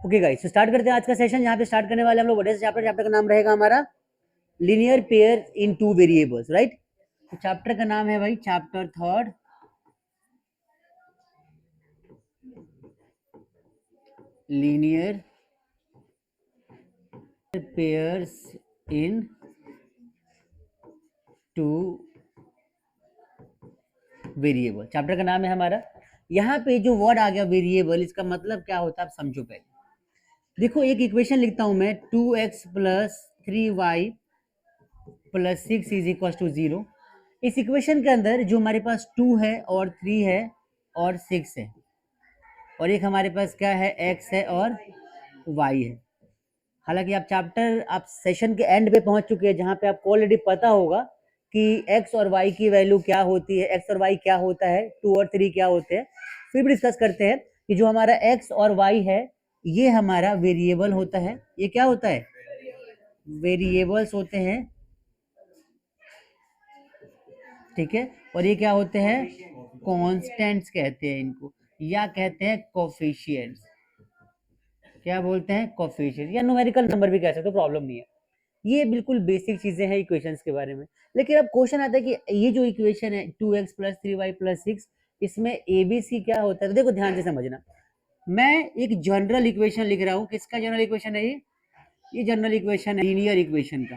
Okay guys, तो start करते हैं आज का सेशन। यहाँ पे स्टार्ट करने वाले हम लोग बड़े से चैप्टर का नाम रहेगा हमारा लीनियर पेयर इन टू वेरिएबल्स, राइट। तो चैप्टर का नाम है भाई chapter third, linear pairs in two variable. Chapter का नाम है हमारा। यहाँ पे जो वर्ड आ गया वेरिएबल, इसका मतलब क्या होता है आप समझो पहले। देखो एक इक्वेशन लिखता हूं मैं, 2x plus 3y plus 6 is equal to 0। इस इक्वेशन के अंदर जो हमारे पास 2 है और 3 है और 6 है, और एक हमारे पास क्या है, x है और y है। हालांकि आप सेशन के एंड पे पहुंच चुके हैं, जहां पे आपको ऑलरेडी पता होगा कि x और y की वैल्यू क्या होती है, x और y क्या होता है, 2 और 3 क्या होते हैं। फिर भी डिस्कस करते हैं कि जो हमारा x और y है ये हमारा वेरिएबल होता है। ये क्या होता है, वेरिएबल्स होते हैं, ठीक है। और ये क्या होते हैं, कांस्टेंट्स कहते हैं इनको, या कहते हैं कोफिशिएंट्स। क्या बोलते हैं, कोफिशिएंट, या न्यूमेरिकल नंबर भी कह सकते हो, प्रॉब्लम नहीं है। ये बिल्कुल बेसिक चीजें हैं इक्वेशंस के बारे में। लेकिन अब क्वेश्चन आता है कि ये जो इक्वेशन है 2x प्लस 3y प्लस 6, इसमें ABC क्या होता है। तो देखो ध्यान से समझना, मैं एक जनरल इक्वेशन लिख रहा हूँ। किसका जनरल इक्वेशन है ये जनरल इक्वेशन है लीनियर इक्वेशन का,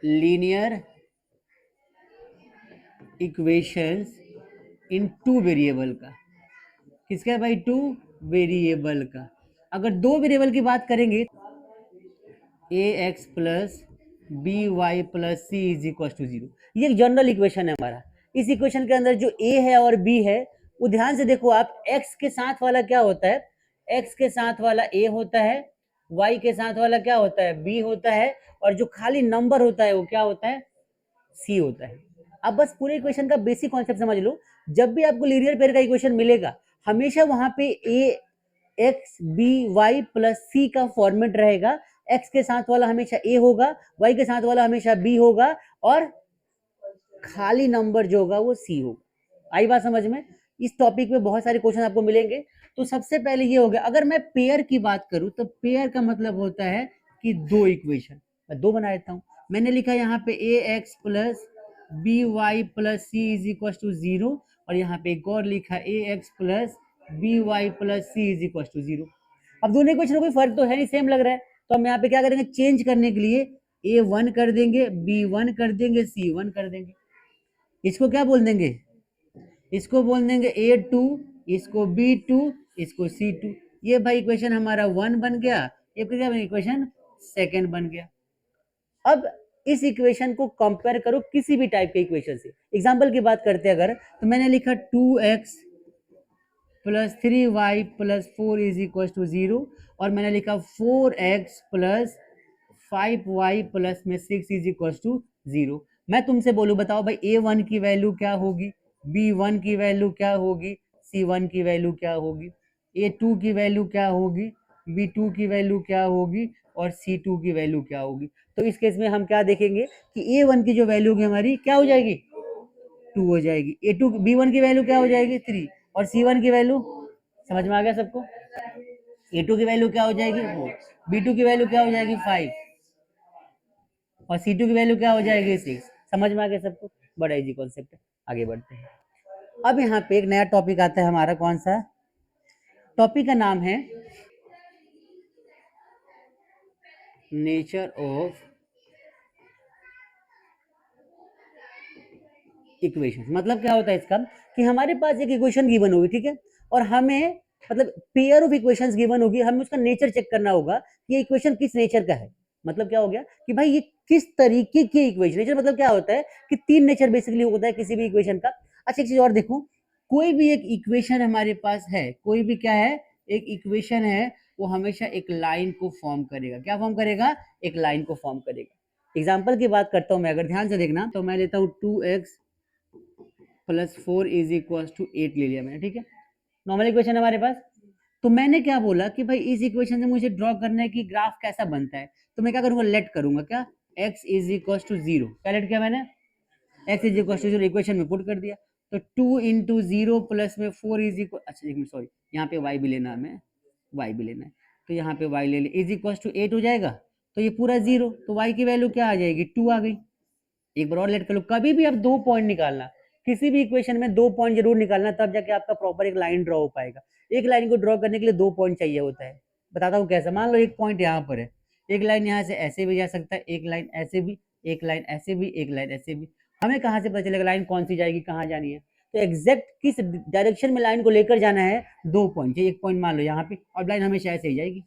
लीनियर इक्वेशंस इन टू वेरिएबल का। किसका है भाई, टू वेरिएबल का। अगर दो वेरिएबल की बात करेंगे, A X plus B Y plus C is equal to 0। ये एक जनरल इक्वेशन है हमारा। इस इक्वेशन के अंदर जो ए है और बी है, वो ध्यान से देखो आप, एक्स के साथ वाला क्या होता है, एक्स के साथ वाला ए होता है, वाई के साथ वाला क्या होता है, बी होता है, और जो खाली नंबर होता है वो क्या होता है, सी होता है। अब बस पूरे इक्वेशन का बेसिक कॉन्सेप्ट समझ लो। जब भी आपको लीनियर पेयर का इक्वेशन मिलेगा, हमेशा वहां पे A x B Y plus सी का फॉर्मेट रहेगा। एक्स के साथ वाला हमेशा ए होगा, वाई के साथ वाला हमेशा बी होगा, और खाली नंबर जो होगा वो सी होगा। आई बात समझ में। इस टॉपिक में बहुत सारे क्वेश्चन आपको मिलेंगे। तो सबसे पहले ये हो गया। अगर मैं पेयर की बात करूं तो पेयर का मतलब होता है कि दो इक्वेशन, मैं दो बना देता हूं। मैंने लिखा यहाँ पे A X plus B Y plus C is equal to 0, और यहाँ पे एक और लिखा A X plus B Y plus C is equal to 0। अब दोनों इक्वेशन में कोई फर्क तो है नहीं, सेम लग रहा है। तो हम यहाँ पे क्या करेंगे, चेंज करने के लिए ए वन कर देंगे, बी वन कर देंगे, सी वन कर देंगे। इसको क्या बोल देंगे, इसको बोल देंगे ए टू, इसको बी टू, इसको सी टू। ये भाई इक्वेशन हमारा वन बन गया, ये क्या इक्वेशन सेकंड बन गया। अब इस इक्वेशन को कंपेयर करो किसी भी टाइप के इक्वेशन से। एग्जांपल की बात करते हैं अगर, तो मैंने लिखा 2x plus 3y plus 4 is equal to 0, और मैंने लिखा 4x प्लस 5y प्लस में 6 इज इक्वल टू 0। मैं तुमसे बोलूं, बताओ भाई a1 की वैल्यू क्या होगी, b1 की वैल्यू क्या होगी, c1 की वैल्यू क्या होगी, a2 की वैल्यू क्या होगी, b2 की वैल्यू क्या होगी, और c2 की वैल्यू क्या होगी। तो इस केस में हम क्या देखेंगे कि a1 की जो वैल्यू होगी हमारी क्या हो जाएगी, 2 हो जाएगी। a2 b1 की वैल्यू क्या हो जाएगी, 3, और c1 की वैल्यू, समझ में आ गया सबको, a2 की वैल्यू क्या हो जाएगी 4, b2 की वैल्यू क्या हो जाएगी 5, और C2 की वैल्यू क्या हो जाएगी 6। समझ में आ गया सबको, बड़ा इजी कॉन्सेप्ट है। आगे बढ़ते हैं। अब यहाँ पे एक नया टॉपिक आता है हमारा, कौन सा टॉपिक का नाम है नेचर ऑफ इक्वेशन। मतलब क्या होता है इसका, कि हमारे पास एक इक्वेशन गिवन होगी, ठीक है, और हमें मतलब पेयर ऑफ इक्वेशंस गिवन होगी, हमें उसका नेचर चेक करना होगा कि ये इक्वेशन किस नेचर का है। मतलब क्या हो गया कि भाई ये किस तरीके की इक्वेशन। नेचर मतलब क्या होता है कि तीन नेचर बेसिकली होता है किसी भी इक्वेशन का। अच्छा एक चीज और देखो, कोई भी एक इक्वेशन हमारे पास है, कोई भी क्या है, एक इक्वेशन है, वो हमेशा एक लाइन को फॉर्म करेगा। क्या फॉर्म करेगा, एक लाइन को फॉर्म करेगा। एग्जाम्पल की बात करता हूं मैं, अगर ध्यान से देखना, तो मैं लेता हूँ 2x plus 4 is equal to 8 ले लिया मैंने, ठीक है, नॉर्मल इक्वेशन हमारे पास। तो मैंने क्या बोला कि भाई इस इक्वेशन से मुझे ड्रॉ करना है कि ग्राफ कैसा बनता है। तो मैं क्या करूंगा, लेट करूंगा क्या, x इज इक्वल टू 0, क्या लेट किया मैंने, x is equal to 0 equation में पुट कर दिया। तो 2 इंटू 0 प्लस में 4 इज इक्वल, अच्छा एक मिनट सॉरी, यहाँ पे y भी लेना है हमें, y भी लेना है, तो यहाँ पे y ले ले, इज इक्वल टू 8 हो जाएगा, तो ये पूरा 0, तो y की वैल्यू क्या आ जाएगी, 2 आ गई। एक बार और लेट कर लो, कभी भी आप 2 पॉइंट निकालना, किसी भी इक्वेशन में 2 पॉइंट जरूर निकालना, तब जाके आपका प्रॉपर एक लाइन ड्रॉ हो पाएगा। एक लाइन को ड्रॉ करने के लिए 2 पॉइंट चाहिए होता है। बताता हूँ कैसे। मान लो एक पॉइंट यहाँ पर है, एक लाइन यहाँ से ऐसे भी जा सकता है, एक लाइन ऐसे भी, एक लाइन ऐसे भी, एक लाइन ऐसे भी। हमें कहाँ से पता चलेगा लाइन कौन सी जाएगी, कहाँ जानी है? तो एग्जैक्ट किस डायरेक्शन में लाइन को लेकर जाना है, 2 पॉइंट चाहिए। एक पॉइंट मान लो यहाँ पे, और लाइन हमेशा ऐसे ही जाएगी।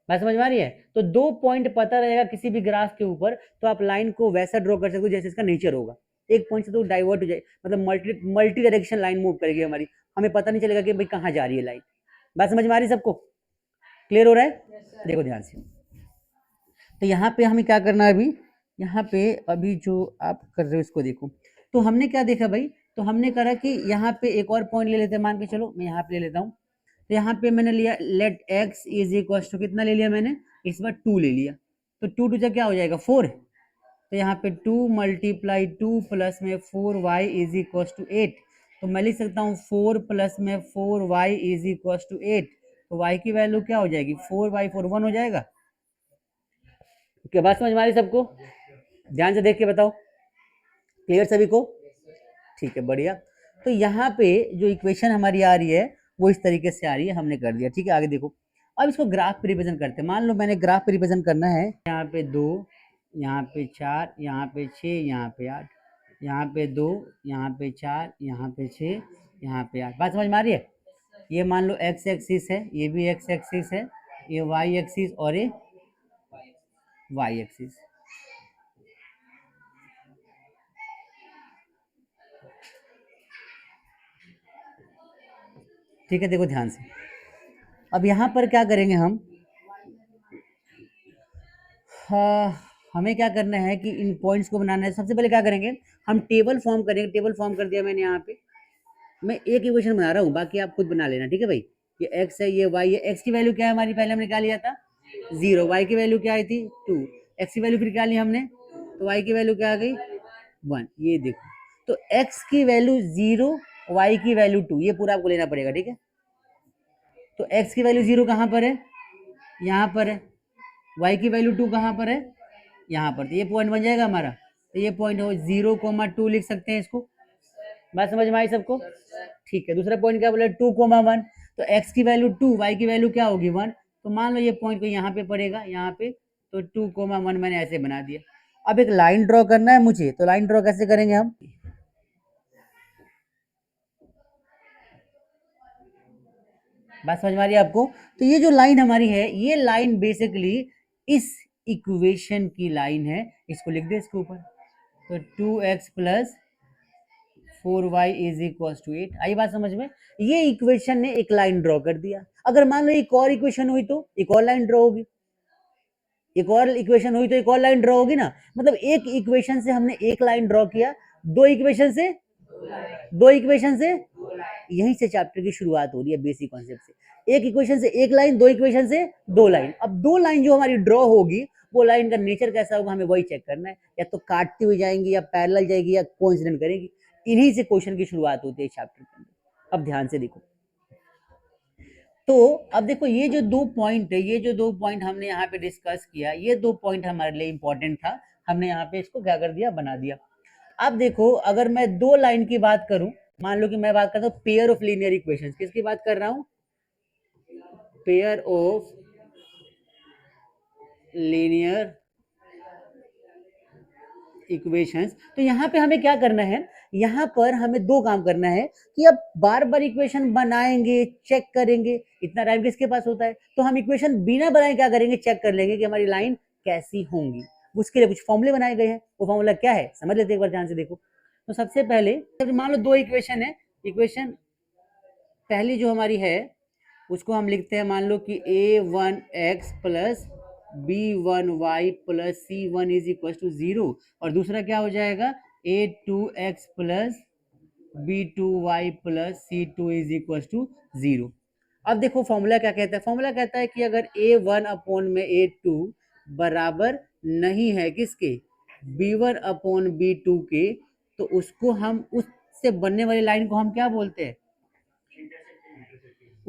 बात समझ में आ रही है? तो 2 पॉइंट पता रहेगा किसी भी ग्राफ के ऊपर, तो आप लाइन को वैसा ड्रॉ कर सकते हो जैसे इसका नेचर होगा। एक पॉइंट से तो डाइवर्ट हो जाए, मतलब मल्टी डायरेक्शन लाइन मूव करेगी हमारी, हमें पता नहीं चलेगा कि भाई कहाँ जा रही है लाइन। बात समझ में आ रही है सबको? क्लियर हो रहा है? देखो ध्यान से, तो यहाँ पे हमें क्या करना है अभी, यहाँ पे अभी जो आप कर रहे हो इसको देखो। तो हमने क्या देखा भाई, तो हमने करा कि यहाँ पे एक और पॉइंट ले लेते हैं, मान के चलो मैं यहाँ पे ले लेता हूँ। तो यहाँ पे मैंने लिया let x is equal to, कितना ले लिया मैंने, इस बार 2 ले लिया, तो 2 टू क्या हो जाएगा 4। तो यहाँ पे 2 मल्टीप्लाई 2 प्लस में 4y इज इक्वल टू 8। तो मैं लिख सकता हूँ 4 प्लस में 4y इज इक्वल टू 8। तो y की वैल्यू क्या हो जाएगी, 4/4 1 हो जाएगा। क्या बात समझ में आ रही सबको? ध्यान से देख के बताओ, क्लियर सभी को? ठीक है, बढ़िया। तो यहाँ पे जो इक्वेशन हमारी आ रही है वो इस तरीके से आ रही है, हमने कर दिया। ठीक है, आगे देखो। अब इसको ग्राफ पे रिप्रेजेंट करते हैं। मान लो मैंने ग्राफ पे रिप्रेजेंट करना है, यहाँ पे 2, यहाँ पे 4, यहाँ पे 6, यहाँ पे 8, यहाँ पे 2, यहाँ पे 4, यहाँ पे 6, यहाँ पे 8। बात समझ में आ रही है? ये मान लो एक्स एक्सिस है, ये भी एक्स एक्सिस है, ये वाई एक्सिस और ये वाई एक्सिस। ठीक है, देखो ध्यान से। अब यहाँ पर क्या करेंगे हम, हमें क्या करना है कि इन पॉइंट्स को बनाना है। सबसे पहले क्या करेंगे, हम टेबल फॉर्म करेंगे। टेबल फॉर्म कर दिया मैंने यहाँ पे। मैं एक इक्वेशन बना रहा हूँ, बाकी आप खुद बना लेना। ठीक है भाई? ये x है, ये y है। x की वैल्यू क्या है हमारी, पहले हमने क्या लिया था 0। y की वैल्यू क्या आई थी 2। x की वैल्यू फिर क्या ली हमने, तो y की वैल्यू क्या आ गई 1। ये देखो, तो x की वैल्यू 0, y की वैल्यू 2, ये पूरा आपको लेना पड़ेगा। ठीक है? तो x की वैल्यू 0 कहाँ पर है, यहाँ पर है। y की वैल्यू 2 कहाँ पर है, यहाँ पर। तो ये पॉइंट बन जाएगा हमारा। तो ये पॉइंट हो 0,2 लिख सकते हैं इसको। बात समझ में आई सबको? ठीक है, दूसरा पॉइंट क्या बोला, 2,1। तो x की वैल्यू 2, y की वैल्यू क्या होगी 1। तो मान लो ये पॉइंट को यहाँ पे पड़ेगा, यहाँ पे। तो 2,1 मैंने ऐसे बना दिया। अब एक लाइन ड्रॉ करना है मुझे, तो लाइन ड्रॉ कैसे करेंगे हम, बात समझ में आ रही है आपको? तो ये जो लाइन हमारी है, ये लाइन बेसिकली इस इक्वेशन की लाइन है। इसको लिख दे इसके ऊपर। तो 2x plus 4y is equal to 8। आई बात समझ में? ये इक्वेशन ने एक लाइन ड्रॉ कर दिया। अगर मान लो एक और इक्वेशन हुई तो एक और लाइन ड्रॉ होगी, एक और इक्वेशन हुई तो एक और लाइन ड्रॉ होगी ना। मतलब एक इक्वेशन से हमने एक लाइन ड्रॉ किया, दो इक्वेशन से दो इक्वेशन से यहीं से चैप्टर की शुरुआत हो रही है, बेसिक कॉन्सेप्ट से। एक इक्वेशन से एक लाइन, दो इक्वेशन से दो लाइन। अब दो लाइन जो हमारी ड्रॉ होगी, वो लाइन का नेचर कैसा होगा हमें वही चेक करना है। या तो काटती हुई जाएंगी, या पैरेलल जाएगी, या कोइंसिडेंट करेगी। इन्हीं से क्वेश्चन की शुरुआत होती है चैप्टर के अंदर। अब ध्यान से देखो, तो अब देखो ये जो 2 पॉइंट है, ये जो 2 पॉइंट हमने यहाँ पे डिस्कस किया, ये 2 पॉइंट हमारे लिए इंपॉर्टेंट था। हमने यहाँ पे इसको क्या कर दिया, बना दिया। अब देखो, अगर मैं दो लाइन की बात करूं, मान लो कि मैं बात करता हूँ पेयर ऑफ लीनियर इक्वेशंस। किसकी बात कर रहा हूं, पेयर ऑफ लीनियर इक्वेशंस। तो यहाँ पे हमें क्या करना है, यहाँ पर हमें दो काम करना है कि अब बार बार इक्वेशन बनाएंगे, चेक करेंगे, इतना टाइम किसके पास होता है। तो हम इक्वेशन बिना बनाए क्या करेंगे, चेक कर लेंगे कि हमारी लाइन कैसी होंगी। उसके लिए कुछ फॉर्मूले बनाए गए हैं। वो फॉर्मूला क्या है समझ लेते एक बार ध्यान से देखो। तो सबसे पहले मान लो दो इक्वेशन है। इक्वेशन पहली जो हमारी है उसको हम लिखते हैं, मान लो कि a1x plus b1y plus c1 is equal to 0। और दूसरा क्या हो जाएगा, a2x plus b2y plus c2 is equal to 0। अब देखो फॉर्मूला क्या कहता है, फॉर्मूला कहता है कि अगर a1 अपॉन में a2 बराबर नहीं है किसके, b1 अपॉन b2 के, तो उसको हम, उससे बनने वाली लाइन को हम क्या बोलते हैं,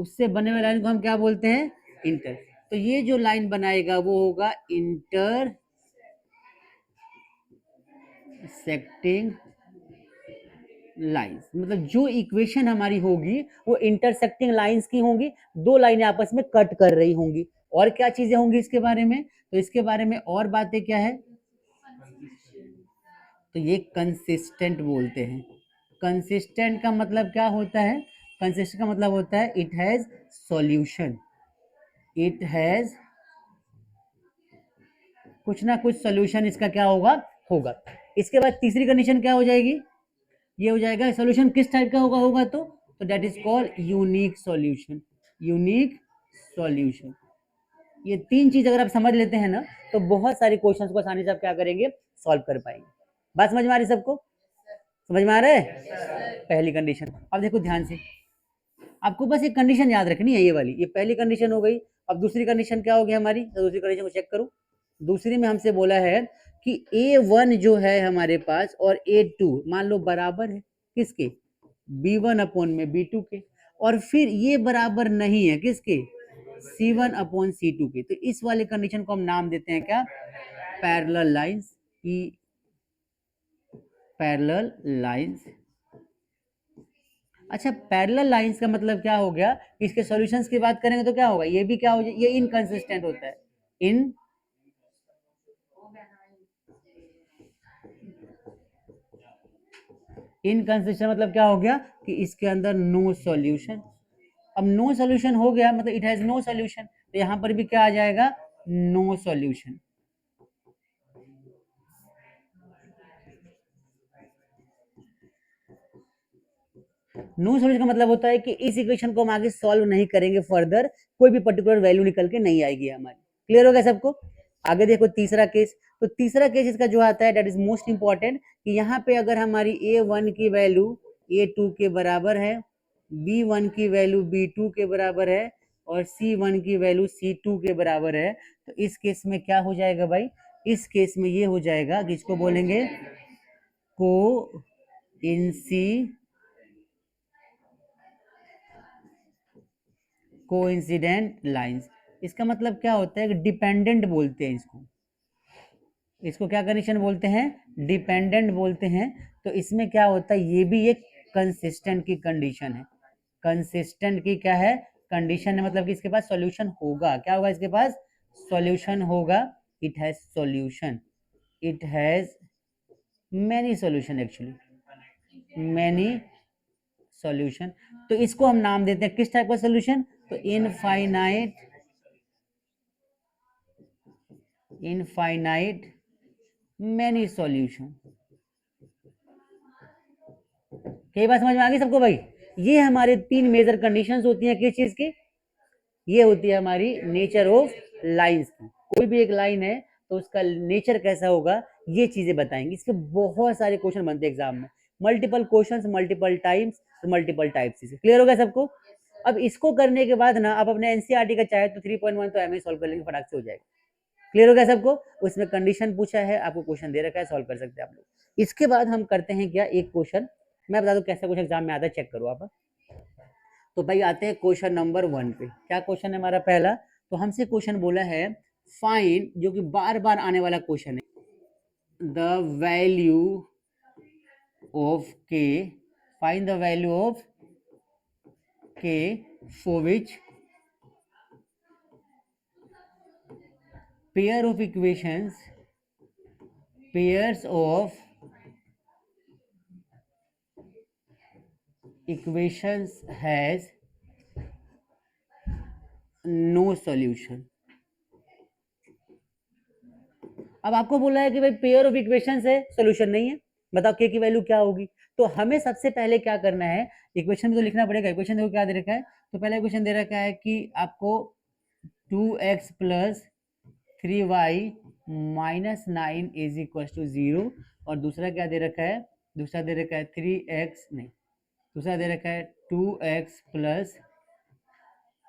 उससे बनने वाली लाइन को हम क्या बोलते हैं? इंटर। तो ये जो लाइन बनाएगा वो होगा इंटरसेक्टिंग लाइंस। मतलब जो इक्वेशन हमारी होगी वो इंटरसेक्टिंग लाइंस की होंगी, दो लाइनें आपस में कट कर रही होंगी। और क्या चीजें होंगी इसके बारे में? तो इसके बारे में और बातें क्या है? तो ये कंसिस्टेंट बोलते हैं। कंसिस्टेंट का मतलब क्या होता है? कंसिस्टेंट का मतलब होता है it has solution, it has कुछ ना कुछ सॉल्यूशन इसका क्या होगा? होगा। इसके बाद तीसरी कंडीशन क्या हो जाएगी? ये हो जाएगा सॉल्यूशन किस टाइप का होगा तो that is called unique solution, unique solution. ये तीन चीज अगर आप समझ लेते हैं ना तो बहुत सारे क्वेश्चंस को आसानी से आप क्या करेंगे? सॉल्व कर पाएंगे। बात समझ में आ रही सबको? समझ में आ रहा है? पहली कंडीशन। अब देखो ध्यान से, आपको बस एक कंडीशन याद रखनी है, ये वाली, ये पहली कंडीशन हो गई। अब दूसरी कंडीशन क्या होगी हमारी? तो दूसरी कंडीशन को चेक करो। दूसरी में हमसे बोला है कि A1 जो है हमारे पास और A2 मान लो बराबर है किसके? B1 अपॉन में B2 के। और फिर ये बराबर नहीं है किसके? C1 अपॉन C2 के। तो इस वाले कंडीशन को हम नाम देते हैं क्या? Parallel lines. Parallel lines. अच्छा, पैरेलल लाइंस का मतलब क्या हो गया? इसके सॉल्यूशंस की बात करेंगे तो क्या होगा? ये भी क्या हो जाए? ये इनकंसिस्टेंट होता है। इनकंसिस्टेंट मतलब क्या हो गया? कि इसके अंदर नो सॉल्यूशन। अब नो सॉल्यूशन हो गया मतलब इट हैज नो सॉल्यूशन, तो यहां पर भी क्या आ जाएगा? No solution. नो सॉल्यूशन का मतलब होता है कि इस इक्वेशन को हम आगे सॉल्व नहीं करेंगे फर्दर, कोई भी पर्टिकुलर वैल्यू निकल के नहीं आएगी हमारी। क्लियर हो गया सबको? आगे देखो तीसरा केस। तो तीसरा केस इसका जो आता है दैट इज मोस्ट इंपॉर्टेंट, कि यहाँ पे अगर हमारी A1 की वैल्यू A2 के बराबर है, B1 की वैल्यू B2 के बराबर है और C1 की वैल्यू C2 के बराबर है, तो इस केस में क्या हो जाएगा भाई? इस केस में ये हो जाएगा कि इसको बोलेंगे को कोइंसिडेंट लाइंस। इसका मतलब क्या होता है कि डिपेंडेंट बोलते हैं इसको। इसको क्या कंडीशन बोलते हैं? डिपेंडेंट बोलते हैं। तो इसमें क्या होता है? ये भी एक कंसिस्टेंट की कंडीशन है। कंसिस्टेंट की क्या है? कंडीशन है। मतलब कि इसके पास सॉल्यूशन होगा। क्या होगा इसके पास? सॉल्यूशन होगा। It has solution, it has many solution, actually many solution. तो इसको हम नाम देते हैं किस टाइप का सॉल्यूशन? तो इनफाइनाइट मैनी सॉल्यूशन। कई बात समझ में आ गई सबको भाई? ये हमारे तीन मेजर कंडीशंस होती हैं किस चीज की? ये होती है हमारी नेचर ऑफ लाइंस की। कोई भी एक लाइन है तो उसका नेचर कैसा होगा, ये चीजें बताएंगे। इसके बहुत सारे क्वेश्चन बनते हैं एग्जाम में, multiple questions, multiple times, multiple types से। क्लियर हो गया सबको? अब इसको करने के बाद ना आप अपने एनसीईआरटी का चाहे तो 3.1 तो एमए सॉल्व कर लेंगे, फटाक से हो जाएगा। क्लियर हो गया सबको? उसमें कंडीशन पूछा है, आपको क्वेश्चन दे रखा है, सॉल्व कर सकते हैं आप लोग। इसके बाद हम करते हैं क्या, एक क्वेश्चन मैं बता दूं कैसा क्वेश्चन एग्जाम में आता है, चेक करो आप। तो भाई आते हैं क्वेश्चन नंबर 1 पे। क्या क्वेश्चन है हमारा पहला? तो हमसे क्वेश्चन बोला है फाइंड, जो कि बार बार आने वाला क्वेश्चन है, the value of k, find the value of k for which pair of equations, pairs of equations has no solution. अब आपको बोला है कि भाई पेयर ऑफ इक्वेशंस है, सॉल्यूशन नहीं है, बताओ के की वैल्यू क्या होगी। तो हमें सबसे पहले क्या करना है, इक्वेशन में तो लिखना पड़ेगा। इक्वेशन देखो क्या दे रखा है, तो पहला इक्वेशन दे रखा है कि आपको 2x plus 3y minus 9 is equal to 0। और दूसरा क्या दे रखा है? दूसरा दे रखा है 3x, नहीं, दूसरा दे रखा है 2x plus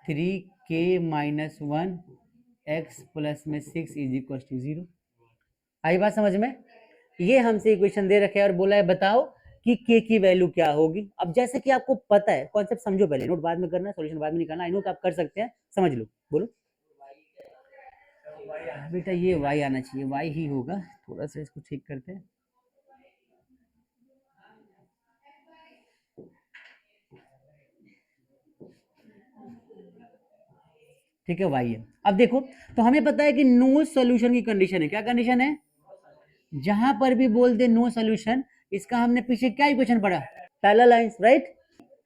3k minus 1 x plus में 6 इज इक्वल टू 0। आई बात समझ में? ये हमसे इक्वेशन दे रखे हैं और बोला है बताओ कि k की वैल्यू क्या होगी। अब जैसे कि आपको पता है, कॉन्सेप्ट समझो, पहले नोट बाद में करना, सॉल्यूशन बाद में निकालना। आई नो कि आप कर सकते हैं, समझ लो। बोलो बेटा, ये y आना चाहिए, y ही होगा। थोड़ा सा इसको ठीक करते हैं। ठीक है, y है। अब देखो, तो हमें पता है कि नो सॉल्यूशन की कंडीशन है। क्या कंडीशन है? जहां पर भी बोल दे नो सॉल्यूशन, इसका हमने पीछे क्या इक्वेशन पढ़ा? Parallel lines, right.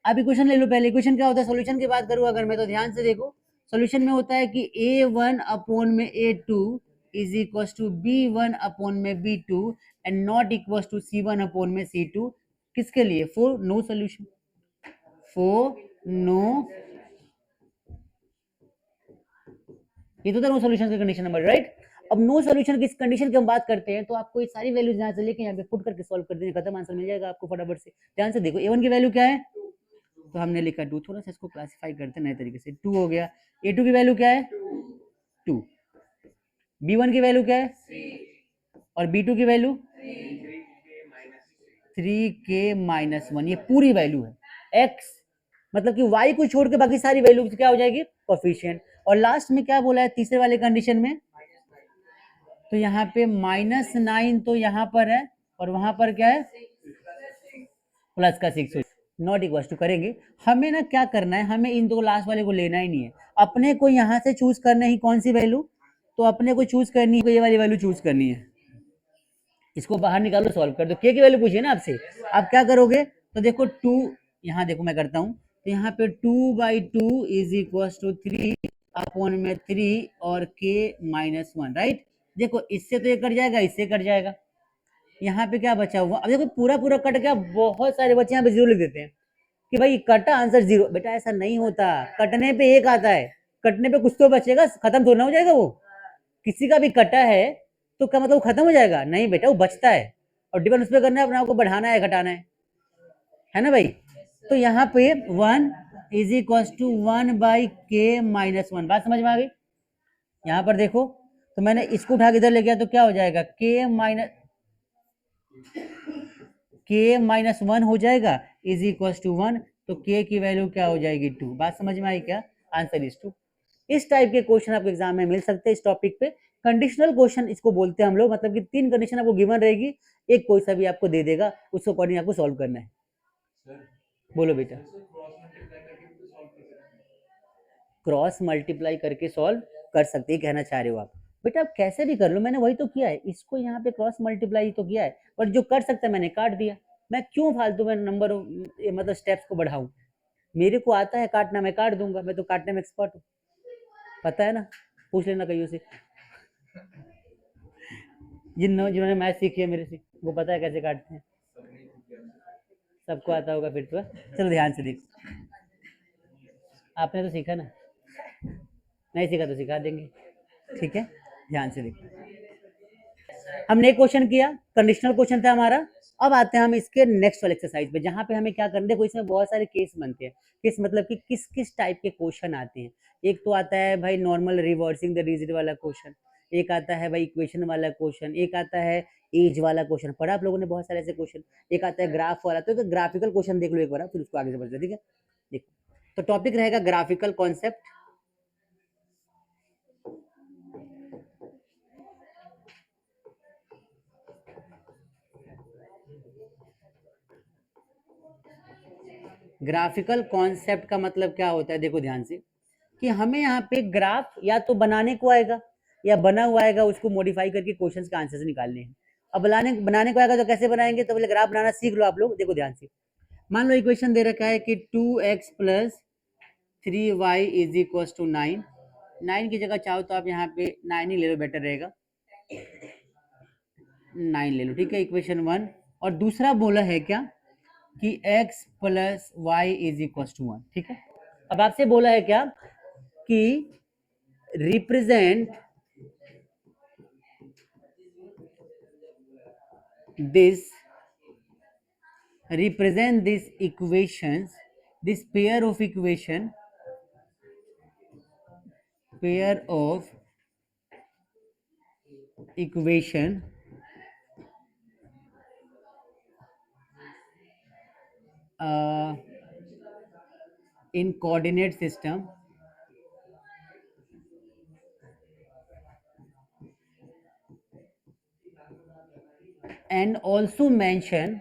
अब इक्वेशन ले लो। पहले इक्वेशन क्या होता है? सॉल्यूशन की बात करूं अगर मैं, तो ध्यान से देखो। सॉल्यूशन में होता है कि a1 अपॉन में a2 is equal to b1 upon में b2 and not equal to c1 upon में c2। किसके लिए? For no solution. For no, ये तो था नो सॉल्यूशन का कंडीशन नंबर, राइट। अब नो सॉल्यूशन की कंडीशन की हम बात करते हैं, तो आपको ये सारी वैल्यूज यहाँ से लेके यहाँ पे पुट करके सॉल्व कर देने, खत्म, आंसर मिल जाएगा आपको फटाफट से। ध्यान से देखो, a1 की वैल्यू क्या है? तो हमने लिखा 2। थोड़ा सा इसको क्लासिफाई करते हैं नए तरीके से। 2 हो गया। a2 की वैल्यू क्या है? 2। b1 की वैल्यू क्या है? और b2 की वैल्यू 3k-1। ये पूरी वैल्यू है। x मतलब कि y को छोड़ के बाकी सारी वैल्यू क्या हो जाएगी? कोफिशिएंट। और लास्ट में क्या बोला है तीसरे वाले कंडीशन में? तो यहाँ पे -9 तो यहाँ पर है, और वहां पर क्या है? प्लस का 6। नॉट इक्वल टू करेंगे। हमें ना क्या करना है, हमें इन दो लास्ट वाले को लेना ही नहीं है। अपने को यहाँ से चूज करना ही कौन सी वैल्यू? तो अपने को चूज करनी है, ये वाली वैल्यू चूज करनी है। इसको बाहर निकालो, सॉल्व कर दो। के की वैल्यू पूछिए ना आपसे, आप क्या करोगे? तो देखो 2, यहाँ देखो मैं करता हूँ। तो यहाँ पे 2/2 इज इक्वल टू 3 अपॉन में 3 और k-1, राइट। देखो इससे तो ये कट जाएगा, इससे कट जाएगा। यहाँ पे क्या बचा हुआ? अब देखो पूरा पूरा कट गया, बहुत सारे बच्चे यहाँ पे जीरो लिख देते हैं कि भाई कटा आंसर 0। बेटा ऐसा नहीं होता, कटने पे एक आता है, कटने पे कुछ तो बचेगा, खत्म थोड़ा ना हो जाएगा वो। किसी का भी कटा है तो क्या मतलब वो खत्म हो जाएगा? नहीं बेटा, वो बचता है, और डिपेंड उस पर करना है अपने आप को, बढ़ाना है घटाना है ना भाई। तो यहाँ पे 1 इज इक्वल टू 1/k-1। बात समझ में आ गई? यहाँ पर देखो, तो मैंने इसको उठा के इधर ले गया, तो क्या हो जाएगा? k-1 हो जाएगा इज इक्वल टू 1। तो k की वैल्यू क्या हो जाएगी? 2। बात समझ में आई क्या? Answer is 2। इस टाइप के क्वेश्चन आपको एग्जाम में मिल सकते हैं इस टॉपिक पे। कंडीशनल क्वेश्चन इसको बोलते हैं हम लोग, मतलब कि 3 कंडीशन आपको गिवन रहेगी, एक कोई सा भी आपको दे देगा, उसको अकॉर्डिंग आपको सॉल्व करना है। बोलो बेटा। क्रॉस मल्टीप्लाई करके सॉल्व कर सकते हैं, कहना चाह रहे हो आप? बेटा आप कैसे भी कर लो, मैंने वही तो किया है, इसको यहाँ पे क्रॉस मल्टीप्लाई तो किया है, पर जो कर सकता है मैंने काट दिया। मैं क्यों फालतू में नंबर मतलब स्टेप्स को बढ़ाऊं? मेरे को आता है काटना, मैं काट दूंगा, मैं तो काटने में एक्सपर्ट हूँ, पता है ना, पूछ लेना कईयों से। जिन्होंने मैथ सीखी है मेरे से, वो पता है कैसे काटते हैं, सबको आता होगा फिर तो। चलो ध्यान से देखो, आपने तो सीखा ना, नहीं सीखा तो सिखा देंगे, ठीक है। ध्यान से देखो, हमने एक क्वेश्चन किया, कंडीशनल क्वेश्चन था हमारा। अब आते हैं हम इसके नेक्स्ट वाले एक्सरसाइज पे, जहां पे हमें क्या करना है, देखो इसमें बहुत सारे केस बनते हैं। केस मतलब कि किस किस टाइप के क्वेश्चन आते हैं। एक तो आता है भाई नॉर्मल रिवर्सिंग द डिजिट वाला क्वेश्चन, एक आता है भाई इक्वेशन वाला क्वेश्चन, एक आता है एज वाला क्वेश्चन, पढ़ा आप लोगों ने बहुत सारे ऐसे क्वेश्चन, एक आता है ग्राफ वाला। तो ग्राफिकल क्वेश्चन देख लो एक बार, फिर उसको आगे समझते हैं, ठीक है। देखो, तो टॉपिक रहेगा ग्राफिकल कॉन्सेप्ट। ग्राफिकल कॉन्सेप्ट का मतलब क्या होता है? देखो ध्यान से, कि हमें यहाँ पे ग्राफ या तो बनाने को आएगा, या बना हुआ आएगा, उसको मॉडिफाई करके क्वेश्चंस के आंसर निकालने हैं। अब बनाने को आएगा तो कैसे बनाएंगे? तो पहले ग्राफ बनाना सीख लो आप लोग। देखो ध्यान से, मान लो इक्वेशन दे रखा है कि 2x plus 3y is equal to 9। 9 की जगह चाहो तो आप यहाँ पे 9 ही ले लो, बेटर रहेगा, 9 ले लो, ठीक है, इक्वेशन 1। और दूसरा बोला है क्या कि x plus y is equal to 1, ठीक है। अब आपसे बोला है क्या कि represent this represent this equations, this pair of equation in coordinate system and also mention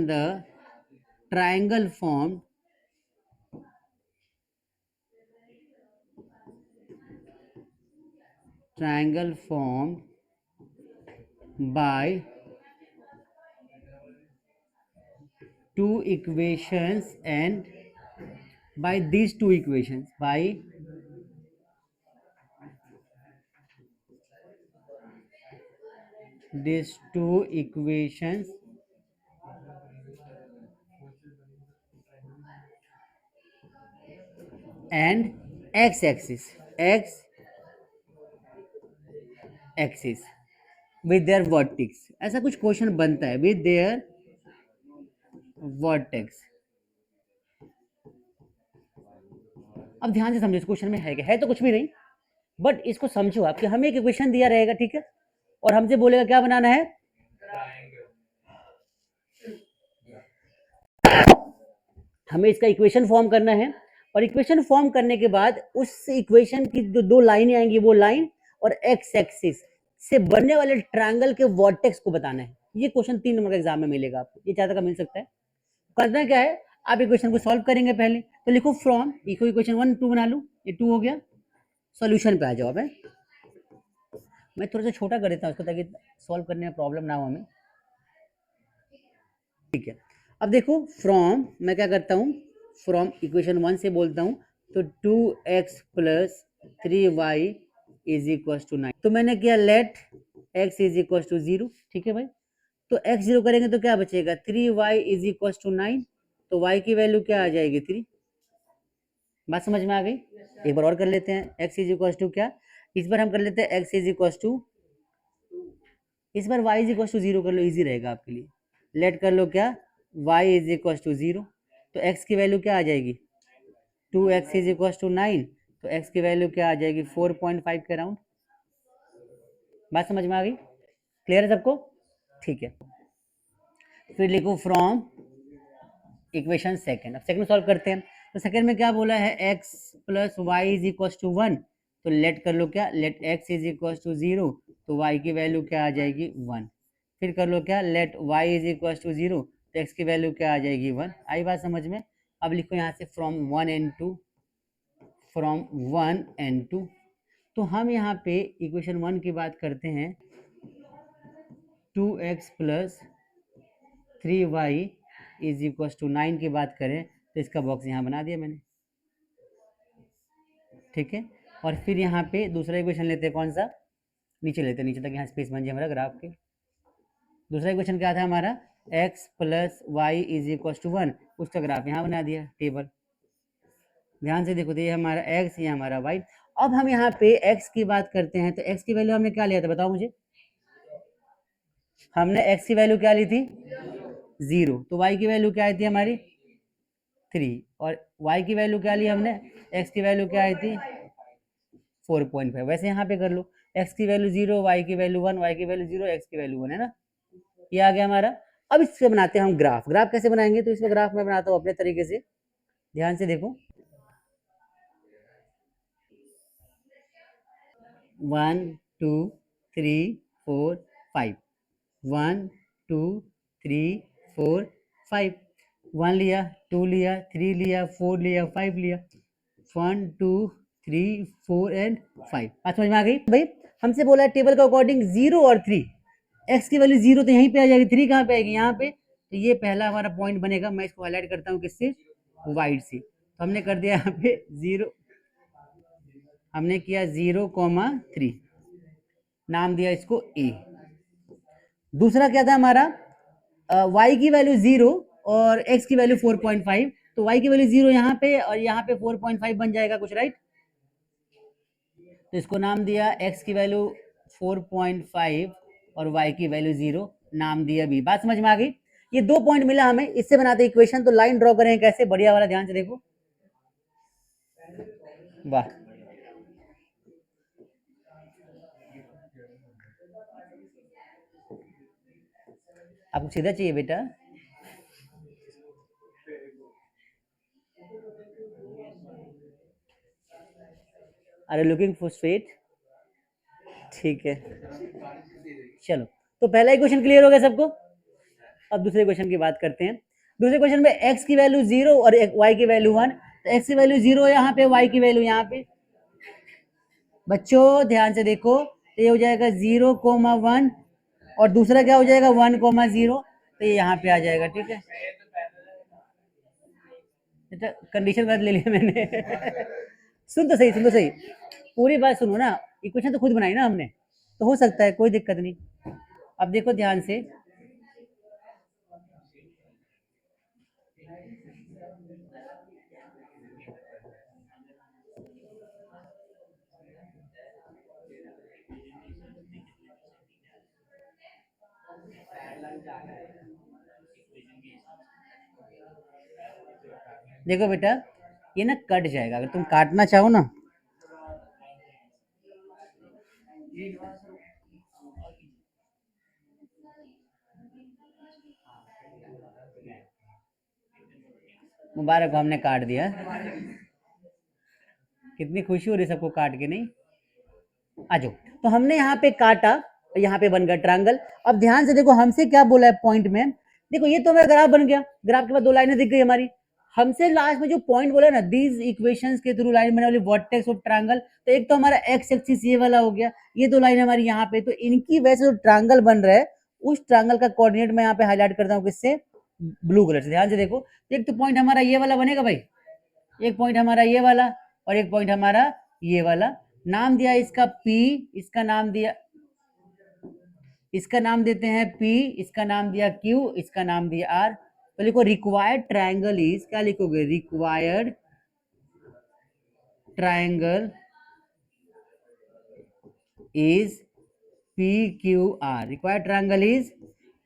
the triangle formed triangle formed by two equations and by these two equations by these two equations and x axis with their vertex. ऐसा कुछ question बनता है with their vertex. अब ध्यान से समझो इस question में है क्या, है तो कुछ भी नहीं, बट इसको समझो आप कि हमें एक इक्वेशन दिया रहेगा, ठीक है, और हमसे बोलेगा क्या बनाना है, हमें इसका इक्वेशन फॉर्म करना है, और इक्वेशन फॉर्म करने के बाद उस इक्वेशन की जो दो लाइनें आएंगी वो लाइन और एक्स एक्सिस से बनने वाले ट्रायंगल के वर्टेक्स को बताना है। ये क्वेश्चन 3 नंबर के एग्जाम में मिलेगा आपको, ये ज्यादा का मिल सकता है। करना क्या है, आप इक्वेशन को सॉल्व करेंगे पहले, तो लिखो फ्रॉम इक्वेशन 1 2 बना लो, ये 2 हो गया, सॉल्यूशन पे आ जाओ। है मैं थोड़ा सा छोटा कर देता हूँ इसको ताकि सॉल्व करने में प्रॉब्लम ना हो हमें, ठीक है। अब देखो फ्रॉम मैं क्या करता हूँ, फ्रॉम इक्वेशन 1 से बोलता हूँ, तो 2x plus 3y is equal to 9, तो मैंने किया let x is equal to 0, ठीक है भाई। तो x 0 करेंगे तो क्या बचेगा, 3y इज इक्वल टू 9, तो y की वैल्यू क्या आ जाएगी 3। बात समझ में आ गई। एक बार और कर लेते हैं, x इज इक्वल टू क्या, इस बार हम कर लेते हैं x इज इक्वल टू, इस बार y इज इक्वल टू 0 कर लो, इजी रहेगा आपके लिए। लेट कर लो क्या, y इज इक्वल टू 0, तो x की वैल्यू क्या आ जाएगी, 2x इज इक्वल टू 9, तो x की वैल्यू क्या आ जाएगी 4.5 के अराउंड। बात समझ में आ गई, क्लियर है सबको, ठीक है। फिर लिखो फ्रॉम इक्वेशन सेकंड, अब सेकंड सॉल्व करते हैं। तो सेकंड में क्या बोला है, x plus y is equal to 1, तो लेट कर लो क्या, let x is equal to 0, तो y की वैल्यू क्या आ जाएगी 1। फिर कर लो क्या, let y is equal to 0, तो x की वैल्यू क्या आ जाएगी 1। आई बात समझ में। अब लिखो यहाँ से फ्रॉम 1 एंड 2, फ्रॉम 1 एंड 2, तो हम यहाँ पे इक्वेशन 1 की बात करते हैं, 2x plus 3y is equal to 9 की बात करें, तो इसका बॉक्स यहाँ बना दिया मैंने, ठीक है। और फिर यहाँ पे दूसरा इक्वेशन लेते हैं, कौन सा, नीचे लेते हैं, नीचे तक यहाँ स्पेस बन जाए हमारा ग्राफ के। दूसरा इक्वेशन क्या था हमारा, x plus y is equal to 1, उसका ग्राफ यहाँ बना दिया टेबल। ध्यान से देखो, तो ये हमारा x, ये हमारा y। अब हम यहाँ पे x की बात करते हैं, तो x की वैल्यू हमने क्या लिया था बताओ मुझे, हमने x की वैल्यू क्या ली थी 0, तो y की वैल्यू क्या आई थी हमारी 3, और y की वैल्यू क्या ली हमने, x की वैल्यू क्या आई थी 4.5। वैसे यहाँ पे कर लो, x की वैल्यू 0, y की वैल्यू 1, y की वैल्यू 0, x की वैल्यू 1, है ना, ये आ गया हमारा। अब इससे बनाते हैं हम ग्राफ, ग्राफ कैसे बनाएंगे, तो इसमें ग्राफ मैं बनाता हूँ अपने तरीके से, ध्यान से देखो, 1 2 3 4 5, 1 2 3 4 5, 1 लिया, 2 लिया, 3 लिया, 4 लिया, 5 लिया, 1 2 3 4 एंड 5। आज समझ में आ गई भाई। हमसे बोला है टेबल का अकॉर्डिंग 0 और 3, एक्स की वैल्यू 0 तो यहीं पे आ जाएगी, 3 कहाँ पे आएगी यहाँ पे, तो ये पहला हमारा पॉइंट बनेगा। मैं इसको हाईलाइट करता हूँ किससे, वाइट से, तो हमने कर दिया यहाँ पे 0, हमने किया 0,3, नाम दिया इसको ए। दूसरा क्या था हमारा, y की वैल्यू 0 और x की वैल्यू 4.5, तो y की वैल्यू 0 यहाँ पे और यहाँ पे 4.5 बन जाएगा कुछ, राइट। तो इसको नाम दिया x की वैल्यू 4.5 और y की वैल्यू 0, नाम दिया b। बात समझ में आ गई। ये 2 पॉइंट मिला हमें, इससे बनाते इक्वेशन। तो लाइन ड्रॉ करें कैसे, बढ़िया वाला, ध्यान से देखो, वाह, आपको सीधा चाहिए बेटा? Are you looking for straight? ठीक है, चलो। तो पहला इक्वेशन क्लियर हो गया सबको। अब दूसरे क्वेश्चन की बात करते हैं। दूसरे क्वेश्चन में x की वैल्यू 0 और y की वैल्यू 1। तो x की वैल्यू 0 यहाँ पे, y की वैल्यू यहाँ पे। बच्चों ध्यान से देखो, तो ये हो जाएगा 0,1 और दूसरा क्या हो जाएगा 1,0। तो ये यहाँ पे आ जाएगा, ठीक है। अच्छा, कंडीशन बात ले लिया मैंने। सुन तो सही, सुन तो सही, पूरी बात सुनो ना। इक्वेशन तो खुद बनाई ना हमने, तो हो सकता है, कोई दिक्कत नहीं। अब देखो ध्यान से, देखो बेटा, ये ना कट जाएगा अगर तुम काटना चाहो ना। मुबारक हो, हमने काट दिया। कितनी खुशी हो रही है सबको काट के, नहीं? आ जाओ। तो हमने यहाँ पे काटा, और यहाँ पे बन गया ट्रायंगल। अब ध्यान से देखो, हमसे क्या बोला है पॉइंट में। देखो ये तो हमारा ग्राफ बन गया, ग्राफ के बाद दो लाइनें दिख गई हमारी। हमसे लास्ट में जो पॉइंट बोला ना, दीज इक्वेशंस के थ्रू लाइन बने वाली वर्टेक्स ऑफ ट्रायंगल, तो एक तो हमारा एक्स एक्सिस ये वाला हो गया, ये दो लाइन हमारी यहाँ पे, तो इनकी वजह से जो ट्रायंगल बन रहा है, उस ट्रायंगल का कोऑर्डिनेट मैं यहाँ पे हाईलाइट करता हूँ किससे, ब्लू कलर से। ध्यान से देखो, एक तो पॉइंट हमारा ये वाला बनेगा भाई, एक पॉइंट हमारा ये वाला, और एक पॉइंट हमारा ये वाला। नाम दिया इसका P, इसका नाम दिया, इसका नाम देते हैं P, इसका नाम दिया Q, इसका नाम दिया R। तो लिखो रिक्वायर्ड ट्रायंगल इज, क्या लिखोगे, required triangle is PQR। Required triangle is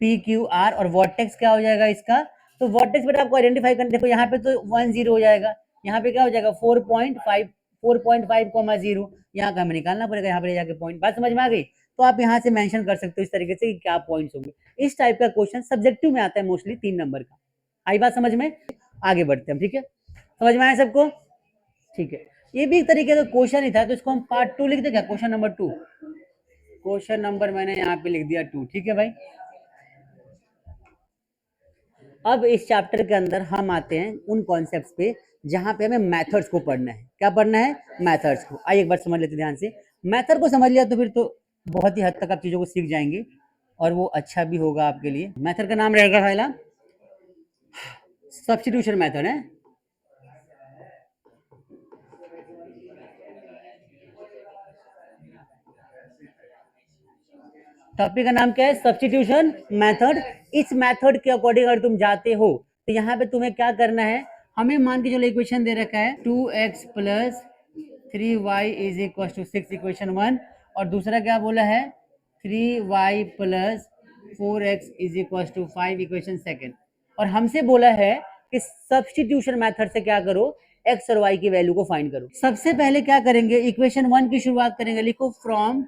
PQR। और वर्टेक्स क्या हो जाएगा इसका, तो वर्टेक्स बेटा आपको आइडेंटिफाई करना। देखो यहाँ पे तो 10 हो जाएगा, यहाँ पे क्या हो जाएगा 4.5, 4.5, 0। यहाँ का हमें निकालना पड़ेगा, यहाँ पे ले जाके पॉइंट। बात समझ में आ गई? तो आप यहाँ से मेंशन कर सकते हो इस तरीके से कि क्या पॉइंट्स होंगे। इस टाइप का क्वेश्चन सब्जेक्टिव में आता है मोस्टली 3 नंबर का। आई बात समझ में? आगे बढ़ते हैं, ठीक है। समझ में आया सबको? ठीक है। ये भी एक तरीके का क्वेश्चन ही था, तो इसको हम पार्ट 2 लिख दे क्या, क्वेश्चन नंबर 2। क्वेश्चन नंबर मैंने यहाँ पे लिख दिया 2, ठीक है भाई। अब इस चैप्टर के अंदर हम आते हैं उन कॉन्सेप्ट्स पे जहां पे हमें मेथड्स को पढ़ना है। क्या पढ़ना है? मेथड्स को। आइए एक बार समझ लेते ध्यान से। मेथड को समझ लिया तो फिर तो बहुत ही हद तक आप चीजों को सीख जाएंगे, और वो अच्छा भी होगा आपके लिए। मेथड का नाम रहेगा पहला सब्स्टिट्यूशन मेथड है। टॉपिक का नाम क्या है? Substitution method. इस मेथड के अकॉर्डिंग अगर तुम जाते हो तो यहाँ पे तुम्हें क्या करना है, हमें मान के चलो इक्वेशन दे रखा है 2x plus 3y is equal to 6, equation 1। और दूसरा क्या बोला है, 3y plus 4x is equal to 5, equation second. और हमसे बोला है कि सब्स्टिट्यूशन मेथड से क्या करो, x और y की वैल्यू को फाइंड करो। सबसे पहले क्या करेंगे, इक्वेशन 1 की शुरुआत करेंगे। लिखो फ्रॉम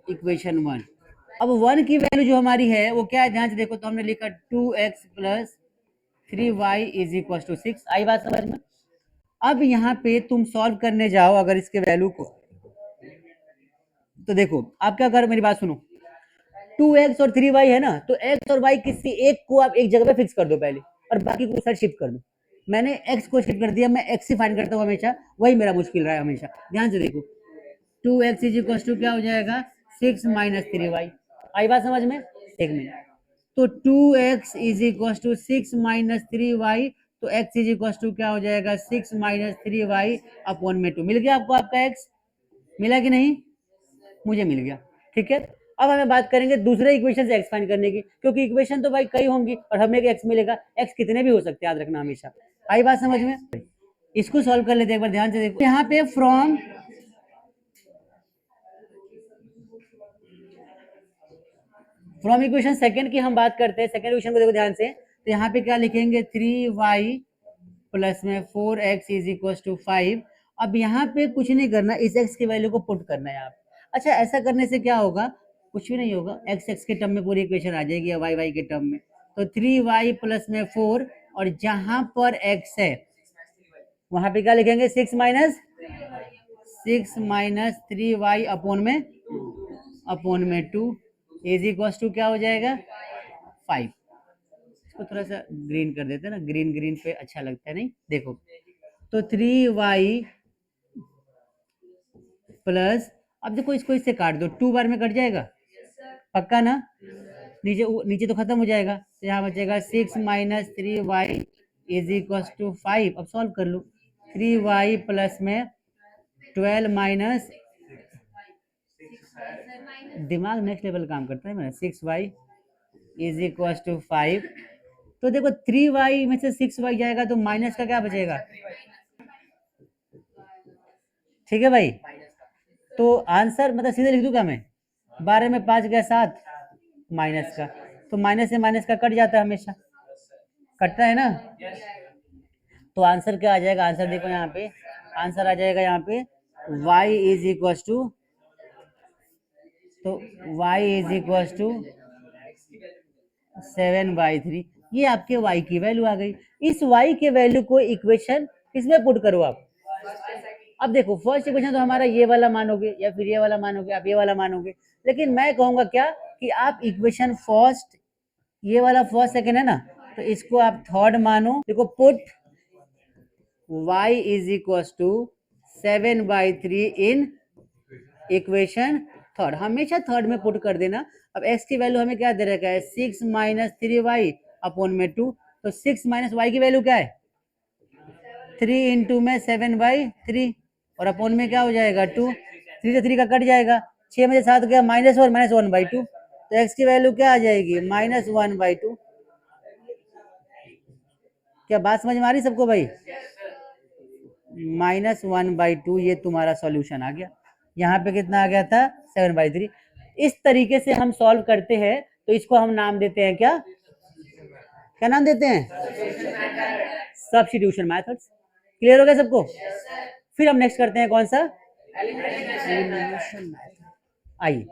इक्वेशन 1। अब 1 की वैल्यू जो हमारी है वो क्या है, ध्यान से देखो। तो हमने लिखा 2x plus 3y is equal to 6। आई बात समझ में? अब यहाँ पे तुम सॉल्व करने जाओ अगर इसके वैल्यू को, तो देखो आप क्या करो, मेरी बात सुनो। 2x और 3y है ना, तो x और y किसी एक को आप एक जगह पे फिक्स कर दो पहले, और बाकी को साइड शिफ्ट कर दो। मैंने x को शिफ्ट कर दिया, मैं x से फाइंड करता हूँ हमेशा, वही मेरा मुश्किल रहा है हमेशा। ध्यान से देखो, 2x इज इक्वल टू क्या हो जाएगा, 6 माइनस 3y। आई बात समझ में? एक मिनट। तो 2x is equal to 6 minus 3y, तो x इज इक्वल टू क्या हो जाएगा, 6 माइनस 3y अपॉन में 2। मिल गया आपको आपका x? मिला कि नहीं? मुझे मिल गया, ठीक है। अब हमें बात करेंगे दूसरे इक्वेशन से एक्स फाइंड करने की, क्योंकि इक्वेशन तो भाई कई होंगी और हमें एक एक्स मिलेगा। एक्स कितने भी हो सकते हैं, याद रखना हमेशा। आई बात समझ में? इसको सॉल्व कर लेते हैं एक बार, ध्यान से देखो। यहाँ पे फ्रॉम इक्वेशन सेकंड की हम बात करते हैं। सेकंड इक्वेशन को देखो ध्यान से। तो यहाँ पे क्या लिखेंगे, 3y प्लस में 4x इज इक्वल टू 5। अब यहाँ पे कुछ नहीं करना, इस x की वैल्यू को पुट करना है आप। अच्छा, ऐसा करने से क्या होगा, कुछ भी नहीं होगा, एक्स एक्स के टर्म में पूरी इक्वेशन आ जाएगी या वाई वाई के टर्म में। तो 3y प्लस में 4, और जहां पर x है वहां पे क्या लिखेंगे, 6 माइनस 3y अपोन में 2 इज इक्वल टू क्या हो जाएगा, 5। इसको थोड़ा सा ग्रीन कर देते हैं ना, ग्रीन ग्रीन पे अच्छा लगता है नहीं, देखो। तो 3y प्लस, अब देखो इसको इससे काट दो, 2 बार में कट जाएगा, पक्का ना, नीचे नीचे तो खत्म हो जाएगा, तो यहाँ बचेगा 6 - 3y इज इक्वल टू 5। अब सॉल्व कर लो, 3y प्लस में 12 माइनस, दिमाग नेक्स्ट लेवल काम करता है मेरा, 6y इज इक्वल टू 5। तो देखो 3y में से 6y जाएगा तो माइनस का क्या बचेगा, ठीक है भाई। तो आंसर मतलब सीधे लिख दूं क्या मैं, 12 में 5 गया 7, माइनस का, तो माइनस से माइनस का कट जाता है, हमेशा कटता है ना। तो आंसर क्या आ जाएगा, आंसर देखो यहाँ पे, आंसर आ जाएगा यहाँ पे y इज इक्वल टू, तो y इज इक्वल टू 7/3। ये आपके y की वैल्यू आ गई। इस y के वैल्यू को इक्वेशन किसमें पुट करो आप, अब देखो फर्स्ट इक्वेशन तो हमारा ये वाला मानोगे या फिर ये वाला मानोगे, आप ये वाला मानोगे, लेकिन मैं कहूंगा क्या कि आप इक्वेशन फर्स्ट, ये वाला फर्स्ट सेकंड है ना, तो इसको आप थर्ड मानो। देखो put y is equal to 7/3 in equation third, हमेशा थर्ड में पुट कर देना। अब x की वैल्यू हमें क्या दे रखा है, 6 - 3y अपोन में 2, तो 6 माइनस वाई की वैल्यू क्या है, 3 इंटू में 7/3, और अपोन में क्या हो जाएगा 2, 3 से 3 का कट जाएगा, 6 में से 7 गया -1/2, तो x की वैल्यू क्या आ जाएगी, -1/2। क्या बात समझ में आ रही सबको भाई, -1/2, ये तुम्हारा सॉल्यूशन आ गया। यहाँ पे कितना आ गया था, 7/3। इस तरीके से हम सॉल्व करते हैं, तो इसको हम नाम देते हैं क्या, क्या नाम देते हैं, सब्स्टिट्यूशन मेथड्स। क्लियर हो गया सबको। फिर हम नेक्स्ट करते हैं कौन सा, एलिमिनेशन मेथड। आइए,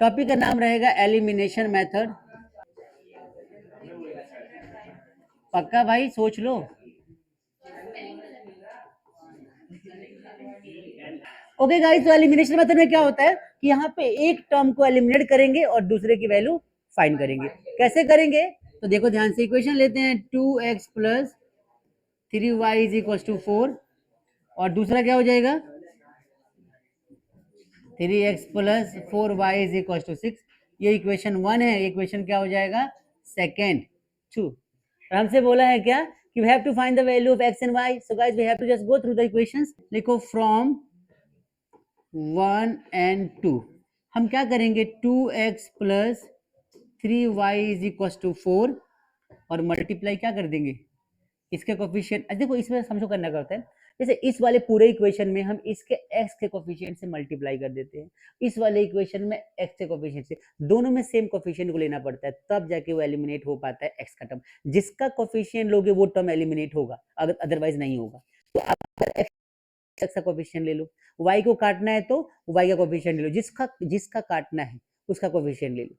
टॉपिक का नाम रहेगा एलिमिनेशन मेथड। पक्का भाई, सोच लो। ओके गाइस, तो एलिमिनेशन मेथड में क्या होता है कि यहाँ पे एक टर्म को एलिमिनेट करेंगे और दूसरे की वैल्यू फाइंड करेंगे। कैसे करेंगे, तो देखो ध्यान से, इक्वेशन लेते हैं 2x plus 3y is equal to 4, और दूसरा क्या हो जाएगा 3x plus 4y is equal to 6। ये इक्वेशन 1 है, इक्वेशन क्या हो जाएगा, सेकेंड 2। और हमसे बोला है क्या कि we have to find the value of x and y, so guys we have to just go through the equations. लिखो फ्रॉम 1 एंड 2, हम क्या करेंगे 2x plus 3y is equal to 4, और मल्टीप्लाई क्या कर देंगे इसके कोफिशिएंट। देखो इसमें समझो करना क्या होता है, जैसे इस वाले पूरे इक्वेशन में हम इसके x के कोफिशिएंट से मल्टीप्लाई कर देते हैं, इस वाले इक्वेशन में x के कोफिशिएंट से, दोनों में सेम कोफिशिएंट को लेना पड़ता है, तब जाके वो एलिमिनेट हो पाता है x का टर्म। जिसका कोफिशिएंट लोगे वो टर्म एलिमिनेट होगा, अगर अदरवाइज नहीं होगा। तो आप x का कोफिशिएंट ले लो, y को काटना है तो y का कोफिशिएंट ले लो, जिसका जिसका काटना है उसका कोफिशिएंट ले लो।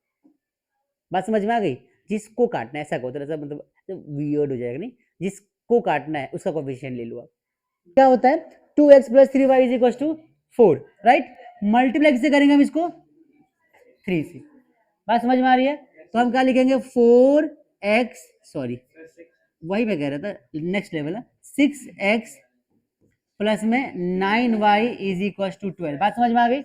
बात समझ में आ गई, जिसको काटना है, ऐसा को थोड़ा सा मतलब वियर्ड हो जाएगा नहीं, जिसको काटना है उसका कोफिशिएंट ले लो आप। क्या होता है 2x plus 3y is equal to 4, right. Multiply किससे करेंगे हम इसको, 3 से। बात समझ में आ रही है, तो हम क्या लिखेंगे 4x, सॉरी वही मैं कह रहा था, नेक्स्ट लेवल है, 6x प्लस में 9y इज इक्वल टू 12। बात समझ में आ गई।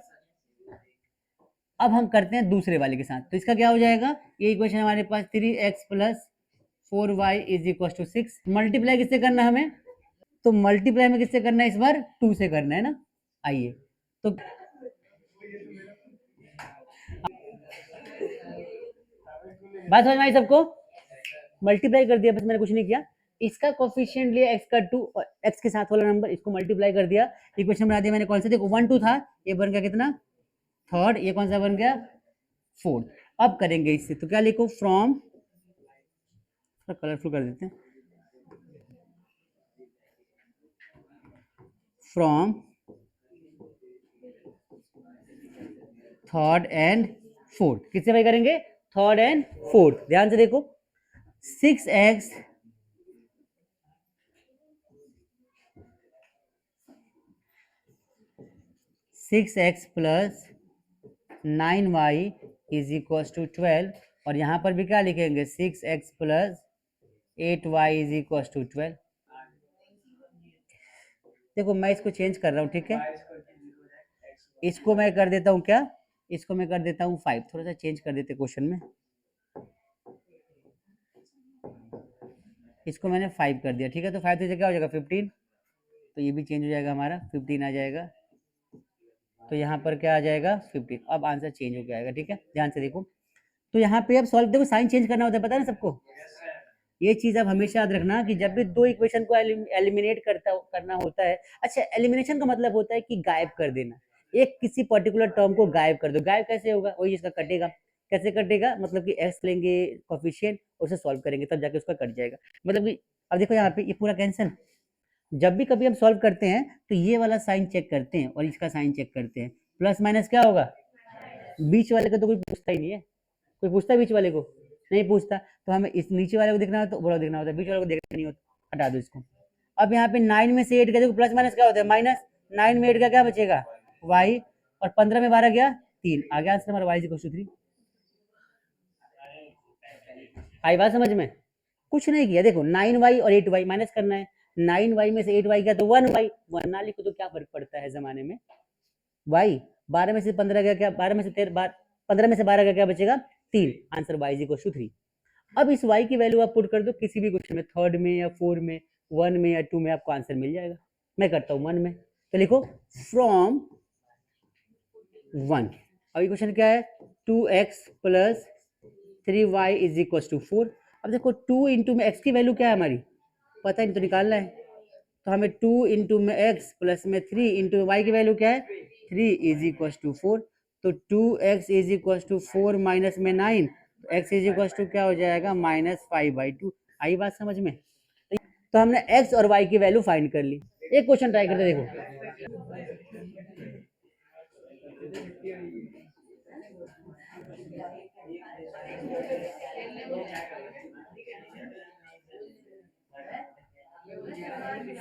अब हम करते हैं दूसरे वाले के साथ, तो इसका क्या हो जाएगा, ये इक्वेशन हमारे पास 3x plus 4y is equal to 6। Multiply किससे करना है हमें, तो मल्टीप्लाई में किससे करना है, इस बार 2 से करना है ना। आइए, तो बात समझ में आई सबको, मल्टीप्लाई कर दिया, बस मैंने कुछ नहीं किया, इसका कोफिशिएंट लिया x का 2 और x के साथ वाला नंबर, इसको मल्टीप्लाई कर दिया, इक्वेशन बना दिया मैंने। कौन सा, देखो 1 2 था, ये बन गया कितना, थर्ड, ये कौन सा बन गया, फोर्थ। अब करेंगे इससे, तो क्या लिखो फ्रॉम, कलरफुल कर देते हैं, फ्रॉम थर्ड एंड फोर्थ। किससे बाई करेंगे? Third and fourth. ध्यान से देखो, 6x plus 9y is equal to 12, और यहां पर भी क्या लिखेंगे? 6x plus 8y is equal to 12। देखो मैं इसको चेंज कर रहा हूँ, ठीक है, इसको मैं कर देता हूँ क्या, इसको मैं कर देता हूँ 5, थोड़ा सा चेंज कर देते क्वेश्चन में, इसको मैंने 5 कर दिया, ठीक है। तो 5 से क्या हो जाएगा? 15। तो ये भी चेंज हो जाएगा, हमारा 15 आ जाएगा। तो यहाँ पर क्या आ जाएगा? 15। अब आंसर चेंज हो गया आएगा, ठीक है, ध्यान से देखो। तो यहाँ पे अब सॉल्व, देखो साइन चेंज करना होता है, पता है ना सबको। ये चीज आप हमेशा याद रखना कि जब भी दो इक्वेशन को एलिमिनेट करना होता है, अच्छा एलिमिनेशन का मतलब होता है कि गायब कर देना, एक किसी पर्टिकुलर टर्म को गायब कर दो। गायब कैसे होगा? वही इसका कटेगा। कैसे कटेगा? मतलब कि एक्स लेंगे कोफिशिएंट, उसे सॉल्व करेंगे, तब जाके उसका कट जाएगा। मतलब कि अब देखो यहाँ पे ये पूरा कैंसिल। जब भी कभी हम सॉल्व करते हैं तो ये वाला साइन चेक करते हैं और इसका साइन चेक करते हैं, प्लस माइनस क्या होगा? बीच वाले का तो कोई पूछता ही नहीं है। कोई पूछता है बीच वाले को? नहीं पूछता। तो हमें इस नीचे वाले को देखना होता है, ऊपर देखना होता है, बीच वाले को देखना नहीं होता, हटा दो इसको। अब यहाँ पे 9 में से 8 गया, देखो प्लस माइनस क्या होता है? माइनस। 9 में 8 का क्या बचेगा? y, और 15 में 12 गया 3, आ गया आंसर हमारा y इक्वल टू 3। आई बात समझ में? कुछ नहीं किया, देखो 9y और 8y माइनस करना है, 9y में से 8y गया तो 1y, 1 ना लिखो तो क्या फर्क पड़ता है जमाने में। y 12 में से 15 गया क्या? 12 में से 13, 15 में से 12 का क्या बचेगा? 3, आंसर y इक्वल टू 3। अब इस y की वैल्यू आप पुट कर दो किसी भी क्वेश्चन में, थर्ड में या फोर्थ में, 1 में या 2 में, आपको आंसर मिल जाएगा। मैं करता हूँ 1 में, तो लिखो फ्रॉम 1। अब क्वेश्चन क्या है? 2x plus 3y is equal to 4। अब देखो 2 इंटू में x की वैल्यू क्या है हमारी, पता है, नहीं तो निकालना है। तो हमें 2 इंटू में x प्लस में 3 इंटू y की वैल्यू क्या है? 3 इज इक्वल टू 4। तो 2x is equal to 4 minus में 9, तो x इज इक्वल टू क्या हो जाएगा? -5/2। आई बात समझ में? तो हमने x और y की वैल्यू फाइंड कर ली। एक क्वेश्चन ट्राई करते देखो,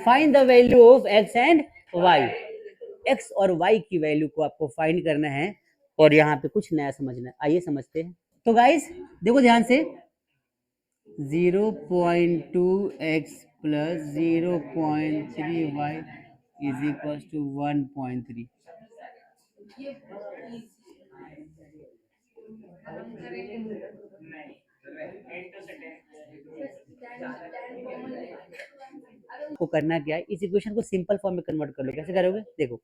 find the value of x and y। x और y की वैल्यू को आपको फाइंड करना है, और यहाँ पे कुछ नया समझना है, आइए समझते हैं। तो गाइस देखो ध्यान से, 0.2x plus 0.3y is equal to 1.3। को करना क्या है, इस इक्वेशन को सिंपल फॉर्म में कन्वर्ट कर लो। कैसे करोगे? देखो,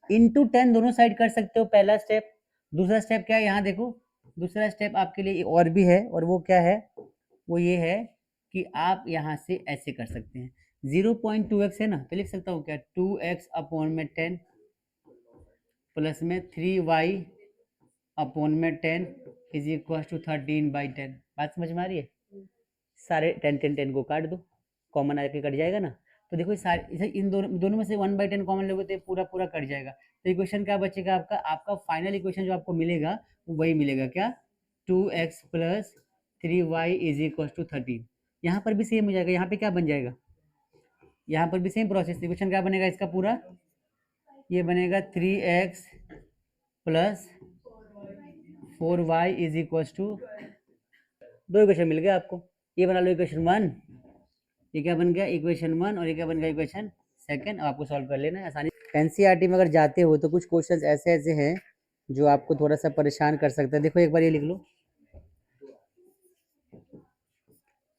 इंटू 10 दोनों साइड कर सकते हो, पहला स्टेप। दूसरा स्टेप क्या है? यहाँ देखो, दूसरा स्टेप आपके लिए और भी है, और वो क्या है? वो ये है कि आप यहाँ से ऐसे कर सकते हैं, 0.2x है ना, तो लिख सकता हूँ क्या? 2x अपॉन में 10 प्लस में 3y अपॉन में 10 इज इक्वल टू 13/10। बात समझ में आ रही है? सारे 10 को काट दो, कॉमन आके कट जाएगा ना। तो देखो सारे इन दोनों में से 1/10 कॉमन लोगे तो पूरा पूरा कट जाएगा। तो इक्वेशन क्या बचेगा आपका? आपका फाइनल इक्वेशन जो आपको मिलेगा वो वही मिलेगा, क्या? 2x plus 3y is equal to 13। यहाँ पर भी सेम हो जाएगा, यहाँ पे क्या बन जाएगा? यहाँ पर भी सेम प्रोसेस, इक्वेशन क्या बनेगा इसका पूरा? ये बनेगा 3x plus 4y is equal to, दो इक्वेशन मिल गया आपको। ये बना लो इक्वेशन 1, ये क्या बन गया? इक्वेशन 1, और ये क्या बन गया? Equation second. आपको सॉल्व कर लेना है आसानी। एनसीईआरटी में अगर जाते हो तो कुछ क्वेश्चंस ऐसे ऐसे हैं जो आपको थोड़ा सा परेशान कर सकता है। देखो एक बार ये लिख लो,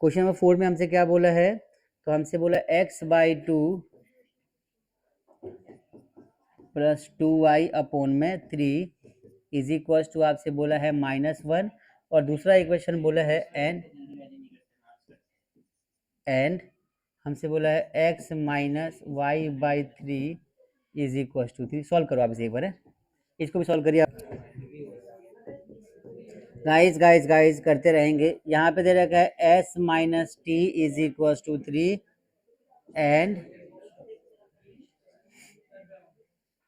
क्वेश्चन नंबर 4 में हमसे क्या बोला है? तो हमसे बोला x/2 प्लस 2y अपॉन में 3 इज इक्वल टू, आपसे बोला है -1, और दूसरा इक्वेशन बोला है एंड हमसे बोला है x minus y/3 is equal to 3। Solve करो आप इसे एक बार है? इसको भी सॉल्व करिए आप। गाइस गाइस गाइस करते रहेंगे। यहाँ पे दे रखा है s minus t is equal to 3 and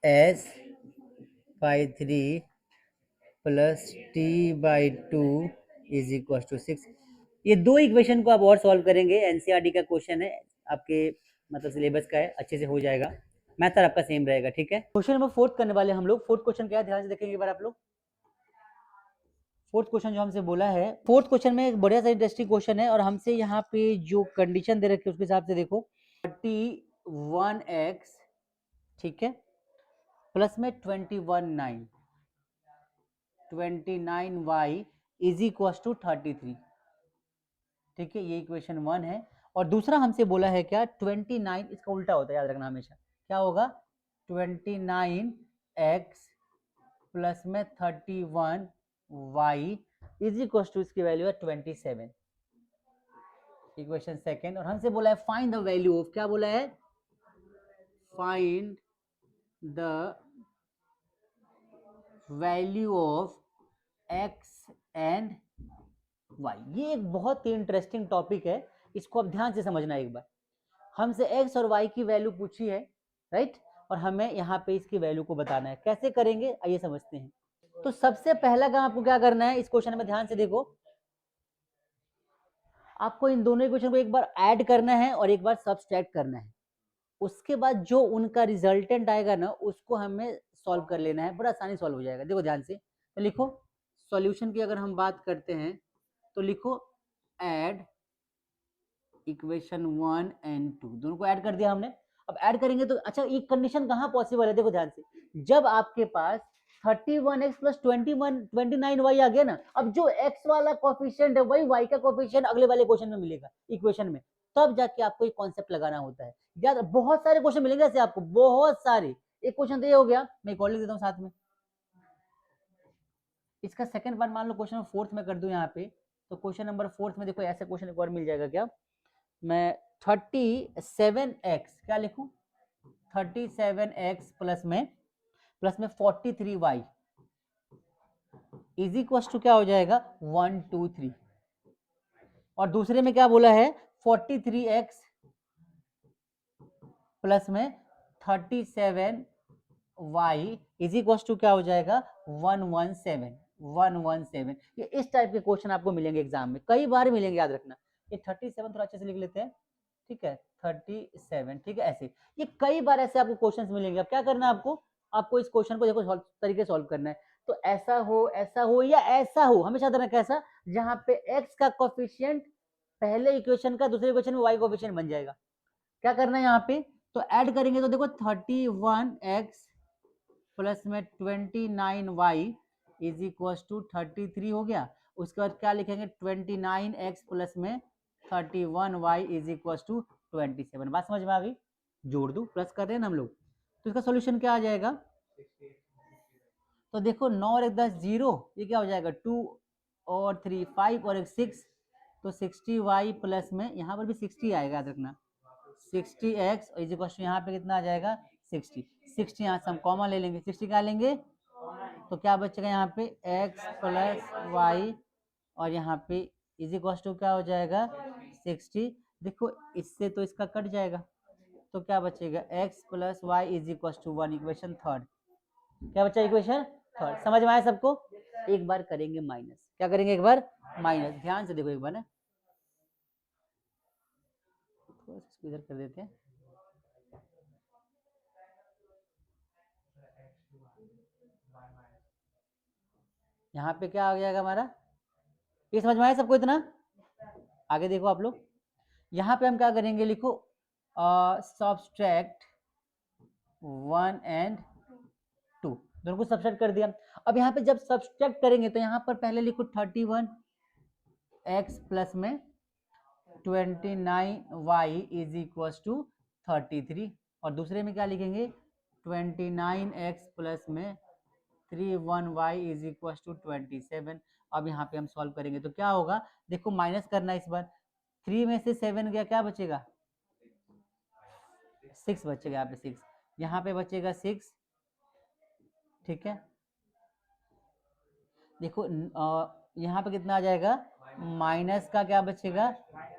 s/3 plus t by two is equal to 6। ये दो इक्वेशन को आप और सॉल्व करेंगे, एनसीईआरटी का क्वेश्चन है, आपके मतलब सिलेबस का है, अच्छे से हो जाएगा, मैथड आपका सेम रहेगा, ठीक है। क्वेश्चन नंबर 4 करने वाले हम लोग। फोर्थ क्वेश्चन क्या है, ध्यान से देखेंगे एक बार आप लोग। फोर्थ क्वेश्चन जो हमसे बोला है, फोर्थ क्वेश्चन में एक बढ़िया सा इंटरेस्टिंग क्वेश्चन है, और हमसे यहाँ पे जो कंडीशन दे रखी है उसके हिसाब से देखो, 31x, ठीक है, प्लस में 29y इज इक्व टू 33, ठीक है, ये इक्वेशन 1 है। और दूसरा हमसे बोला है क्या, 29, इसका उल्टा होता है, याद रखना हमेशा, क्या होगा, 29x प्लस में 31y इज इक्व टू, इसकी वैल्यू है 27, इक्वेशन सेकेंड। और हमसे बोला है फाइंड द वैल्यू ऑफ, क्या बोला है, find the value of x and y। ये एक बहुत ही इंटरेस्टिंग टॉपिक है, इसको आप ध्यान से समझना एक बार। हमसे x और y की वैल्यू पूछी है, राइट, और हमें यहाँ पे इसकी वैल्यू को बताना है, कैसे करेंगे आइए समझते हैं। तो सबसे पहला काम आपको क्या करना है, इस क्वेश्चन में ध्यान से देखो, आपको इन दोनों इक्वेशन को एक बार ऐड करना है और एक बार सब्सट्रैक्ट करना है। उसके बाद जो उनका रिजल्टेंट आएगा ना, उसको हमें सॉल्व कर लेना है, बड़ा आसानी सॉल्व हो जाएगा। देखो ध्यान से, तो लिखो सॉल्यूशन की अगर हम बात करते हैं तो लिखो ऐड इक्वेशन 1 एंड 2, दोनों को ऐड कर दिया हमने। अब ऐड करेंगे तो अच्छा, ये कंडीशन कहाँ पॉसिबल है, देखो ध्यान से, जब आपके पास 31x प्लस 29y आ गया ना, अब जो x वाला कोफिशिएंट है वही y का कोफिशिएंट अगले वाले क्वेश्चन में मिलेगा, इक्वेशन में, तब जाके आपको एक कॉन्सेप्ट लगाना होता है। याद, बहुत सारे क्वेश्चन मिलेंगे ऐसे आपको, बहुत सारे। एक क्वेश्चन तो ये हो गया, मैं एक और लिख देता हूँ साथ में, इसका सेकंड पार्ट मान लो क्वेश्चन नंबर फोर्थ में कर दूं यहाँ पे, तो क्वेश्चन नंबर फोर्थ में देखो ऐसे क्वेश्चन एक और मिल जाएगा, क्या, मैं 37x क्या लिखूं, 37x प्लस में 43y इज इक्व टू क्या हो जाएगा, 1 2 3। और दूसरे में क्या बोला है, 43x प्लस में 37y इज इक्व टू क्या हो जाएगा, 117। ये इस टाइप के क्वेश्चन आपको मिलेंगे एग्जाम में, कई बार मिलेंगे, याद रखना। ये 37 थोड़ा अच्छे से लिख लेते हैं, ठीक है, 37, ठीक है, ऐसे ये कई बार ऐसे आपको क्वेश्चंस मिलेंगे। अब क्या करना है आपको, आपको इस क्वेश्चन को देखो तरीके सॉल्व करना है। तो ऐसा हो या ऐसा हो, हमेशा तरह कैसा, जहां पे x का कोफिशिएंट पहले इक्वेशन का दूसरे इक्वेशन में y कोफिशिएंट बन जाएगा। क्या करना है यहाँ पे, तो ऐड करेंगे तो देखो 31x प्लस में 29y इज इक्व टू 33 हो गया। उसके बाद क्या लिखेंगे, 29x प्लस में 31y इज इक्व टू 27। बात समझ में आ गई, जोड़ दू, प्लस कर रहे हैं ना हम लोग, तो इसका सॉल्यूशन क्या आ जाएगा, तो देखो 9 और 1 10 0, ये क्या हो जाएगा, 2 और 3 5 और 1 6, तो 60y प्लस में यहाँ पर भी 60 आएगा, याद रखना, 60x इज इक्वल टू यहाँ पे कितना आ जाएगा, 60 यहाँ से हम कॉमन ले लेंगे, 60 क्या लेंगे, तो क्या बचेगा यहाँ पे x प्लस वाई, और यहाँ पे इज इक्वल टू क्या हो जाएगा 60। देखो इससे तो इसका कट जाएगा, तो क्या बचेगा x plus y is equal to 1, equation third. क्या बचा, इक्वेशन थर्ड। समझ में आया सबको, एक बार करेंगे माइनस, क्या करेंगे, एक बार माइनस, ध्यान से देखो एक बार ना, थोड़ा सा इधर कर देते हैं, यहाँ पे क्या आ जाएगा हमारा, ये समझ में आया सबको इतना। आगे देखो आप लोग, यहाँ पे हम क्या करेंगे, लिखो सब्सट्रैक्ट 1 एंड 2, दोनों को सब्सट्रैक्ट कर दिया। अब यहाँ पे जब सब्सट्रैक्ट करेंगे तो यहाँ पर पहले लिखो 31x प्लस में 29y इज इक्व टू 33, और दूसरे में क्या लिखेंगे, 29x प्लस में 31y इज इक्व टू 27। अब यहाँ पे हम सॉल्व करेंगे तो क्या होगा, देखो माइनस करना है इस बार, 3 में से 7 गया, क्या बचेगा, 6 बचेगा, यहाँ पे 6, यहाँ पे बचेगा 6, ठीक है। देखो यहाँ पे कितना आ जाएगा, माइनस का क्या बचेगा,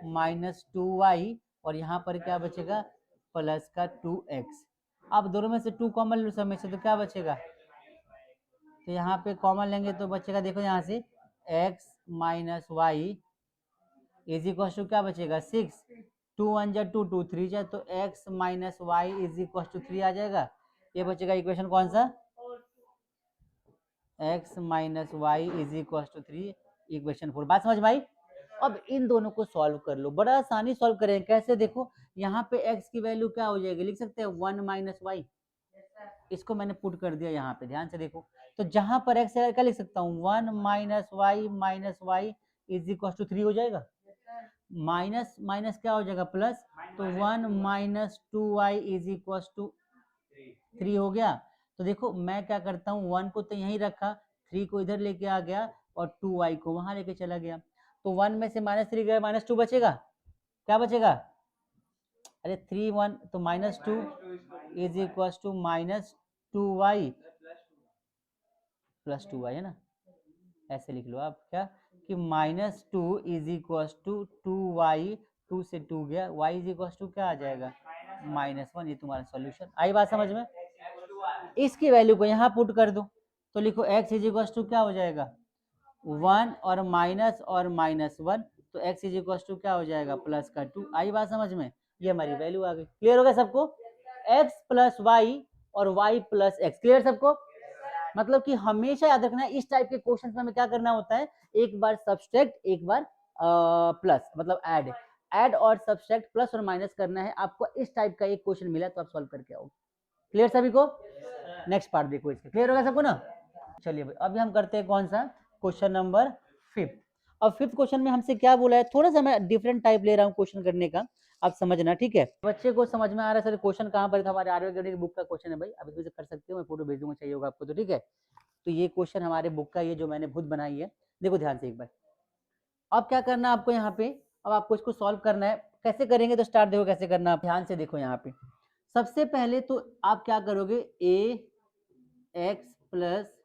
-2y, और यहाँ पर क्या बचेगा, प्लस का 2x। अब दोनों में से 2 कॉमन लो सब में से, तो क्या बचेगा, तो यहाँ पे कॉमन लेंगे तो बचेगा, देखो यहाँ से x minus y is equal to क्या बचेगा 6, 2 1 जा 2, 2 3 जा, तो x minus y is equal to 3 आ जाएगा। ये बचेगा इक्वेशन कौन सा, x minus y is equal to 3, equation 4। बात समझ में आई। अब इन दोनों को सॉल्व कर लो, बड़ा आसानी सॉल्व करें। कैसे, देखो यहाँ पे x की वैल्यू क्या हो जाएगी, लिख सकते हैं 1 माइनस वाई। इसको मैंने पुट कर दिया यहाँ पे, ध्यान से देखो। तो जहां पर x है क्या लिख सकता हूँ, 1 minus y is equal to 3 हो जाएगा। माइनस माइनस क्या हो जाएगा प्लस, तो 1 minus 2y is equal to 3 हो गया। तो देखो मैं क्या करता हूँ, 1 को तो यहीं रखा, 3 को इधर लेके आ गया और 2y को वहां लेके चला गया। तो 1 में से -3 गया, -2 बचेगा। क्या बचेगा, अरे 3 1 तो -2 is equal to -2y plus 2y है ना। ऐसे लिख लो आप क्या, कि -2 इज इक्वल टू 2y, 2 से 2 गया, y इज इक्वल टू क्या आ जाएगा -1। ये तुम्हारा सॉल्यूशन। आई बात समझ में। इसकी वैल्यू को यहाँ पुट कर दो, तो लिखो x इज इक्वल टू क्या हो जाएगा 1 और -1, तो x इज इक्वल टू क्या हो जाएगा प्लस का 2। आई बात समझ में, ये हमारी वैल्यू आ गई। क्लियर हो गया सबको, x प्लस वाई और y प्लस एक्स। क्लियर सबको। मतलब कि हमेशा याद रखना है इस टाइप के क्वेश्चंस में हमें क्या करना होता है, एक बार सब्सट्रैक्ट एक बार प्लस, मतलब ऐड और सब्सट्रैक्ट प्लस और माइनस करना है। आपको इस टाइप का एक क्वेश्चन मिला तो आप सॉल्व करके आओ। क्लियर सभी को। नेक्स्ट पार्ट देखो इसका, क्लियर होगा सबको ना। चलिए भाई अभी हम करते हैं कौन सा, क्वेश्चन नंबर 5। अब 5th क्वेश्चन में हमसे क्या बोला है, थोड़ा सा मैं डिफरेंट टाइप ले रहा हूँ क्वेश्चन करने का, आप समझना ठीक है। बच्चे को समझ में आ रहा है सर क्वेश्चन कहाँ पर था, हमारे आरोग्य की बुक का क्वेश्चन है भाई, अब इसमें से कर सकते हो, मैं फोटो भेज दूंगा, चाहिए होगा आपको तो ठीक है। तो ये क्वेश्चन हमारे बुक का, ये जो मैंने खुद बनाई है, देखो ध्यान से एक बार। अब क्या करना है आपको यहाँ पे, अब आपको इसको सॉल्व करना है। कैसे करेंगे तो स्टार्ट देखो कैसे करना, आप ध्यान से देखो यहाँ पे। सबसे पहले तो आप क्या करोगे, A X plus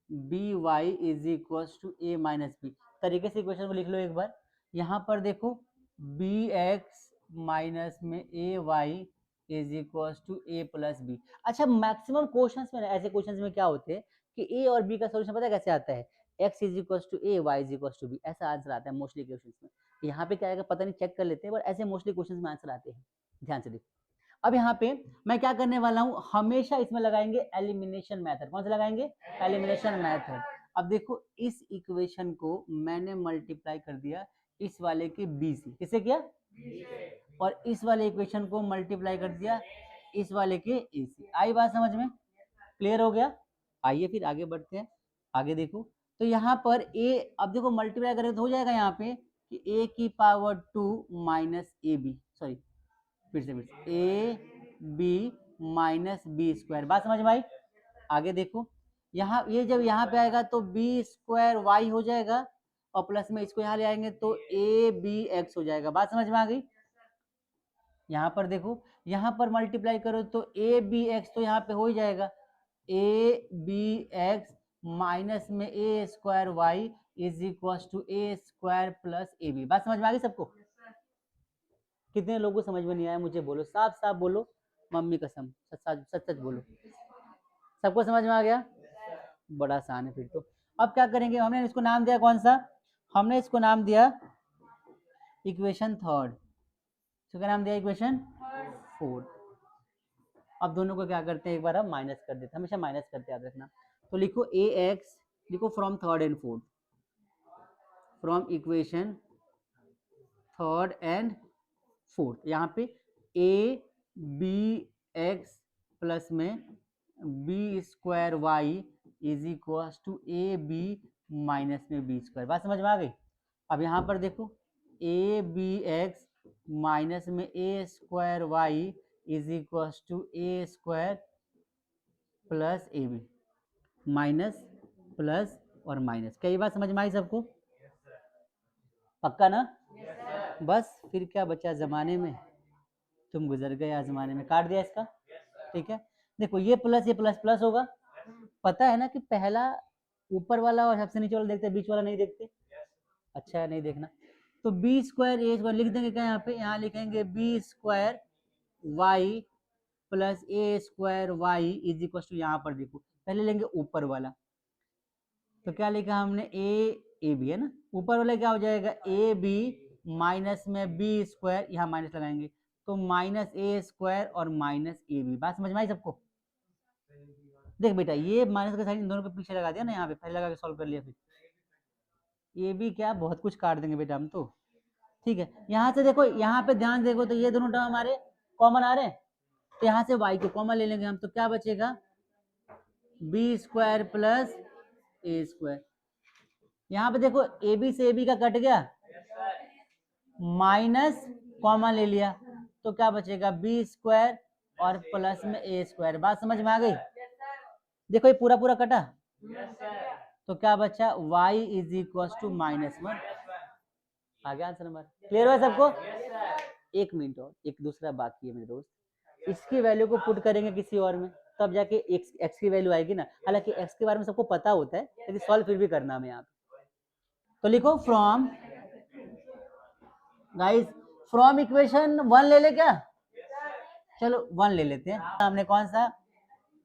B Y is equal to A minus B, तरीके से इक्वेशन को लिख लो एक बार। यहाँ पर देखो बी एक्स माइनस में A Y is equal to A plus B. अच्छा मैक्सिमम क्वेश्चंस में ऐसे क्वेश्चंस में क्या होते हैं कि ए और बी का सॉल्यूशन पता है कैसे आता है, x is equal to a, Y is equal to b, ऐसा आंसर आता है मोस्टली क्वेश्चंस में। यहाँ पे क्या आएगा पता नहीं, चेक कर लेते हैं, बट ऐसे मोस्टली क्वेश्चंस में आंसर आते हैं। ध्यान से देखो। अब यहाँ पे मैं क्या करने वाला हूँ, हमेशा इसमें लगाएंगे एलिमिनेशन मेथड। कौन सा लगाएंगे, एलिमिनेशन मेथड। अब देखो इस इक्वेशन को मैंने मल्टीप्लाई कर दिया इस वाले के बी से, किससे किया, और इस वाले इक्वेशन को मल्टीप्लाई कर दिया इस वाले के ए से। आई बात समझ में, क्लियर हो गया। आइए फिर आगे बढ़ते हैं। आगे देखो तो यहाँ पर ए, अब देखो मल्टीप्लाई करें तो हो जाएगा यहाँ पे कि ए की power 2 minus a b, sorry फिर से a B minus b square. बात समझ में आई। आगे देखो यहाँ, ये जब यहाँ पे आएगा तो बी स्क्वायर वाई हो जाएगा, और प्लस में इसको यहाँ ले आएंगे तो ए बी एक्स हो जाएगा। बात समझ में आ गई। यहाँ पर देखो, यहाँ पर मल्टीप्लाई करो तो ए बी एक्स तो यहाँ पे हो ही जाएगा, ए बी एक्स माइनस में A square Y is equal to A square plus A B. बात समझ में आ गई सबको। कितने लोगों को समझ में नहीं आया मुझे बोलो, साफ साफ बोलो, मम्मी कसम सच सच सच बोलो। सबको समझ में आ गया, बड़ा आसान है फिर तो। अब क्या करेंगे, हमने इसको नाम दिया कौन सा, हमने इसको नाम दिया इक्वेशन थर्ड। तो क्या नाम दिया, इक्वेशन फोर्थ। अब दोनों को क्या करते हैं, एक बार हम माइनस कर देते हैं, हमेशा माइनस करते याद रखना। तो लिखो ए एक्स, लिखो from third and fourth, from equation third and fourth. यहाँ पे ए बी एक्स प्लस में b square Y is equal to a B minus में बी स्क्वायर। बात समझ में आ गई। अब यहाँ पर देखो ए बी एक्स माइनस में A square Y is equal to A square plus A B, minus plus और माइनस। कई बात समझ में आई सबको, पक्का ना। बस फिर क्या बचा जमाने में, तुम गुजर गए आजमाने में, काट दिया इसका। ठीक है देखो ये प्लस प्लस होगा। पता है ना कि पहला ऊपर वाला और सबसे नीचे वाला देखते हैं, बीच वाला नहीं देखते। अच्छा है नहीं देखना। तो बी स्क्वायर ए स्क्वायर लिख देंगे क्या, यहाँ पे यहाँ लिखेंगे b square y plus a square Y is equal to, यहाँ पर देखो पहले लेंगे ऊपर वाला, तो क्या लिखा हमने, ए बी है ना, ऊपर वाले क्या हो जाएगा, ए बी माइनस में बी स्क्वायर, यहाँ माइनस लगाएंगे तो माइनस ए स्क्वायर और माइनस ए बी। बात समझ में आई सबको? देख बेटा, ये माइनस का साइन इन दोनों के पीछे लगा दिया ना, यहाँ पे पहले लगा के सॉल्व कर लिया, फिर ये भी क्या बहुत कुछ काट देंगे बेटा हम तो। ठीक है, यहाँ से देखो, यहाँ पे ध्यान देखो तो ये दोनों टर्म हमारे कॉमन आ रहे हैं, तो यहाँ से y को कॉमन ले लेंगे हम, तो क्या बचेगा, B square plus a square. यहाँ पे देखो ए बी से ए बी का कट गया, माइनस कॉमन ले लिया, तो क्या बचेगा, बी स्क्वायर और प्लस में ए स्क्वायर। बात समझ में आ गई? देखो ये पूरा पूरा कटा, तो क्या बचा, y इज इक्वल टू -1। आ गया आंसर नंबर। क्लियर हुआ सबको? एक मिनट और, एक दूसरा बाकी है मेरे दोस्त, इसकी वैल्यू को पुट करेंगे किसी और में, तब जाके x की वैल्यू आएगी ना। हालांकि x के बारे में सबको पता होता है, लेकिन सॉल्व फिर भी करना हमें यहाँ पे। तो लिखो फ्रॉम, गाइस फ्रॉम इक्वेशन 1 ले ले क्या, चलो 1 ले लेते हैं। हमने कौन सा,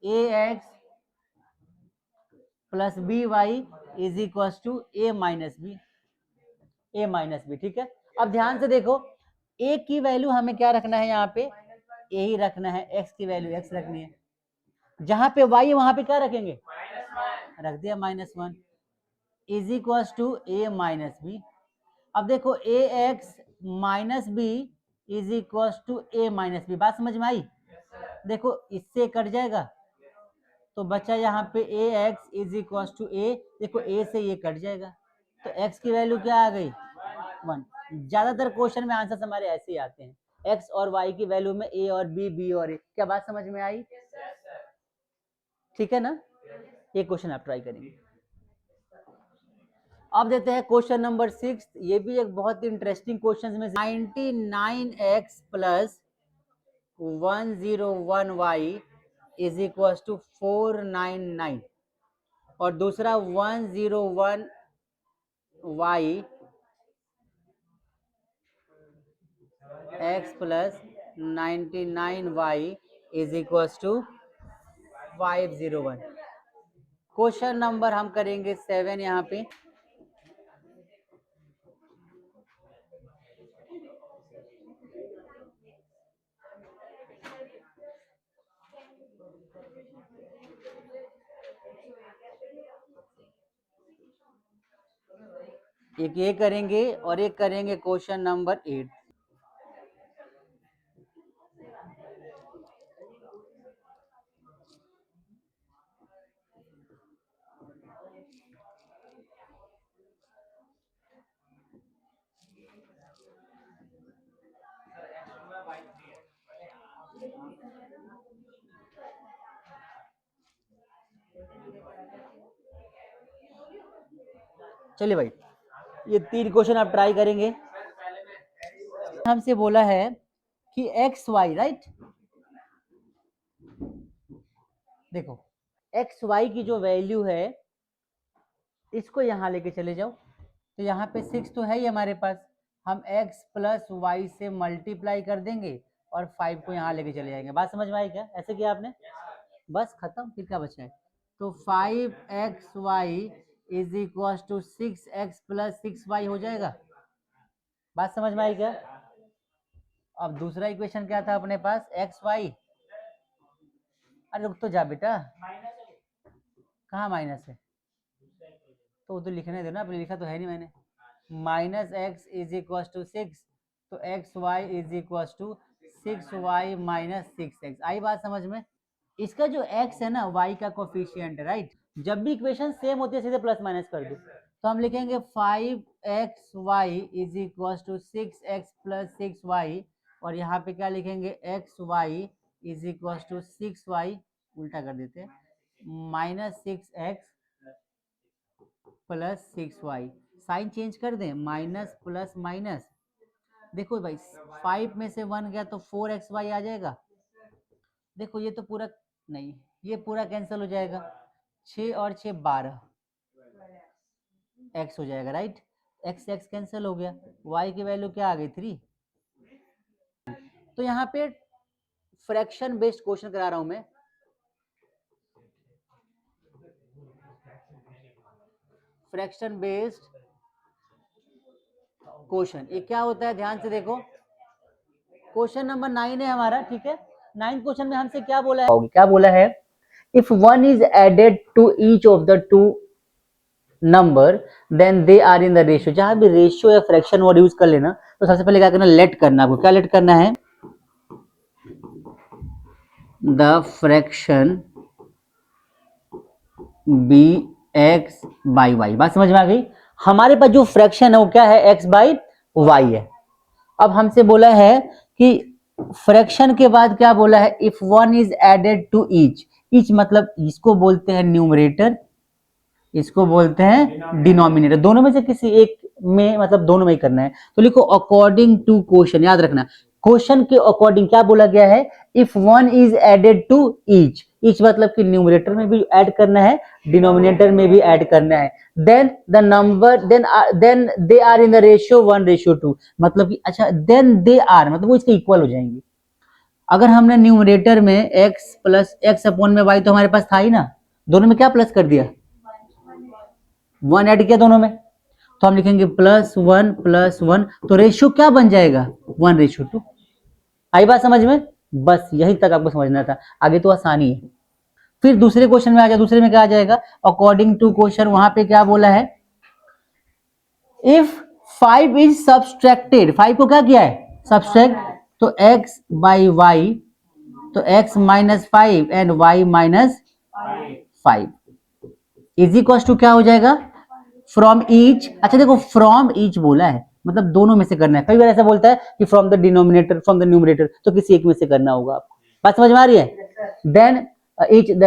ax plus B Y is equal to A minus b, ठीक है। अब ध्यान से देखो, a की वैल्यू हमें क्या रखना है, यहाँ पे a ही रखना है, x की वैल्यू x रखनी है, जहां पे y है वहां पे क्या रखेंगे, रख दिया -1 is equal to A minus b. अब देखो a x minus b is equal to A minus b. बात समझ में आई? देखो इससे कट जाएगा, तो बचा यहाँ पे A x is equal to ए, देखो ए से ये कट जाएगा, तो x की वैल्यू क्या आ गई, 1। ज्यादातर क्वेश्चन में आंसर हमारे ऐसे ही आते हैं, x और y की वैल्यू में a और b और a। क्या बात समझ में आई? ठीक है ना, ये क्वेश्चन आप ट्राई करेंगे। अब देते हैं क्वेश्चन नंबर 6, ये भी एक बहुत इंटरेस्टिंग क्वेश्चन में, 99x plus 101y is equal to 499, और दूसरा 101y x plus 99y is equal to 501। Question number हम करेंगे 7 यहाँ पे। एक ये करेंगे और एक करेंगे क्वेश्चन नंबर 8। चलिए भाई, ये 3 क्वेश्चन आप ट्राई करेंगे। हमसे बोला है कि एक्स वाई, राइट, देखो एक्स वाई की जो वैल्यू है इसको यहाँ लेके चले जाओ, तो यहाँ पे 6 तो है ही हमारे पास, हम x प्लस वाई से मल्टीप्लाई कर देंगे और 5 को यहाँ लेके चले जाएंगे। बात समझ में आई क्या? ऐसे किया आपने, बस खत्म, फिर क्या बचा है, तो 5xy is equal to 6x plus 6y हो जाएगा। बात समझ में आई क्या? अब दूसरा इक्वेशन क्या था अपने पास, एक्स वाई, अरे रुक तो जा बेटा, कहाँ माइनस है, तो वो तो लिखने दो ना, अपने लिखा तो है नहीं मैंने। Minus x is equal to 6, तो x y is equal to 6y minus 6x। आई बात समझ में? इसका जो x है ना, y का कोफिशिएंट है, राइट, जब भी इक्वेशन सेम होती है सीधे प्लस माइनस कर दो, तो हम लिखेंगे 5xy is equal to 6x plus 6y, और यहाँ पे क्या लिखेंगे, xy is equal to 6y, उल्टा कर देते हैं, minus 6x plus 6y। Sign change कर दें, माइनस प्लस माइनस, देखो भाई 5 में से 1 गया तो 4xy आ जाएगा, देखो ये तो पूरा नहीं, ये पूरा कैंसिल हो जाएगा, 6 और 6 12 x हो जाएगा, राइट, x x कैंसिल हो गया, y की वैल्यू क्या आ गई 3। तो यहाँ पे फ्रैक्शन बेस्ड क्वेश्चन करा रहा हूं मैं, फ्रैक्शन बेस्ड क्वेश्चन। ये क्या होता है, ध्यान से देखो, क्वेश्चन नंबर 9 है हमारा, ठीक है। 9th क्वेश्चन में हमसे क्या बोला है, if one is added to each of the two number then they are in the ratio. जहां भी रेशियो या फ्रैक्शन वर्ड यूज कर लेना तो सबसे पहले क्या करना, लेट करना। आपको क्या लेट करना है, the fraction be x by y. बात समझ में आ गई। हमारे पास जो फ्रैक्शन है वो क्या है, एक्स बाई वाई है। अब हमसे बोला है कि फ्रैक्शन के बाद क्या बोला है, if one is added to each. Each मतलब इसको बोलते हैं न्यूमरेटर, इसको बोलते हैं डिनोमिनेटर। दोनों में से किसी एक में, मतलब दोनों में ही करना है। तो लिखो अकॉर्डिंग टू क्वेश्चन, याद रखना क्वेश्चन के अकॉर्डिंग क्या बोला गया है, if one is added to each. Each मतलब कि न्यूमरेटर में भी ऐड करना है, डिनोमिनेटर में भी ऐड करना है। Then the number then they are in the ratio 1:2। मतलब कि अच्छा, देन दे आर मतलब वो इसके इक्वल हो जाएंगे। अगर हमने न्यूमरेटर में x प्लस एक्स अपॉन में y तो हमारे पास था ही ना, दोनों में क्या प्लस कर दिया, 1 ऐड किया दोनों में, तो हम लिखेंगे +1 तो रेशियो क्या बन जाएगा, 1:2। आई बात समझ में, बस यही तक आपको समझना था, आगे तो आसानी है। फिर दूसरे क्वेश्चन में आ जाए, दूसरे में क्या आ जाएगा, अकॉर्डिंग टू क्वेश्चन। वहां पे क्या बोला है, इफ 5 इज सब्सट्रैक्टेड, 5 को क्या किया है, सब्सट्रैक्ट, तो x बाई वाई, तो x -5 and y -5 is equal to क्या हो जाएगा, फ्रॉम ईच। अच्छा देखो, फ्रॉम ईच बोला है, मतलब दोनों में से करना है। कई बार ऐसा बोलता है कि from the denominator, from the numerator, तो किसी एक में से करना होगा आपको। बात समझ में आ रही है। Then each the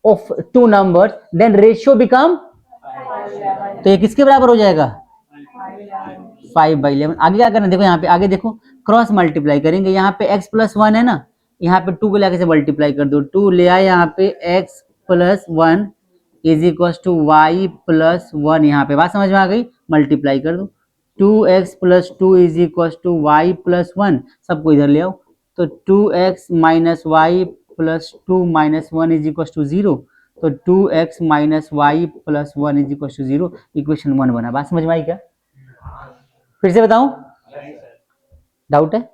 of two numbers, then ratio become, तो ये किसके बराबर हो जाएगा, 5/11। आगे क्या करना है, देखो यहाँ पे आगे देखो, क्रॉस मल्टीप्लाई करेंगे। यहाँ पे x + 1 है ना, यहाँ पे 2 को लेकर से मल्टीप्लाई कर दो, 2 ले आए, यहाँ पे x + 1 is equal to y + 1। यहाँ पे बात समझ में आ गई, मल्टीप्लाई कर दो, 2x + 2 is equal to y + 1, सबको इधर ले आओ, तो 2x - y + 2 - 1 is equal to 0, तो 2x - y + 1 is equal to 0, equation 1 बना। बात समझ में आई क्या, फिर से बताऊं, डाउट है।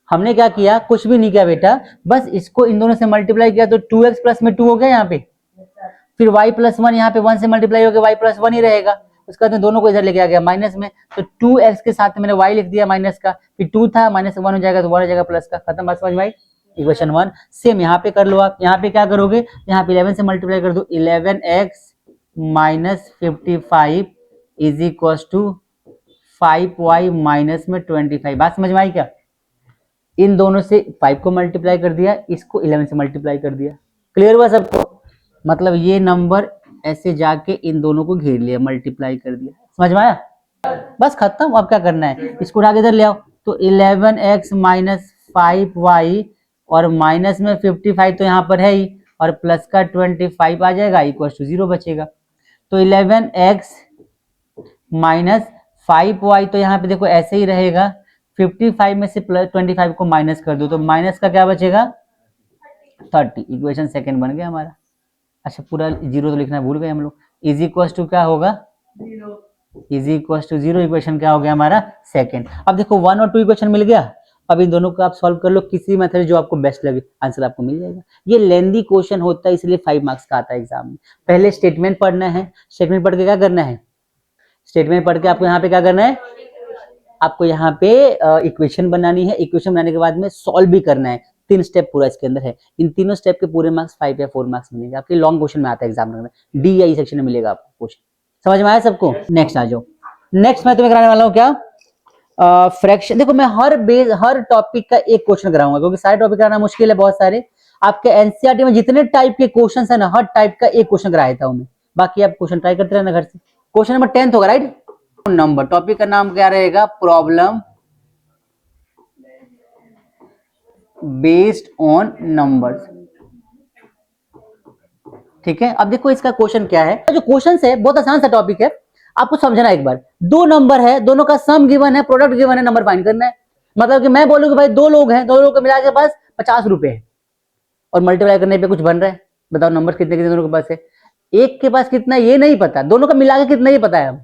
हमने क्या किया, कुछ भी नहीं किया बेटा, बस इसको इन दोनों से मल्टीप्लाई किया, तो 2x प्लस में 2 हो गया यहाँ पे, फिर y + 1, यहाँ पे 1 से मल्टीप्लाई हो गया, y + 1 ही रहेगा। उसके बाद में दोनों को इधर लेके आ गया माइनस में, तो 2x के साथ मैंने y लिख दिया माइनस का, फिर 2 था -1 हो जाएगा, तो 1 हो जाएगा प्लस का, खत्म। बात समझ में आई, इक्वेशन 1। सेम यहाँ पे कर लो आप, यहाँ पे क्या करोगे, यहाँ पे 11 से मल्टीप्लाई कर दो, 11x - 55 is equal to 5y - 25। बात समझ में आई क्या, इन दोनों से 5 को मल्टीप्लाई कर दिया, इसको 11 से मल्टीप्लाई कर दिया, क्लियर हुआ सबको। मतलब ये नंबर ऐसे जाके इन दोनों को घेर लिया, मल्टीप्लाई कर दिया, समझ में आया, बस खत्म। अब क्या करना है, इसको उठा के इधर ले आओ, तो 11x - 5y और माइनस में 55 तो यहाँ पर है ही, और प्लस का 25 आ जाएगा, इक्वल टू 0 बचेगा। तो 11x - 5y तो यहाँ पे देखो ऐसे ही रहेगा, 55 में से प्लस 25 को माइनस कर दो, तो माइनस का क्या बचेगा, 30। इक्वेशन सेकंड बन गया हमारा। अच्छा, पूरा 0 तो लिखना भूल गए हम लोग। इज इक्वल टू क्या होगा, इज इक्वल टू 0, इक्वेशन क्या हो गया हमारा, सेकंड। अब देखो 1 और 2 इक्वेशन मिल गया, अब इन दोनों को आप सॉल्व कर लो, किसी मेथड जो आपको बेस्ट लगे, आंसर आपको मिल जाएगा। ये लेंदी क्वेश्चन होता है, इसलिए 5 मार्क्स का आता है एग्जाम में। पहले स्टेटमेंट पढ़ना है, स्टेटमेंट पढ़ के क्या करना है, स्टेटमेंट पढ़ के आपको यहाँ पे क्या करना है, आपको यहाँ पे इक्वेशन बनानी है, इक्वेशन बनाने के बाद में सॉल्व भी करना है। 3 स्टेप पूरा इसके अंदर है, इन तीनों स्टेप के पूरे मार्क्स 5 या 4 मार्क्स मिलेंगे आपके। लॉन्ग क्वेश्चन में आता है एग्जाम में, डी या ई सेक्शन में मिलेगा आपको क्वेश्चन। समझ में आया सबको, नेक्स्ट आ जाओ। नेक्स्ट मैं तुम्हें कराने वाला हूँ क्या, फ्रैक्शन। देखो मैं हर टॉपिक का एक क्वेश्चन कराऊंगा, क्योंकि सारे टॉपिक कराना मुश्किल है, बहुत सारे। आपके एनसीईआरटी में जितने टाइप के क्वेश्चन है ना, हर टाइप का एक क्वेश्चन कराया था मैं। बाकी आप क्वेश्चन ट्राई करते रहना घर से। क्वेश्चन नंबर 10 होगा, राइट। नंबर, टॉपिक का नाम क्या रहेगा, प्रॉब्लम बेस्ड ऑन नंबर्स, ठीक है। अब देखो इसका क्वेश्चन क्या है, जो क्वेश्चन है बहुत आसान सा टॉपिक है, आपको समझना एक बार। 2 नंबर है, दोनों का सम गिवन है, प्रोडक्ट गिवन है, नंबर फाइंड करना है। मतलब कि मैं बोलूँ कि भाई 2 लोग हैं, 2 लोग को मिला के पास 50 रुपए है, और मल्टीप्लाई करने पे कुछ बन रहा है, बताओ नंबर कितने कितने दोनों के पास है। एक के पास कितना ये नहीं पता, दोनों का मिला के कितना ये पता है हम,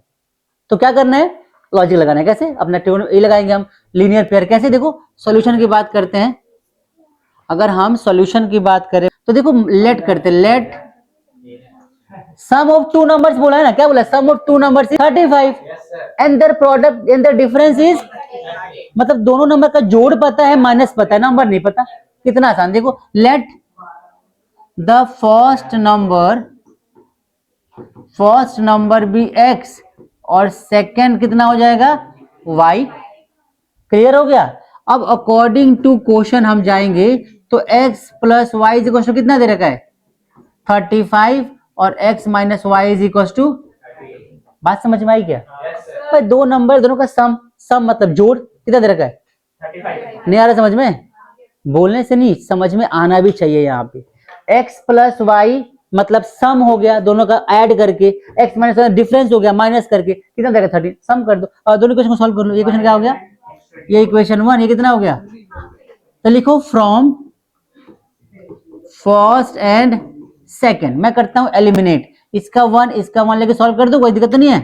तो क्या करना है, लॉजिक लगाना है। कैसे, अपना ये लगाएंगे हम लीनियर पेयर। कैसे, देखो सॉल्यूशन की बात करते हैं, अगर हम सॉल्यूशन की बात करें तो देखो लेट करते, let sum of two numbers बोला है ना, क्या बोला, sum of two numbers is 35 and their product and their difference is, मतलब दोनों नंबर का जोड़ पता है, माइनस पता है, नंबर नहीं पता। कितना आसान, देखो let the first number be x और सेकंड कितना हो जाएगा y। क्लियर हो गया। अब अकॉर्डिंग टू क्वेश्चन हम जाएंगे तो x plus y is equal to कितना दे रखा है 35 और x minus y is equal to, बात समझ में आई क्या? भाई दो नंबर, दोनों का सम, सम मतलब जोड़, कितना दे रखा है 35। नहीं आ रहा समझ में, बोलने से नहीं, समझ में आना भी चाहिए। यहाँ पे x प्लस वाई मतलब सम हो गया दोनों का ऐड करके, x माइनस डिफरेंस हो गया माइनस करके, कितना देगा 13। सम कर दो और दोनों क्वेश्चन को सॉल्व कर लो। ये क्वेश्चन क्या हो गया, ये इक्वेशन 1, ये कितना हो गया, तो लिखो फ्रॉम फर्स्ट एंड सेकंड। मैं करता हूं एलिमिनेट, इसका 1 इसका 1 लेके सॉल्व कर दो, कोई दिक्कत नहीं है।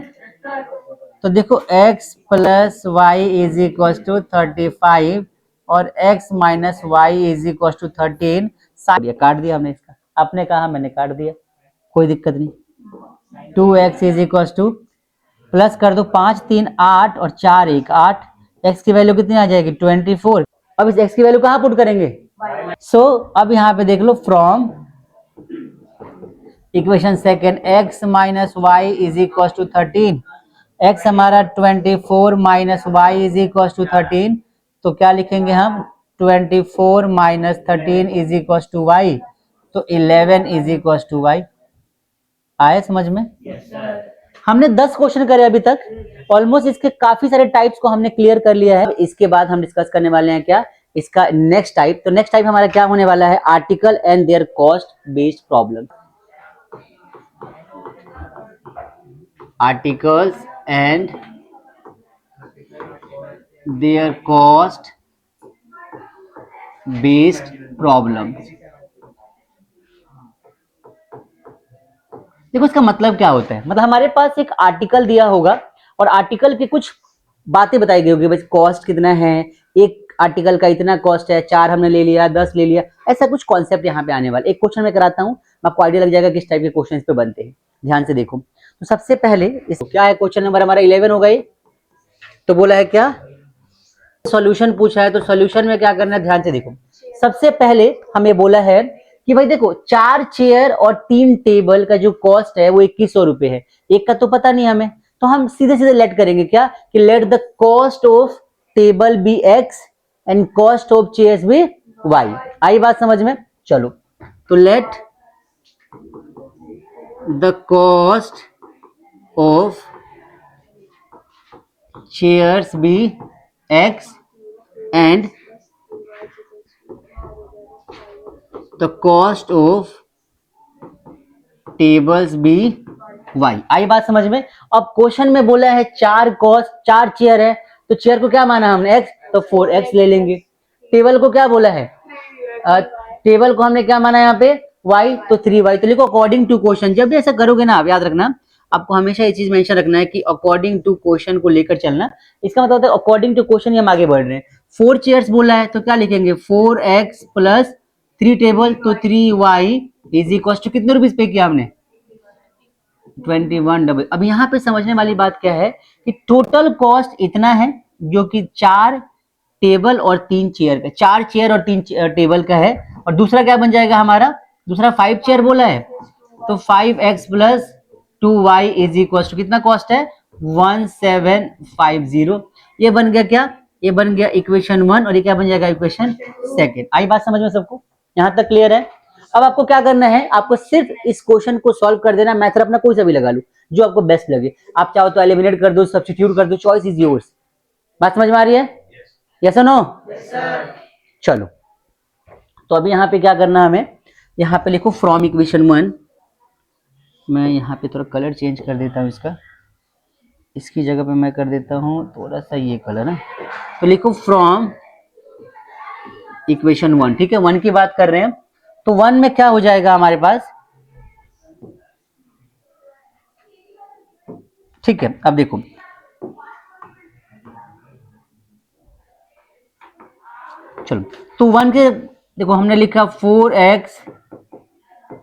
तो देखो x plus y is equal to 35 और x minus y is equal to 13, काट दिया हमने, इसका आपने कहा मैंने काट दिया, कोई दिक्कत नहीं। 2x is equal to, plus कर दो 5 3 8 और 4 1 8, x की वैल्यू कितनी आ जाएगी 24। अब इस x की वैल्यू कहाँ पुट करेंगे, अब यहाँ पे देख लो from equation second x minus y is equal to 13, x हमारा 24 minus y is equal to 13, तो क्या लिखेंगे हम 24 minus 13 is equal to y, तो 11 इज इक्वल टू वाई। आया समझ में? हमने 10 क्वेश्चन करे अभी तक, ऑलमोस्ट इसके काफी सारे टाइप्स को हमने क्लियर कर लिया है। इसके बाद हम डिस्कस करने वाले हैं क्या, इसका नेक्स्ट टाइप। तो नेक्स्ट टाइप हमारा क्या होने वाला है, article and there cost based problem. Articles and there cost based problem. देखो इसका मतलब क्या होता है, मतलब हमारे पास एक आर्टिकल दिया होगा और आर्टिकल की कुछ बातें बताई गई होगी, भाई कॉस्ट कितना है, एक आर्टिकल का इतना कॉस्ट है, 4 हमने ले लिया 10 ले लिया, ऐसा कुछ कॉन्सेप्ट यहाँ पे आने वाला। एक क्वेश्चन मैं कराता हूँ, आपको आइडिया लग जाएगा किस टाइप के क्वेश्चन पे बनते हैं। ध्यान से देखो, तो सबसे पहले क्या है, क्वेश्चन नंबर हमारा 11 हो गई। तो बोला है क्या, सॉल्यूशन पूछा है, तो सॉल्यूशन में क्या करना है, ध्यान से देखो। सबसे पहले हमें बोला है कि भाई देखो 4 चेयर और 3 टेबल का जो कॉस्ट है वो 2100 रुपए है, एक का तो पता नहीं हमें, तो हम सीधे सीधे लेट करेंगे क्या कि let the cost of table be x and cost of chairs be y। आई बात समझ में? चलो, तो let the cost of chairs be x and the cost of tables be y। आई बात समझ में? अब क्वेश्चन में बोला है 4 चेयर है, तो चेयर को क्या माना हमने x, तो 4x ले लेंगे। टेबल को क्या बोला है, टेबल को हमने क्या माना यहाँ पे y, तो 3y। तो लिखो अकॉर्डिंग टू क्वेश्चन। जब भी ऐसा करोगे ना, आप याद रखना, आपको हमेशा ये चीज मेंशन रखना है कि अकॉर्डिंग टू क्वेश्चन को लेकर चलना। इसका मतलब होता है अकॉर्डिंग टू क्वेश्चन हम आगे बढ़ रहे हैं। 4 चेयर्स बोला है, तो क्या लिखेंगे 4x प्लस 3 टेबल, तो 3y इज इक्वल टू कितने रुपीज पे किया हमने 21 डबल। अब यहाँ पे समझने वाली बात क्या है कि टोटल कॉस्ट इतना है, जो कि 4 टेबल और 3 चेयर का, 4 चेयर और 3 टेबल का है। और दूसरा क्या बन जाएगा हमारा, दूसरा 5 चेयर बोला है, तो 5x plus 2y is equal to कितना कॉस्ट है 1750। ये बन गया क्या, ये बन गया इक्वेशन 1 और ये क्या बन जाएगा इक्वेशन सेकंड। आई बात समझ में सबको, यहां तक क्लियर है? अब आपको क्या करना है, आपको सिर्फ इस क्वेश्चन को सॉल्व कर देना। मैथड अपना कोई सा भी लगा लो जो आपको बेस्ट लगे, आप चाहो तो एलिमिनेट कर दो, सब्स्टिट्यूट कर दो, चॉइस इज योर्स। बात समझ में आ रही है? यस और नो? चलो, तो अभी यहाँ पे क्या करना है हमें, यहाँ पे लिखो फ्रॉम इक्वेशन 1। मैं यहाँ पे थोड़ा कलर चेंज कर देता हूँ, इसकी जगह पे मैं कर देता हूँ थोड़ा सा ये कलर है। तो लिखो फ्रॉम इक्वेशन 1, ठीक है, 1 की बात कर रहे हैं। तो 1 में क्या हो जाएगा हमारे पास, ठीक है, अब देखो चलो, तो 1 के देखो हमने लिखा 4x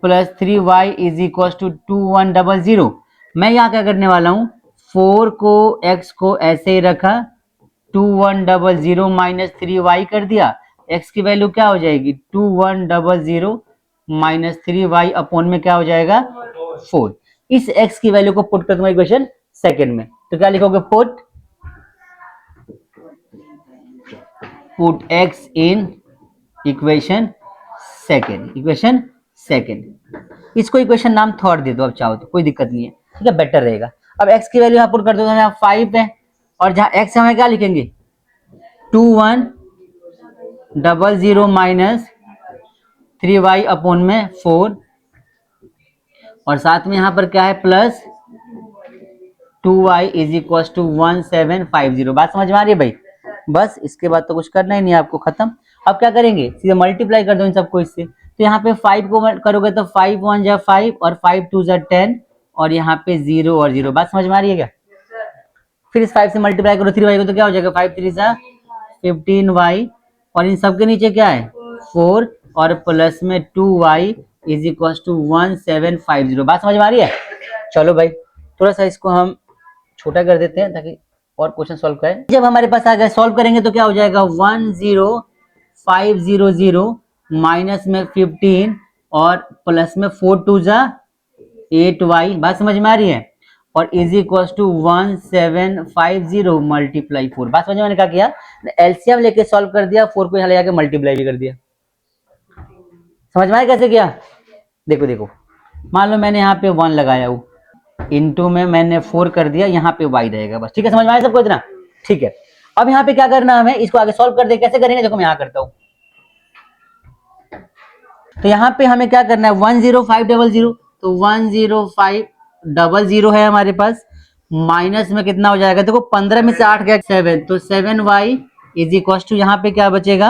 plus 3y is equal to 2100। मैं यहाँ क्या करने वाला हूँ, 4 को x को ऐसे ही रखा, 2100 माइनस 3y कर दिया, x की वैल्यू क्या हो जाएगी 2100 माइनस 3y अपॉन में क्या हो जाएगा 4। इस x की वैल्यू को पुट कर दूंगा इक्वेशन सेकंड में, तो क्या लिखोगे put x in equation second, इसको इक्वेशन नाम थर्ड दे दो अब चाहो तो, कोई दिक्कत नहीं है, ठीक है, बेटर रहेगा। अब x की वैल्यू यहाँ पुट कर दो, यहाँ 5 है, और जहाँ x हमें क्या लिखेंगे 2100 माइनस 3y अपॉन में 4, और साथ में यहाँ पर क्या है plus 2y is equal to 1750। बात समझ में आ रही है भाई? बस इसके बाद तो कुछ करना ही नहीं है आपको, खत्म। अब क्या करेंगे, सीधे मल्टीप्लाई कर दो इन सबको इससे, तो यहाँ पे 5 को करोगे तो 5 1 जा 5 और 5 2 जा 10, और यहाँ पे 0 और 0। बात समझ में आ रही है क्या? फिर इस 5 से मल्टीप्लाई करो 3y को, तो क्या हो जाएगा 5 3 जा 15y, और इन सबके नीचे क्या है 4, और प्लस में 2y इज इक्व टू 1750। बात समझ में आ रही है? चलो भाई थोड़ा सा इसको हम छोटा कर देते हैं ताकि और क्वेश्चन सॉल्व करें। जब हमारे पास आ गया, सॉल्व करेंगे तो क्या हो जाएगा 10500 माइनस में 15 और प्लस में 4 2 जा 8y। बात समझ में आ रही है? और इज इक्वल टू 1750 मल्टीप्लाई 4। बात समझ में, मैंने क्या किया, एलसीएम लेके सॉल्व कर दिया, 4 को यहाँ ले जाके मल्टीप्लाई भी कर दिया। समझ में आया कैसे किया? देखो देखो, मान लो मैंने यहाँ पे 1 लगाया हूँ, इनटू में मैंने 4 कर दिया, यहाँ पे y रहेगा बस, ठीक है, समझ में आया सबको इतना? ठीक है, अब यहाँ पे क्या करना है हमें, इसको आगे सॉल्व कर दे, कैसे करेंगे देखो मैं यहाँ करता हूँ। तो यहाँ पे हमें क्या करना है 10500, तो 10500 है हमारे पास, माइनस में कितना हो जाएगा देखो 15 में से 8 गया 7, तो 7y इज इक्वल टू यहाँ पे क्या बचेगा,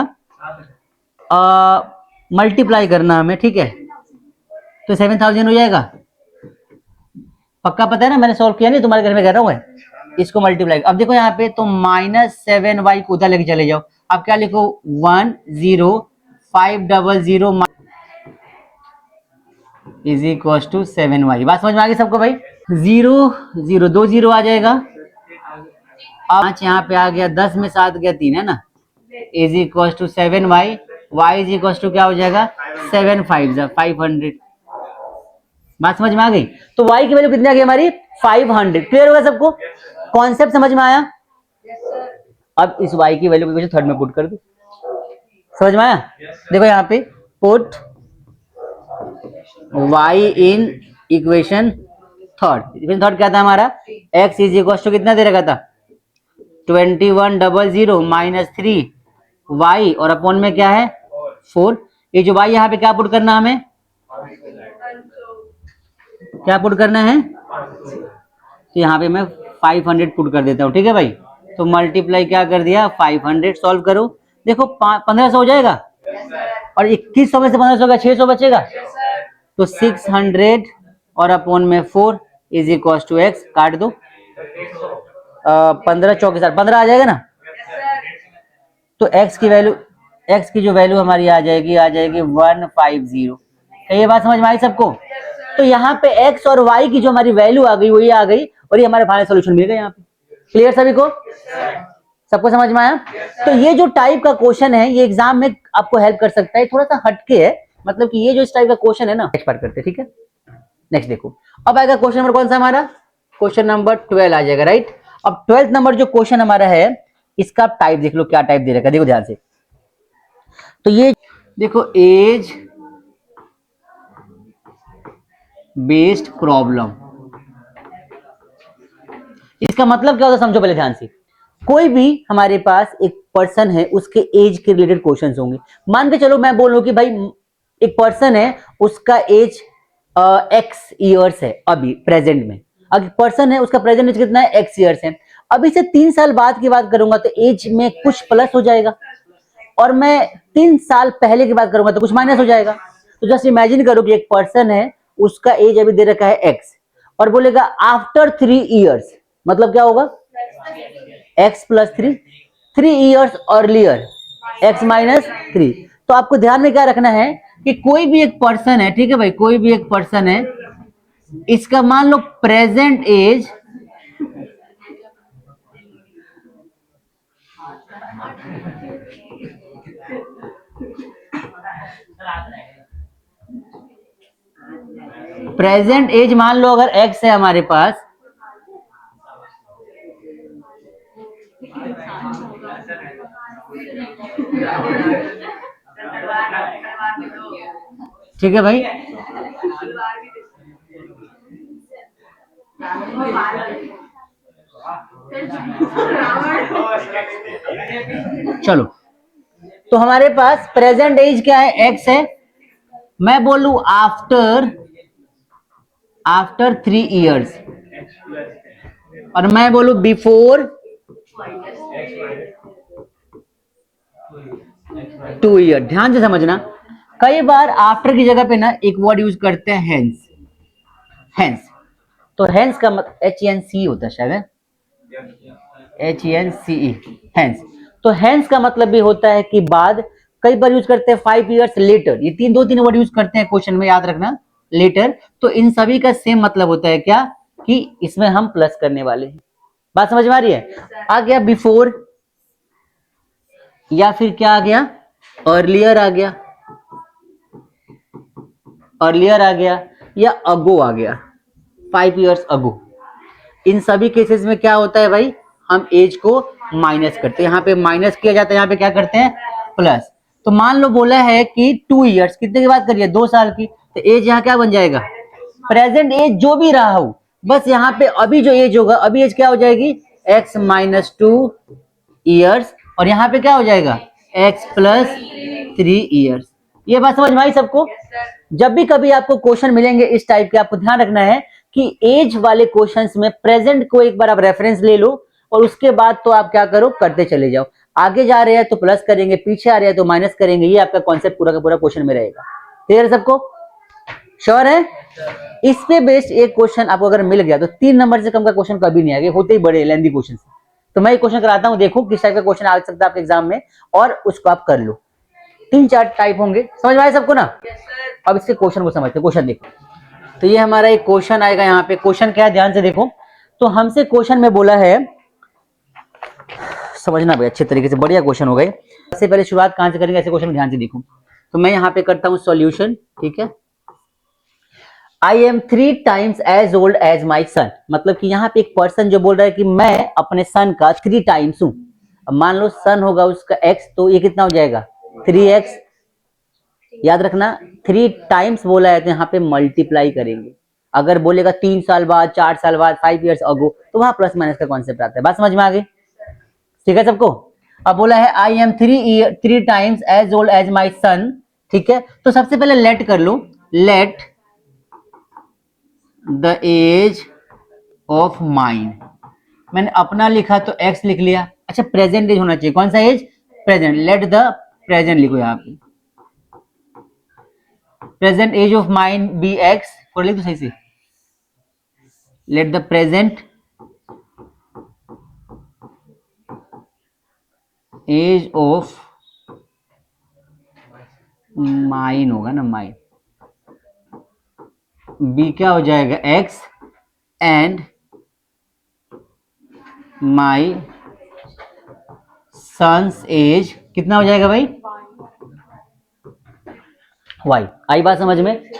मल्टीप्लाई करना हमें, ठीक है, तो 7000 हो जाएगा। पक्का पता है ना, मैंने सॉल्व किया नहीं, तुम्हारे घर में कह रहा हूँ, इसको मल्टीप्लाई। अब देखो यहाँ पे तो -7y को उधर लेके चले जाओ, अब क्या लिखो 10500 इज इक्वल टू 7y। बात समझ में आ गई सबको भाई? 0 0 2 0 आ जाएगा, 5 यहाँ पे आ गया, 10 में 7 गया 3 है ना, is equal to 7y, y is equal to क्या हो जाएगा 7 5 500। बात समझ में आ गई? तो y की वैल्यू कितनी आ गई हमारी 500। क्लियर होगा सबको? कॉन्सेप्ट समझ में आया? अब इस y की वैल्यू को थर्ड में पुट कर दो, समझ में आया? देखो यहाँ पे पुट y इन इक्वेशन थर्ड क्या था हमारा, x इज इक्वल टू कितना दे रखा था 2100 माइनस 3y, और अपॉन में क्या है 4। ये जो y यहाँ पे क्या पुट करना हमें, क्या पुट करना है, तो यहाँ पे मैं 500 पुट कर देता हूँ, ठीक है भाई। तो मल्टीप्लाई क्या कर दिया 500, सॉल्व करो, देखो 1500 हो जाएगा, और 2100 में से 1500 का 600 बचेगा, तो 600 और अपॉन में 4 इज इक्वल टू x, काट दो 15 चौके 15 आ जाएगा ना, तो x की वैल्यू, x की जो वैल्यू हमारी आ जाएगी 150। ये बात समझ में आई सबको? तो यहाँ पे x और y की जो हमारी वैल्यू आ गई वो ये आ गई, और ये हमारे फाइनल सॉल्यूशन मिल गया यहाँ पे। क्लियर सभी को? सबको समझ में आया? तो ये जो टाइप का क्वेश्चन है ये एग्जाम में आपको हेल्प कर सकता है, थोड़ा सा हटके है, मतलब कि ये जो इस टाइप का क्वेश्चन है ना, नेक्स्ट पार्ट करते हैं, ठीक है। नेक्स्ट देखो, अब आएगा क्वेश्चन नंबर कौन सा हमारा, क्वेश्चन नंबर 12 आ जाएगा, राइट। अब 12th नंबर जो क्वेश्चन हमारा है, इसका टाइप देख लो, क्या टाइप दे रखा है, देखो ध्यान से। तो ये देखो एज बेस्ड प्रॉब्लम, इसका मतलब क्या होता है समझो पहले ध्यान से। कोई भी हमारे पास एक पर्सन है, उसके एज के रिलेटेड क्वेश्चंस होंगे। मान के चलो मैं बोलूं कि भाई एक पर्सन है, उसका एज एक्स ईयर्स है अभी प्रेजेंट में, अगर पर्सन है उसका प्रेजेंट एज कितना है एक्स ईयर्स है, अभी से 3 साल बाद की बात करूंगा तो एज में कुछ प्लस हो जाएगा, और मैं 3 साल पहले की बात करूंगा तो कुछ माइनस हो जाएगा। तो जस्ट इमेजिन करो कि एक पर्सन है, उसका एज अभी दे रखा है एक्स, और बोलेगा आफ्टर 3 इयर्स, मतलब क्या होगा, x plus 3, 3 years earlier x minus 3। तो आपको ध्यान में क्या रखना है कि कोई भी एक पर्सन है, ठीक है भाई, कोई भी एक पर्सन है, इसका मान लो प्रेजेंट एज मान लो अगर x है हमारे पास, ठीक है भाई, चलो, तो हमारे पास प्रेजेंट एज क्या है, x है। मैं बोलूं आफ्टर 3 years, और मैं बोलूं बिफोर 2 year। ध्यान से समझना, कई बार आफ्टर की जगह पे ना एक वर्ड यूज करते हैं हेंस। हेंस, तो हेंस का मतलब HENC होता है शायद, HENCE, हेंस। तो हेंस का मतलब भी होता है कि बाद। कई बार यूज करते हैं 5 years लेटर, ये दो तीन वर्ड यूज करते हैं क्वेश्चन में, याद रखना, लेटर। तो इन सभी का सेम मतलब होता है क्या, कि इसमें हम प्लस करने वाले हैं। बात समझ में आ रही है? आ गया बिफोर, या फिर क्या आ गया, अर्लियर आ गया, अर्लियर आ गया, या अगो आ गया, 5 years अगो। इन सभी केसेस में क्या होता है भाई, हम एज को माइनस करते हैं। यहाँ पे माइनस किया जाता है, यहाँ पे क्या करते हैं, प्लस। तो मान लो बोला है कि 2 years, कितने की बात करिए, 2 साल की, तो एज यहाँ क्या बन जाएगा, प्रेजेंट एज जो भी रहा हो, बस यहाँ पे अभी जो एज होगा, अभी एज क्या हो जाएगी, x माइनस 2 years, और यहाँ पे क्या हो जाएगा, x प्लस 3 years। ये बात समझ में आई सबको? जब भी कभी आपको क्वेश्चन मिलेंगे इस टाइप के, आपको ध्यान रखना है कि एज वाले क्वेश्चंस में प्रेजेंट को एक बार आप रेफरेंस ले लो, और उसके बाद तो आप क्या करो, करते चले जाओ। आगे जा रहे हैं तो प्लस करेंगे, पीछे आ रहे हैं तो माइनस करेंगे। ये आपका कॉन्सेप्ट पूरा का पूरा क्वेश्चन में रहेगा। क्लियर है सबको? श्योर है? इस पे बेस्ड एक क्वेश्चन आपको अगर मिल गया तो 3 नंबर से कम का क्वेश्चन कभी नहीं आएगा, होते ही बड़े लेंथी क्वेश्चन। तो मैं ये क्वेश्चन कराता हूं, देखो किस टाइप का क्वेश्चन आ सकता है आपके एग्जाम में, और उसको आप कर लो। 3-4 टाइप होंगे, समझ में आए सबको ना? अब इसके क्वेश्चन को समझते हैं। क्वेश्चन देखो, तो ये हमारा एक क्वेश्चन आएगा। यहाँ पे क्वेश्चन क्या है, ध्यान से देखो। तो हमसे क्वेश्चन में बोला है, समझना भाई अच्छे तरीके से, बढ़िया क्वेश्चन हो गए। सबसे पहले शुरुआत कहां से करेंगे, ऐसे क्वेश्चन ध्यान से देखो। तो मैं यहाँ पे करता हूँ सॉल्यूशन, ठीक है। I am 3 times as old as my son, मतलब कि यहाँ पे एक पर्सन जो बोल रहा है कि मैं अपने सन का 3 times हूं। अब मान लो सन होगा उसका x, तो ये कितना हो जाएगा, 3x। याद रखना 3 times बोला है तो यहाँ पे मल्टीप्लाई करेंगे। अगर बोलेगा 3 साल बाद, 4 साल बाद, 5 years अगो, तो वहां प्लस माइनस का कॉन्सेप्ट आता है। बात समझ में आ गई? ठीक है सबको? अब बोला है I am 3 times as old as my son, ठीक है। तो सबसे पहले लेट कर लो, let the age of mine. मैंने अपना लिखा तो x लिख लिया। अच्छा, प्रेजेंट एज होना चाहिए, कौन सा age, present. Let the present लिखो यहाँ पे, present age of mine be x, और लिख दो सही से, let the present age of mine, होगा ना माइन, बी क्या हो जाएगा, x, and my son's age कितना हो जाएगा भाई, y। आई बात समझ में?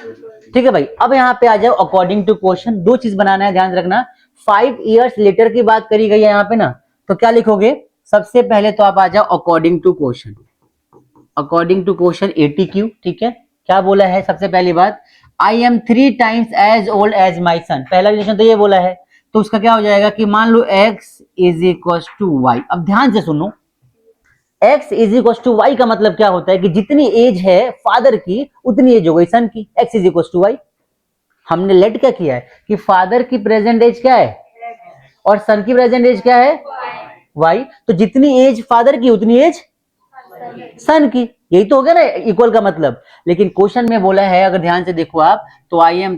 ठीक है भाई। अब यहाँ पे आ जाओ अकॉर्डिंग टू क्वेश्चन। दो चीज बनाना है, ध्यान रखना। 5 years लेटर की बात करी गई है यहाँ पे ना, तो क्या लिखोगे, सबसे पहले तो आप आ जाओ according to question. According to question ATQ, ठीक है। क्या बोला है, सबसे पहली बात, I am 3 times as old as my son. पहला रिलेशन तो ये बोला है, तो उसका क्या हो जाएगा कि मान लो x is equal to y. अब ध्यान से सुनो, x is equal to y का मतलब क्या होता है कि जितनी एज है फादर की, उतनी एज हो गई सन की, x is equal to y. हमने लेट क्या किया है कि फादर की प्रेजेंट एज क्या है, और सन की प्रेजेंट एज क्या है, y। तो जितनी एज फादर की, उतनी एज सन की, यही तो हो गया ना इक्वल का मतलब। लेकिन क्वेश्चन में बोला है, अगर ध्यान से देखो आप, तो आई एम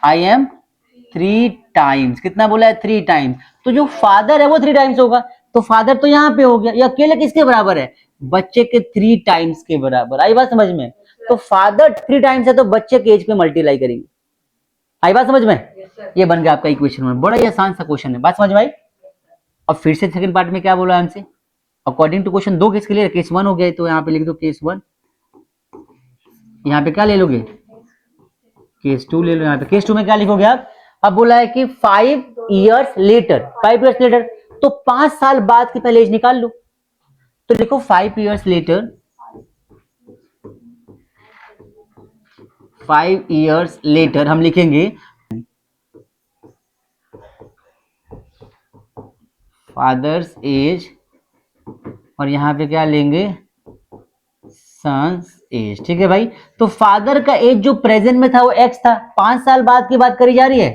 3 टाइम्स, कितना बोला है 3 टाइम्स, तो जो फादर है वो 3 टाइम्स होगा, तो फादर तो यहाँ पे हो गया, ये अकेले किसके बराबर है, बच्चे के 3 टाइम्स के बराबर। आई बात समझ में, तो फादर 3 टाइम्स है तो बच्चे के एज पे मल्टीप्लाई करेंगे। आई बात समझ में, ये बन गया आपका इक्वेशन 1, बड़ा ही आसान सा क्वेश्चन है, बात समझ में आई। अब फिर से सेकंड पार्ट में क्या बोला हमसे, अकॉर्डिंग टू क्वेश्चन 2 केस के लिए केस 1 हो गया, तो यहाँ पे लिख दो केस 1, यहाँ पे क्या ले लोगे केस 2 ले लो, यहाँ पे केस 2 में क्या लिखोगे आप। अब बोला है कि 5 इयर्स लेटर, 5 इयर्स लेटर, तो 5 साल बाद की पहले एज निकाल लो, तो देखो 5 इयर्स लेटर, 5 इयर्स लेटर हम लिखेंगे फादर्स एज, और यहां पे क्या लेंगे सन्स एज, ठीक है भाई। तो फादर का एज जो प्रेजेंट में था वो एक्स था, 5 साल बाद की बात करी जा रही है,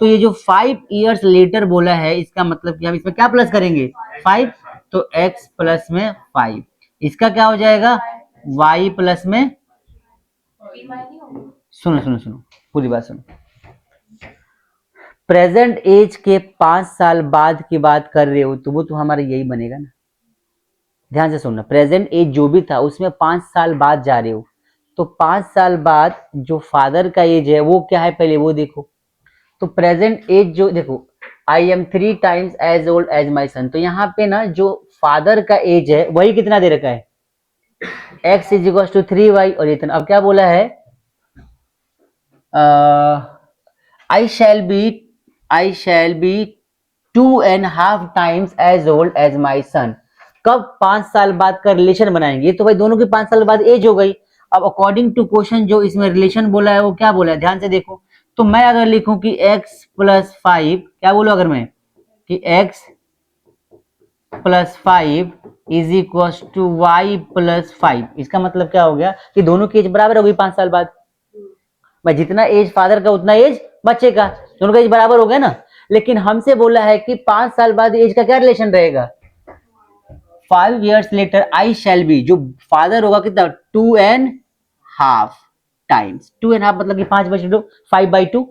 तो ये जो 5 इयर्स लेटर बोला है इसका मतलब कि हम इसमें क्या प्लस करेंगे 5, तो x प्लस में 5, इसका क्या हो जाएगा y प्लस में, सुनो सुनो सुनो पूरी बात सुनो, प्रेजेंट एज के 5 साल बाद की बात कर रहे हो तो वो तो हमारा यही बनेगा ना, ध्यान से सुनना, प्रेजेंट एज जो भी था उसमें 5 साल बाद जा रहे हो, तो 5 साल बाद जो फादर का एज है वो क्या है पहले वो देखो, तो प्रेजेंट एज जो देखो I am 3 times as old as my son, तो यहाँ पे ना जो फादर का एज है वही कितना दे रखा है x is equal to 3y, और इतना अब क्या बोला है I shall be 2.5 times as old as my son, कब 5 साल बाद का रिलेशन बनाएंगे, तो भाई दोनों की 5 साल बाद एज हो गई। अब अकॉर्डिंग टू क्वेश्चन जो इसमें रिलेशन बोला है वो क्या बोला है ध्यान से देखो, तो मैं अगर लिखूं कि x प्लस 5, क्या बोलो अगर मैं कि x plus 5 is equal to y plus 5, इसका मतलब क्या हो गया कि दोनों की एज बराबर हो गई 5 साल बाद, भाई जितना एज फादर का उतना एज बच्चे का, दोनों का एज बराबर हो गया ना। लेकिन हमसे बोला है कि 5 साल बाद एज का क्या रिलेशन रहेगा, 5 इयर्स लेटर आई शैल बी, जो फादर होगा कितना 2.5 टाइम्स, 2.5 मतलब कि 5 बचे दो 5/2,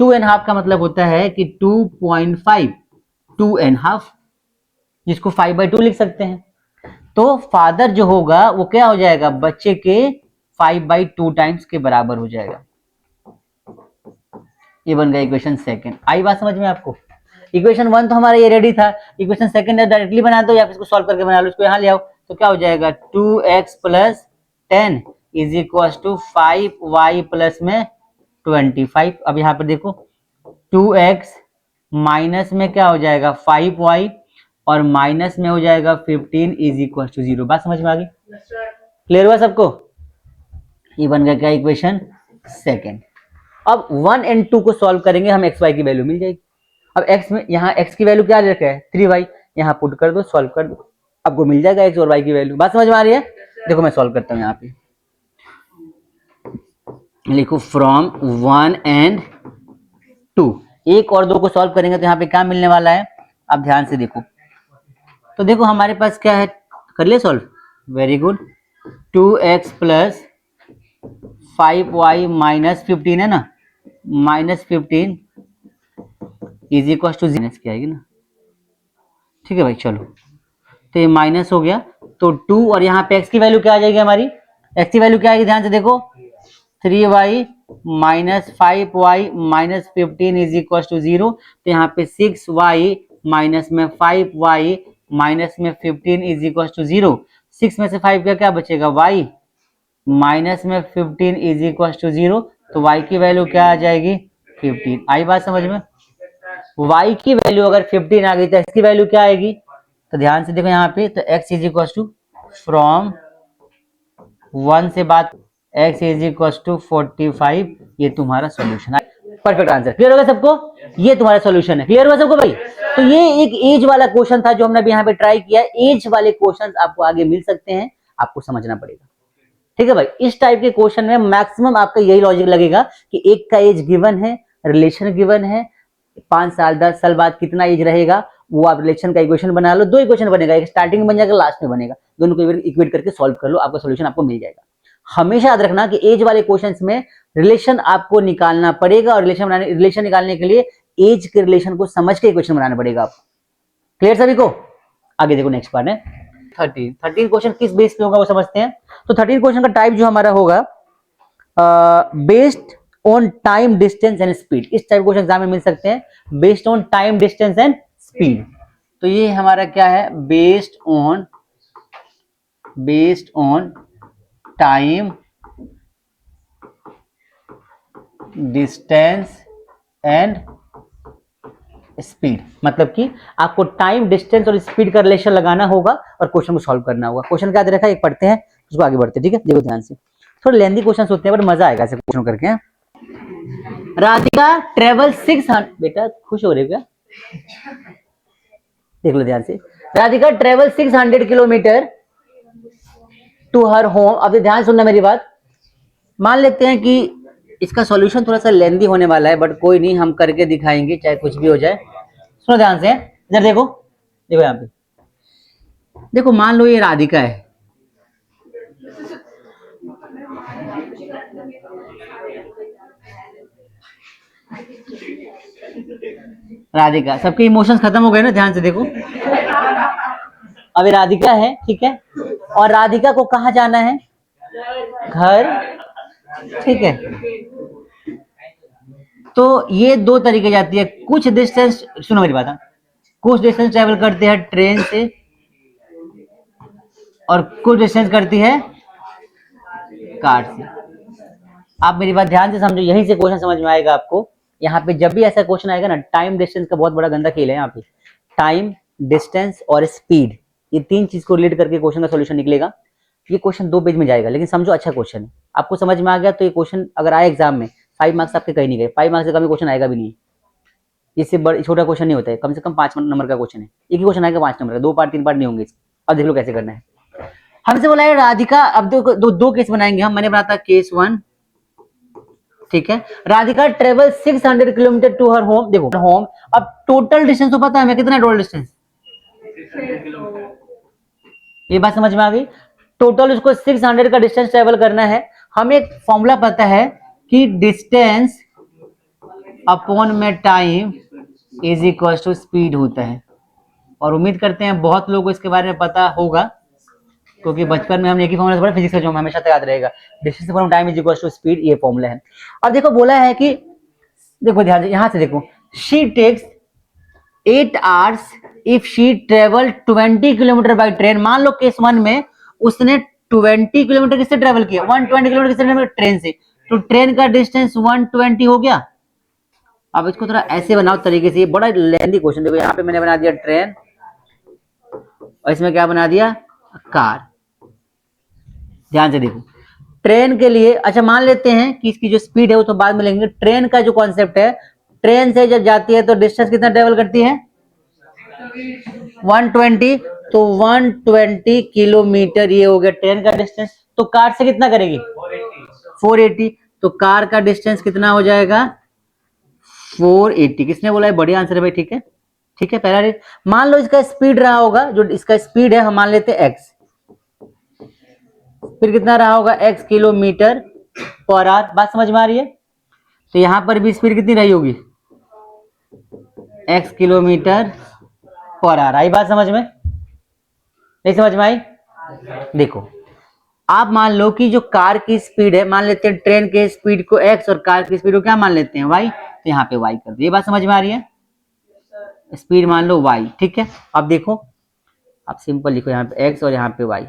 2.5 का मतलब होता है कि 2.5, 2.5 जिसको 5/2 लिख सकते हैं, तो फादर जो होगा वो क्या हो जाएगा बच्चे के 5/2 टाइम्स के बराबर हो जाएगा। ये बन गया इक्वेशन सेकंड। आई बात समझ में आपको, इक्वेशन 1 तो हमारा ये रेडी था, इक्वेशन सेकंड डायरेक्टली बना दो या फिर इसको सॉल्व करके बना लो, इसको यहाँ ले आओ, तो क्या हो जाएगा 2x plus 10 is equal to 5y plus में 25। अब यहाँ पर देखो 2x माइनस में क्या हो जाएगा 5y और माइनस में हो जाएगा 15 इज इक्वल टू 0। बात समझ में आ गई, क्लियर हुआ सबको, ये बन गया क्या इक्वेशन सेकंड। अब 1 और 2 को सॉल्व करेंगे हम, एक्स वाई की वैल्यू मिल जाएगी। अब x में यहाँ x की वैल्यू क्या रखा है 3y, यहाँ पुट कर दो सॉल्व कर दो, आपको मिल जाएगा x और y की वैल्यू। बात समझ में आ रही है, देखो मैं सॉल्व करता हूँ, यहाँ पे लिखो फ्रॉम 1 और 2, 1 और 2 को सॉल्व करेंगे तो यहाँ पे क्या मिलने वाला है, आप ध्यान से देखो, तो देखो हमारे पास क्या है, कर लिया solve, very good, 2x plus 5y minus 15 है ना, minus 15 is equal to minus क्या आएगी ना, ठीक है भाई चलो, तो ये माइनस हो गया, तो 2 और यहाँ पे x की वैल्यू क्या आ जाएगी हमारी, x की वैल्यू क्या आएगी ध्यान से देखो 3y minus 5y minus 15 is equal to 0, तो यहाँ पे 6y माइनस में 5y माइनस में 15 इज इक्वल टू 0, 6 में से 5 का क्या बचेगा y माइनस में 15 इज इक्वल टू 0, तो y की वैल्यू क्या आ जाएगी 15। आई बात समझ में, y की वैल्यू अगर 15 आ गई तो x की वैल्यू क्या आएगी, तो ध्यान से देखो यहाँ पे, तो x is equal to from 1 से बात x इज इक्वल टू 45, ये तुम्हारा सॉल्यूशन है, परफेक्ट आंसर। क्लियर होगा सबको, ये तुम्हारा सॉल्यूशन है, क्लियर हुआ सबको भाई। तो ये एक एज वाला क्वेश्चन था जो हमने अभी यहाँ पे ट्राई किया, एज वाले क्वेश्चन आपको आगे मिल सकते हैं, आपको समझना पड़ेगा, ठीक है भाई। इस टाइप के क्वेश्चन में मैक्सिमम आपका यही लॉजिक लगेगा कि एक का एज गिवन है, रिलेशन गिवन है, 5 साल 10 साल बाद कितना एज रहेगा, वो आप रिलेशन का इक्वेशन बना लो, 2 इक्वेशन बनेगा, एक स्टार्टिंग में बन जाएगा लास्ट में बनेगा, दोनों को इक्वेट करके सॉल्व कर लो, आपका सॉल्यूशन आपको मिल जाएगा। हमेशा याद रखना कि एज वाले क्वेश्चंस में रिलेशन आपको निकालना पड़ेगा, और रिलेशन निकालने के लिए एज के रिलेशन को समझ के क्वेश्चन बनाना पड़ेगा आपको। क्लियर सभी को? आगे देखो नेक्स्ट पार्ट है 13 क्वेश्चन किस बेस पे होगा वो समझते हैं। तो 13 क्वेश्चन का टाइप जो हमारा होगा based on time distance and speed. इस टाइप क्वेश्चन एग्जाम में मिल सकते हैं based on time distance and speed. तो ये हमारा क्या है, based on time distance and speed. मतलब कि आपको टाइम डिस्टेंस और स्पीड का रिलेशन लगाना होगा और क्वेश्चन को सॉल्व करना होगा। क्वेश्चन क्या दे रखा है, एक पढ़ते हैं उसको आगे बढ़ते हैं। ठीक है, देखो ध्यान से, थोड़े लेंथी क्वेश्चन होते हैं बट मजा आएगा ऐसे क्वेश्चन करके। राधिका ट्रेवल 600, बेटा खुश हो रहे हो क्या? देख लो ध्यान से, Radhika travel 600 kilometre to her home. अब ध्यान सुनना मेरी बात। मान लेते हैं कि इसका सॉल्यूशन थोड़ा सा लेंदी होने वाला है बट कोई नहीं, हम करके दिखाएंगे चाहे कुछ भी हो जाए। सुनो ध्यान से, इधर देखो, देखो यहाँ पे देखो, मान लो ये राधिका है, राधिका, सबके इमोशंस खत्म हो गए ना, ध्यान से देखो। अब ये राधिका है, ठीक है, और राधिका को कहाँ जाना है, घर, ठीक है। तो ये दो तरीके जाती है, कुछ डिस्टेंस, सुनो मेरी बात, कुछ डिस्टेंस ट्रेवल करते हैं ट्रेन से और कुछ डिस्टेंस करती है कार से। आप मेरी बात ध्यान से समझो, यहीं से क्वेश्चन समझ में आएगा आपको। यहाँ पे जब भी ऐसा क्वेश्चन आएगा ना, टाइम डिस्टेंस का बहुत बड़ा गंदा खेल है यहाँ पे। टाइम डिस्टेंस और स्पीड, ये तीन चीज को रिलेट करके क्वेश्चन का सॉल्यूशन निकलेगा। ये क्वेश्चन 2 पेज में जाएगा, लेकिन समझो अच्छा क्वेश्चन है, आपको समझ में आ गया तो ये क्वेश्चन अगर आए एग्जाम में 5 मार्क्स आपके कहीं नहीं गए। 5 मार्क्स से कम क्वेश्चन आएगा भी नहीं, इससे बड़ा छोटा क्वेश्चन नहीं होता है, कम से कम 5 नंबर का क्वेश्चन है। एक ही क्वेश्चन आएगा 5 नंबर का, 2 पार्ट 3 पार्ट नहीं होंगे। अब देख लो कैसे करना है। हमसे बोला है राधिका, अब दो केस बनाएंगे हम। मैंने बनाया था केस 1, ठीक है। Radhika travel 600 kilometre to her home. देखो होम, अब टोटल डिस्टेंस तो पता है हमें कितना है, टोटल डिस्टेंस, ये बात समझ में आ गई। टोटल उसको 600 का डिस्टेंस ट्रेवल करना है। हमें एक फॉर्मूला पता है कि डिस्टेंस अपॉन में time is equal to speed होता है, और उम्मीद करते हैं बहुत लोगों को इसके बारे में पता होगा, क्योंकि बचपन में हमने एक ही फॉर्मूला पढ़ा फिजिक्स का, जो हमेशा तक याद रहेगा, distance upon time is equal to speed, ये फॉर्मूला है। अब देखो बोला है कि, देखो ध्यान से, यहां से देखो, she takes 8 hours if she travel 20 kilometre by train. मान लो केस 1 में उसने 20 किलोमीटर किससे ट्रेवल किया, 120 किलोमीटर किससे ट्रेवल, ट्रेन से। तो ट्रेन का डिस्टेंस 120 हो गया। अब इसको थोड़ा ऐसे बनाओ तरीके से, ये बड़ा लेंथी क्वेश्चन। देखो यहाँ पे मैंने बना दिया ट्रेन और इसमें क्या बना दिया, कार। ध्यान से देखो, ट्रेन के लिए, अच्छा मान लेते हैं कि इसकी जो स्पीड है वो तो बाद में लेंगे। ट्रेन का जो कॉन्सेप्ट है, ट्रेन से जब जाती है तो डिस्टेंस कितना ट्रेवल करती है, 120। तो 120 किलोमीटर ये हो गया ट्रेन का डिस्टेंस। तो कार से कितना करेगी, 480। तो कार का डिस्टेंस कितना हो जाएगा, 480। किसने बोला है, बढ़िया आंसर है भाई, ठीक है, ठीक है। पहला मान लो इसका स्पीड रहा होगा, जो इसका स्पीड है हम मान लेते हैं x, फिर कितना रहा होगा, x किलोमीटर पर आवर। बात समझ में आ रही है? तो यहां पर भी स्पीड कितनी रही होगी, x किलोमीटर पर आवर। आई बात समझ में, नहीं समझ में आई? देखो आप मान लो कि जो कार की स्पीड है, मान लेते हैं ट्रेन के स्पीड को x और कार की स्पीड को क्या मान लेते हैं, y। तो यहाँ पे y कर दो। ये बात समझ में आ रही है? स्पीड मान लो y, ठीक है। अब देखो, आप सिंपल लिखो यहाँ पे x और यहाँ पे y।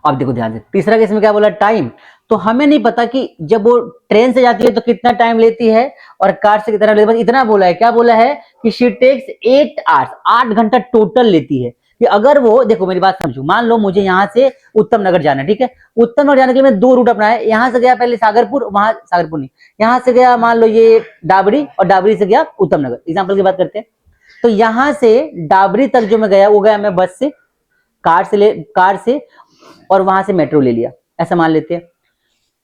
अब देखो ध्यान से, तीसरा केस में क्या बोला, टाइम। तो हमें नहीं पता कि जब वो ट्रेन से जाती है तो कितना टाइम लेती है और कार से कितना लेती है, बस इतना बोला है। क्या बोला है कि शी टेक्स 8 आवर्स, 8 घंटा टोटल लेती है। कि अगर वो, देखो मेरी बात समझो, मान लो मुझे यहाँ से उत्तम नगर जाना है, ठीक है। उत्तम नगर जाने के लिए मैं 2 रूट अपनाया, यहाँ से गया पहले सागरपुर, वहां सागरपुर नहीं, यहाँ से गया मान लो ये डाबरी, और डाबरी से गया उत्तम नगर, एग्जाम्पल की बात करते हैं। तो यहाँ से डाबरी तक जो मैं गया वो गया मैं बस से, कार से, और वहां से मेट्रो ले लिया, ऐसा मान लेते हैं।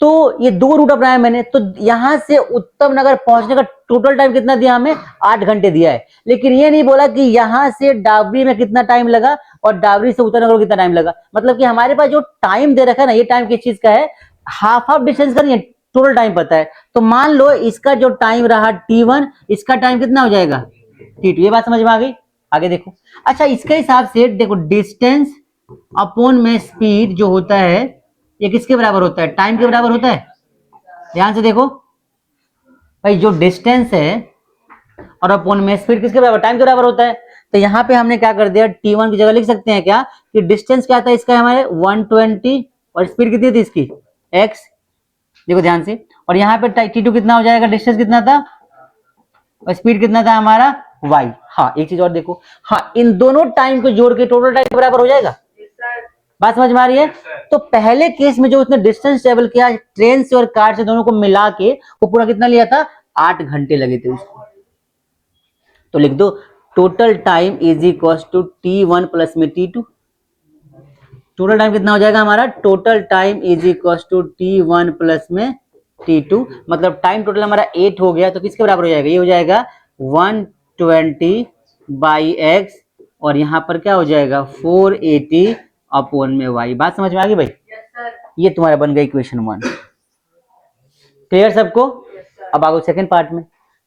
तो ये 2 रूट अपनाया मैंने। तो यहां से उत्तम नगर पहुंचने का टोटल टाइम कितना दिया हमें, 8 घंटे दिया है। लेकिन ये नहीं बोला कि यहां से डाबरी में कितना टाइम लगा और डाबरी से उत्तम नगर को कितना टाइम लगा। मतलब कि हमारे पास जो टाइम दे रखा है ना, ये टाइम किस चीज का है, हाफ डिस्टेंस का नहीं है, टोटल टाइम पता है। तो मान लो इसका जो टाइम रहा T1, इसका टाइम कितना हो जाएगा T2। ये बात समझ में आ गई। आगे देखो, अच्छा इसके हिसाब से देखो डिस्टेंस अपॉन में स्पीड जो होता है ये किसके बराबर होता है, टाइम के बराबर होता है। ध्यान से देखो भाई, जो डिस्टेंस है और अपॉन में स्पीड किसके बराबर, टाइम के बराबर होता है। तो यहाँ पे हमने क्या कर दिया, T1 की जगह लिख सकते हैं क्या कि डिस्टेंस क्या था इसका हमारे 120 और स्पीड कितनी थी इसकी x। देखो ध्यान से, और यहाँ पे T2 कितना हो जाएगा, डिस्टेंस कितना था और स्पीड कितना था हमारा y। हाँ एक चीज और देखो, हाँ इन दोनों टाइम को जोड़ के टोटल टाइम बराबर हो जाएगा। बात समझ में आ रही है। तो पहले केस में जो उसने डिस्टेंस ट्रेवल किया ट्रेन से और कार से दोनों को मिला के, वो पूरा कितना लिया था, 8 घंटे लगे थे उसको। तो लिख दो total time is equal to T1 plus में T2। टोटल टाइम कितना हो जाएगा हमारा, total time is equal to T1 plus में T2। मतलब टाइम टोटल हमारा 8 हो गया, तो किसके बराबर हो जाएगा, ये हो जाएगा 120 बाई x, और यहाँ पर क्या हो जाएगा 480 अपॉन में y। बात समझ में आ गई भाई। ये तुम्हारा बन गया इक्वेशन 1। क्लियर सबको। अब आगे सेकंड पार्ट में।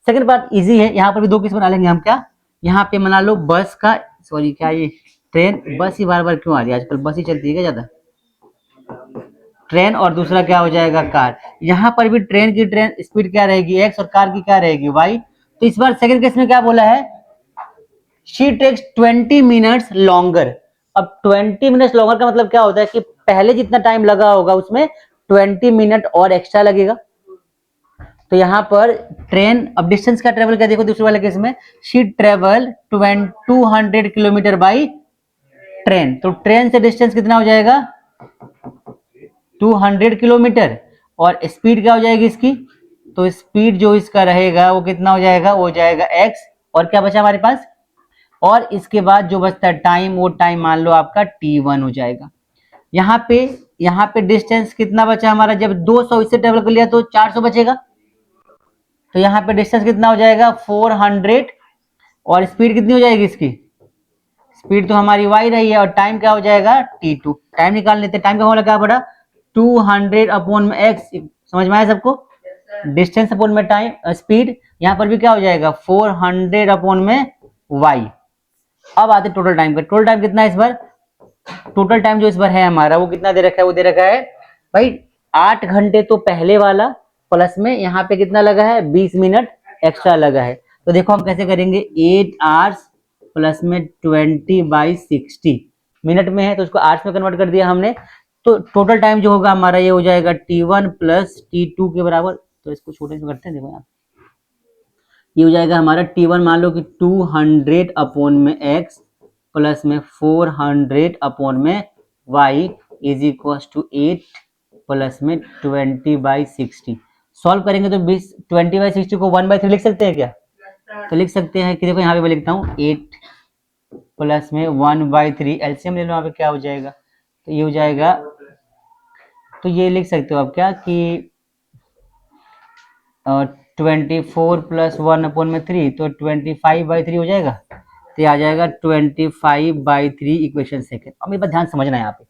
सेकंड पार्ट इजी है, यहाँ पर भी 2 केस बना लेंगे हम। क्या यहाँ पे बना लो बस का, सॉरी क्या ये ट्रेन, बस ही बार बार क्यों आ रही है आजकल, बस ही चलती है क्या ज्यादा, ट्रेन, और दूसरा क्या हो जाएगा कार। यहाँ पर भी ट्रेन की ट्रेन स्पीड क्या रहेगी x और कार की क्या रहेगी y। तो इस बार सेकंड केस में क्या बोला है, शी टेक्स 20 मिनट्स लॉन्गर। अब 20 मिनट्स लॉन्गर का मतलब क्या होता है कि पहले जितना टाइम लगा होगा उसमें 20 मिनट और एक्स्ट्रा लगेगा। तो यहाँ पर ट्रेन, अब डिस्टेंस का ट्रेवल क्या देखो दूसरे वाले केस में, she travel 200 kilometre by train. तो ट्रेन से डिस्टेंस कितना हो जाएगा 200 किलोमीटर, और स्पीड क्या हो जाएगी इसकी, तो स्पीड जो इसका रहेगा वो कितना हो जाएगा, वो हो जाएगा x, और क्या बचा हमारे पास, और इसके बाद जो बचता है टाइम, वो टाइम मान लो आपका T1 हो जाएगा। यहाँ पे डिस्टेंस कितना बचा हमारा, जब 200 इससे ट्रेवल कर लिया तो 400 बचेगा। तो यहाँ पे डिस्टेंस कितना हो जाएगा 400, और स्पीड कितनी हो जाएगी इसकी, स्पीड तो हमारी y रही है, और टाइम क्या हो जाएगा T2। टाइम निकाल लेते हैं, टाइम का फॉर्मूला क्या पड़ा 200 अपॉन में x। समझ में आया सबको, डिस्टेंस अपॉन में टाइम स्पीड, यहाँ पर भी क्या हो जाएगा 400 अपॉन में y। अब आते टोटल टाइम का। टोटल टाइम कितना है इस बार, टोटल टाइम जो इस बार है हमारा वो कितना दे रखा है, वो दे रखा है भाई 8 घंटे तो पहले वाला, प्लस में यहाँ पे कितना लगा है 20 मिनट एक्स्ट्रा लगा है। तो देखो हम कैसे करेंगे, 8 आवर्स प्लस में 20/60 मिनट में है, तो उसको आवर्स में कन्वर्ट कर दिया हमने। तो टोटल टाइम जो होगा हमारा ये हो जाएगा T1 प्लस T2 के बराबर। तो इसको छोटे से करते हैं, देखो यहाँ ये हो जाएगा हमारा T1 मान लो कि 200 अपॉन में x प्लस में 400 अपॉन में y is equal to 8 plus में 20/60। सॉल्व करेंगे तो 20/60 को 1/3 लिख सकते हैं क्या, तो लिख सकते हैं कि देखो यहाँ पे मैं लिखता हूँ 8 प्लस में 1/3, एलसीएम ले लो यहाँ पे क्या हो जाएगा, तो ये हो जाएगा, तो ये लिख सकते हो आप क्या कि 24 प्लस 1 अपॉन में 3, तो 25/3 हो जाएगा। तो ये आ जाएगा 25/3 इक्वेशन सेकंड। अब मेरे बात ध्यान समझना है यहाँ पे,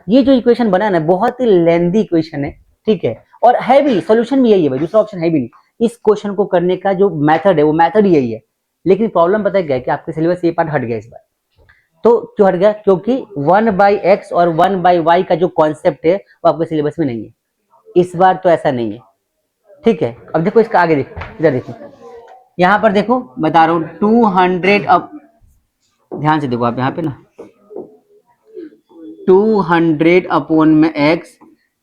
ये जो इक्वेशन बना है ना बहुत ही लेंदी इक्वेशन है, ठीक है, और है भी, सॉल्यूशन भी यही है भाई, दूसरा ऑप्शन है भी नहीं। इस क्वेश्चन को करने का जो मेथड है वो मेथड यही है, लेकिन प्रॉब्लम पता है क्या है कि आपके सिलेबस से ये पार्ट हट गया इस बार। तो क्यों हट गया, क्योंकि 1/x और 1/y का जो कॉन्सेप्ट है वो आपके सिलेबस में नहीं है इस बार, तो ऐसा नहीं है, ठीक है। अब देखो इसका आगे देखो, इधर देखो, यहाँ पर देखो बता रहा हूँ 200, अब ध्यान से देखो आप यहाँ पे ना 200 अपॉन में x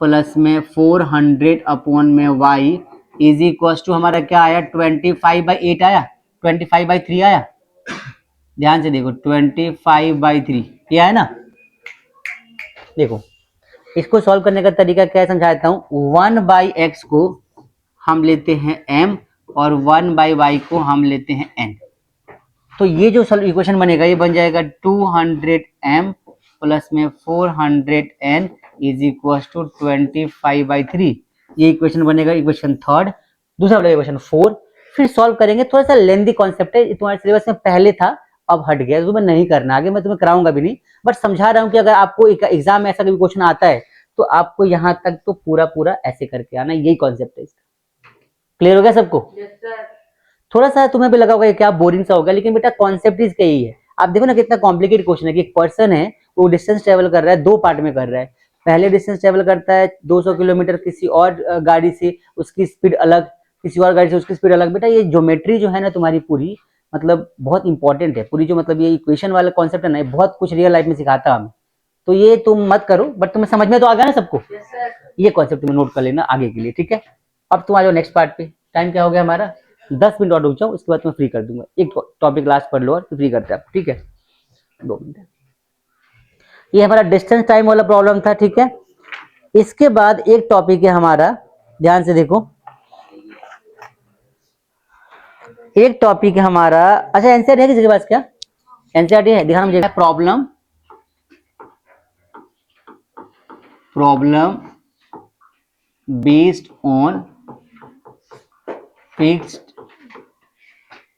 प्लस में 400 अपॉन में y इज इक्वल टू हमारा क्या आया 25/8 आया, 25/3 आया। ध्यान से देखो 25/3 क्या है ना। देखो इसको सॉल्व करने का तरीका क्या है समझाता हूँ। 1/x को हम लेते हैं m और 1/y को हम लेते हैं n। तो ये जो इक्वेशन बनेगा ये बन जाएगा 200m प्लस में 400n इज इक्वल टू 25/3। ये इक्वेशन बनेगा इक्वेशन थर्ड। दूसरा वाला इक्वेशन 4। फिर सॉल्व करेंगे, थोड़ा सा लेंदी कॉन्सेप्ट है, तुम्हारे सिलेबस में पहले था अब हट गया, तो तुम्हें नहीं करना, आगे मैं तुम्हें कराऊंगा भी नहीं, बट समझा रहा हूँ कि अगर आपको एग्जाम में ऐसा कोई क्वेश्चन आता है तो आपको यहाँ तक तो पूरा पूरा ऐसे करके आना, यही कॉन्सेप्ट है इसका। क्लियर हो गया सबको? थोड़ा सा तुम्हें भी लगा होगा ये क्या बोरिंग सा होगा, लेकिन बेटा कॉन्सेप्ट इसका यही है। आप देखो ना कितना कॉम्प्लिकेटेड क्वेश्चन है कि एक पर्सन है वो डिस्टेंस ट्रेवल कर रहा है, दो पार्ट में कर रहा है। पहले डिस्टेंस ट्रेवल करता है 200 किलोमीटर किसी और गाड़ी से, उसकी स्पीड अलग, किसी और गाड़ी से उसकी स्पीड अलग। बेटा ये ज्योमेट्री जो है ना तुम्हारी पूरी, मतलब बहुत इंपॉर्टेंट है पूरी, जो मतलब ये इक्वेशन वाला कॉन्सेप्ट है ना, बहुत कुछ रियल लाइफ में सिखाता हमें। तो ये तुम मत करो, बट तुम्हें समझ में तो आ गया ना सबको? ये कॉन्सेप्ट तुम्हें नोट कर लेना आगे के लिए, ठीक है? अब तुम आ जाओ नेक्स्ट पार्ट पे। टाइम क्या हो गया हमारा? 10 मिनट और रुक जाओ, उसके बाद मैं फ्री कर दूंगा। एक टॉपिक लास्ट पढ़ लो और फ्री करते हैं, ठीक है? 2 मिनट। ये हमारा डिस्टेंस टाइम वाला प्रॉब्लम था, ठीक है? इसके बाद एक टॉपिक है हमारा, ध्यान से देखो, एक टॉपिक है हमारा। अच्छा एनसीईआरटी है किसी के पास क्या? एनसीईआरटी है, दिखाना मुझे। Problem based on fixed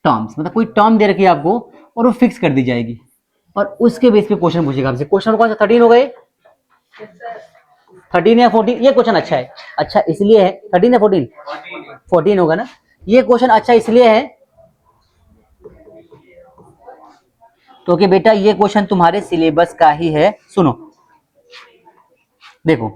terms, मतलब कोई टर्म दे रखी है आपको और वो फिक्स कर दी जाएगी और उसके बेस पे क्वेश्चन पूछेगा आपसे। क्वेश्चन कौन सा? 13 हो गए? 13 या 14? ये क्वेश्चन अच्छा है। अच्छा इसलिए है 13 या 14? 14 होगा ना। ये क्वेश्चन अच्छा इसलिए है क्योंकि बेटा ये क्वेश्चन तुम्हारे सिलेबस का ही है। सुनो देखो,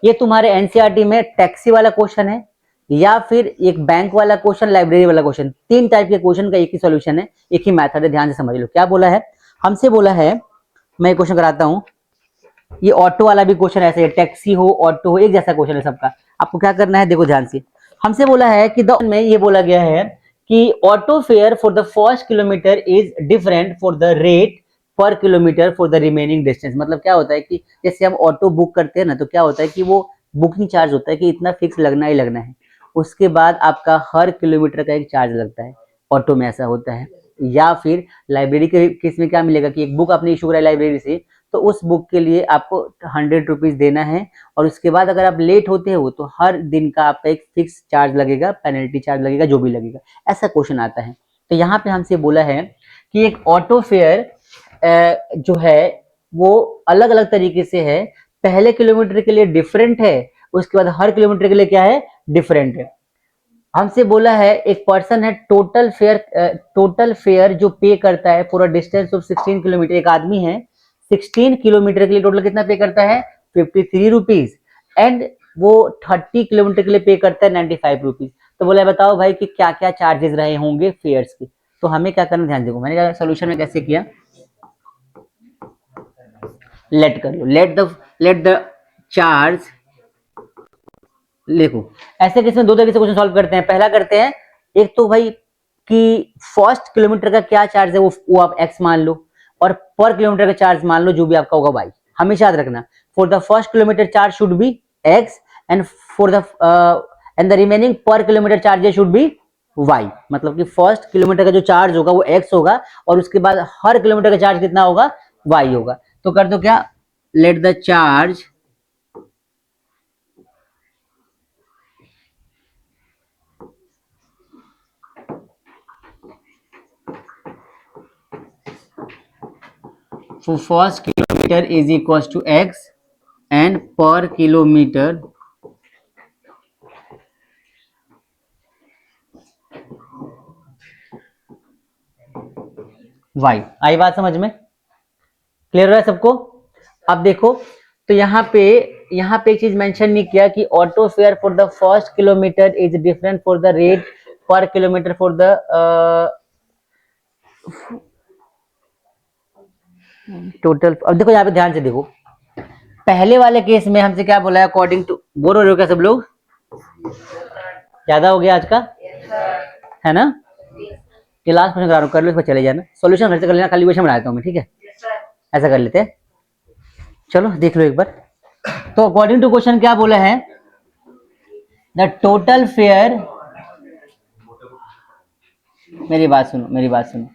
ये तुम्हारे एनसीईआरटी में टैक्सी वाला क्वेश्चन है या फिर एक बैंक वाला क्वेश्चन, लाइब्रेरी वाला क्वेश्चन। तीन टाइप के क्वेश्चन का एक ही सॉल्यूशन है, एक ही मेथड है। ध्यान से समझ लो क्या बोला है हमसे। बोला है, मैं क्वेश्चन कराता हूं। ये ऑटो वाला भी क्वेश्चन ऐसे है, टैक्सी हो ऑटो हो एक जैसा क्वेश्चन है सबका। आपको क्या करना है, देखो ध्यान से। हमसे बोला है कि में ये बोला गया है कि auto fare for the first kilometre is different for the rate per kilometre for the remaining distance. मतलब क्या होता है कि जैसे हम ऑटो बुक करते हैं ना, तो क्या होता है कि वो बुकिंग चार्ज होता है कि इतना फिक्स लगना ही लगना है, उसके बाद आपका हर किलोमीटर का एक चार्ज लगता है। ऑटो में ऐसा होता है। या फिर लाइब्रेरी के केस में क्या मिलेगा कि एक बुक आपने इशू कराई लाइब्रेरी से, तो उस बुक के लिए आपको 100 रुपीज देना है और उसके बाद अगर आप लेट होते हो तो हर दिन का आपका एक फिक्स चार्ज लगेगा, पेनल्टी चार्ज लगेगा, जो भी लगेगा। ऐसा क्वेश्चन आता है। तो यहाँ पे हमसे बोला है कि एक ऑटो फेयर जो है वो अलग अलग तरीके से है, पहले किलोमीटर के लिए डिफरेंट है, उसके बाद हर किलोमीटर के लिए क्या है, डिफरेंट है। हमसे बोला है एक पर्सन है टोटल फेयर जो पे करता है for a distance of 16 kilometre. एक आदमी है 16 किलोमीटर के लिए टोटल कितना पे करता है, 53 रुपीज, एंड वो 30 किलोमीटर के लिए पे करता है 95 रुपीज। तो बोला बताओ भाई कि क्या क्या चार्जेस रहे होंगे फेयर्स के। तो हमें क्या करना, ध्यान देखो मैंने सोल्यूशन में कैसे किया। लेट कर लो, लेट द चार्ज। देखो ऐसे केस में दो तरीके से क्वेश्चन सॉल्व करते हैं। पहला करते हैं, एक तो भाई कि फर्स्ट किलोमीटर का क्या चार्ज है वो आप एक्स मान लो, और पर किलोमीटर का चार्ज मान लो जो भी आपका होगा वाई। हमेशा याद रखना for the first kilometre charge should be x and for the and the remaining per kilometre charges should be y. मतलब कि फर्स्ट किलोमीटर का जो चार्ज होगा वो एक्स होगा और उसके बाद हर किलोमीटर का चार्ज कितना होगा, वाई होगा। तो कर दो क्या, let the charge for first kilometer is equals to x and per kilometer y। आई बात समझ में? क्लियर है सबको? अब देखो तो यहाँ पे एक चीज मेंशन नहीं किया कि auto fare for the first kilometre is different for the rate per kilometre for the total. अब देखो यहाँ पे ध्यान से देखो, पहले वाले केस में हमसे क्या बोला है, अकॉर्डिंग टू, बोल रहे हो क्या सब लोग? ज्यादा हो गया आज का, है ना? क्लास में करा रहा हूँ, कर लो, इसमें चले जाना, सॉल्यूशन घर से कर लेना, खाली क्वेश्चन बनाता हूँ मैं, ठीक है? ऐसा कर लेते हैं, चलो देख लो एक बार। तो अकॉर्डिंग टू क्वेश्चन क्या बोला है, द टोटल फेयर, मेरी बात सुनो,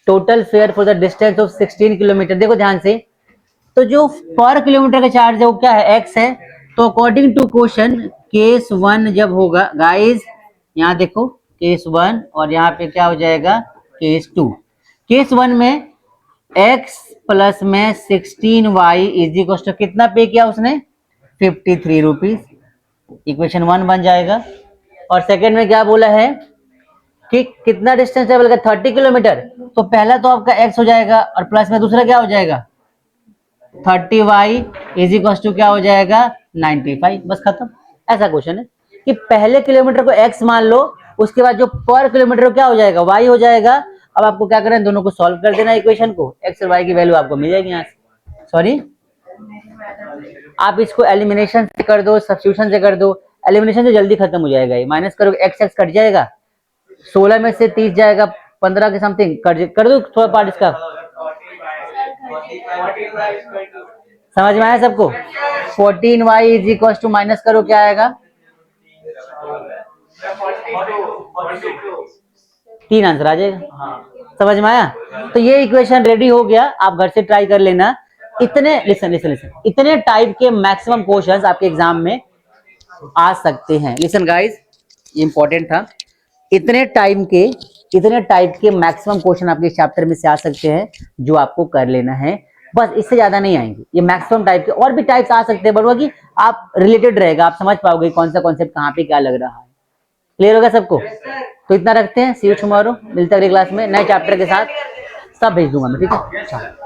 total fair for the distance of 16 kilometre. देखो ध्यान से, तो जो पर किलोमीटर का चार्ज है वो क्या है, एक्स है। तो अकॉर्डिंग टू क्वेश्चन केस 1 जब होगा गाइस, यहाँ देखो केस 1 और यहाँ पे क्या हो जाएगा केस 2। केस 1 में x प्लस में 16y इज इक्वल टू कितना पे किया उसने 53 रुपीज। इक्वेशन 1 बन जाएगा। और सेकंड में क्या बोला है कि कितना डिस्टेंस ट्रेवल का 30 किलोमीटर, तो पहला तो आपका x हो जाएगा और प्लस में दूसरा क्या हो जाएगा 30y इज इक्वल टू क्या हो जाएगा 95। बस खत्म। ऐसा क्वेश्चन है कि पहले किलोमीटर को x मान लो, उसके बाद जो पर किलोमीटर क्या हो जाएगा y हो जाएगा। अब आपको क्या करना है, दोनों को सॉल्व कर देना इक्वेशन को, x और y की वैल्यू आपको मिल जाएगी यहाँ से। सॉरी, आप इसको एलिमिनेशन से कर दो, सब्स्टिट्यूशन से कर दो। एलिमिनेशन से जल्दी खत्म हो जाएगा, ये माइनस करोगे x x कट जाएगा, 16 में से 30 जाएगा 15 के समथिंग, कर दो थोड़ा पार्ट इसका। समझ में आया सबको? 14y is equal to minus करो क्या आएगा 3 आंसर आ जाएगा। समझ में आया? तो ये इक्वेशन रेडी हो गया, आप घर से ट्राई कर लेना। इतने लिसन लिसन लिसन इतने टाइप के मैक्सिमम क्वेश्चंस आपके एग्जाम में आ सकते हैं। लिसन गाइस, ये इंपॉर्टेंट था। इतने टाइप के मैक्सिमम क्वेश्चन आपके चैप्टर में से आ सकते हैं, जो आपको कर लेना है। बस इससे ज्यादा नहीं आएंगे, ये मैक्सिमम टाइप के। और भी टाइप्स आ सकते हैं, बट वो कि आप रिलेटेड रहेगा, आप समझ पाओगे कौन सा कॉन्सेप्ट कहाँ पे क्या लग रहा है। क्लियर होगा सबको? तो इतना रखते हैं, सी यू टुमारो। मिलते हैं अगली क्लास में नए चैप्टर के साथ। सब भेज दूंगा मैं, ठीक है?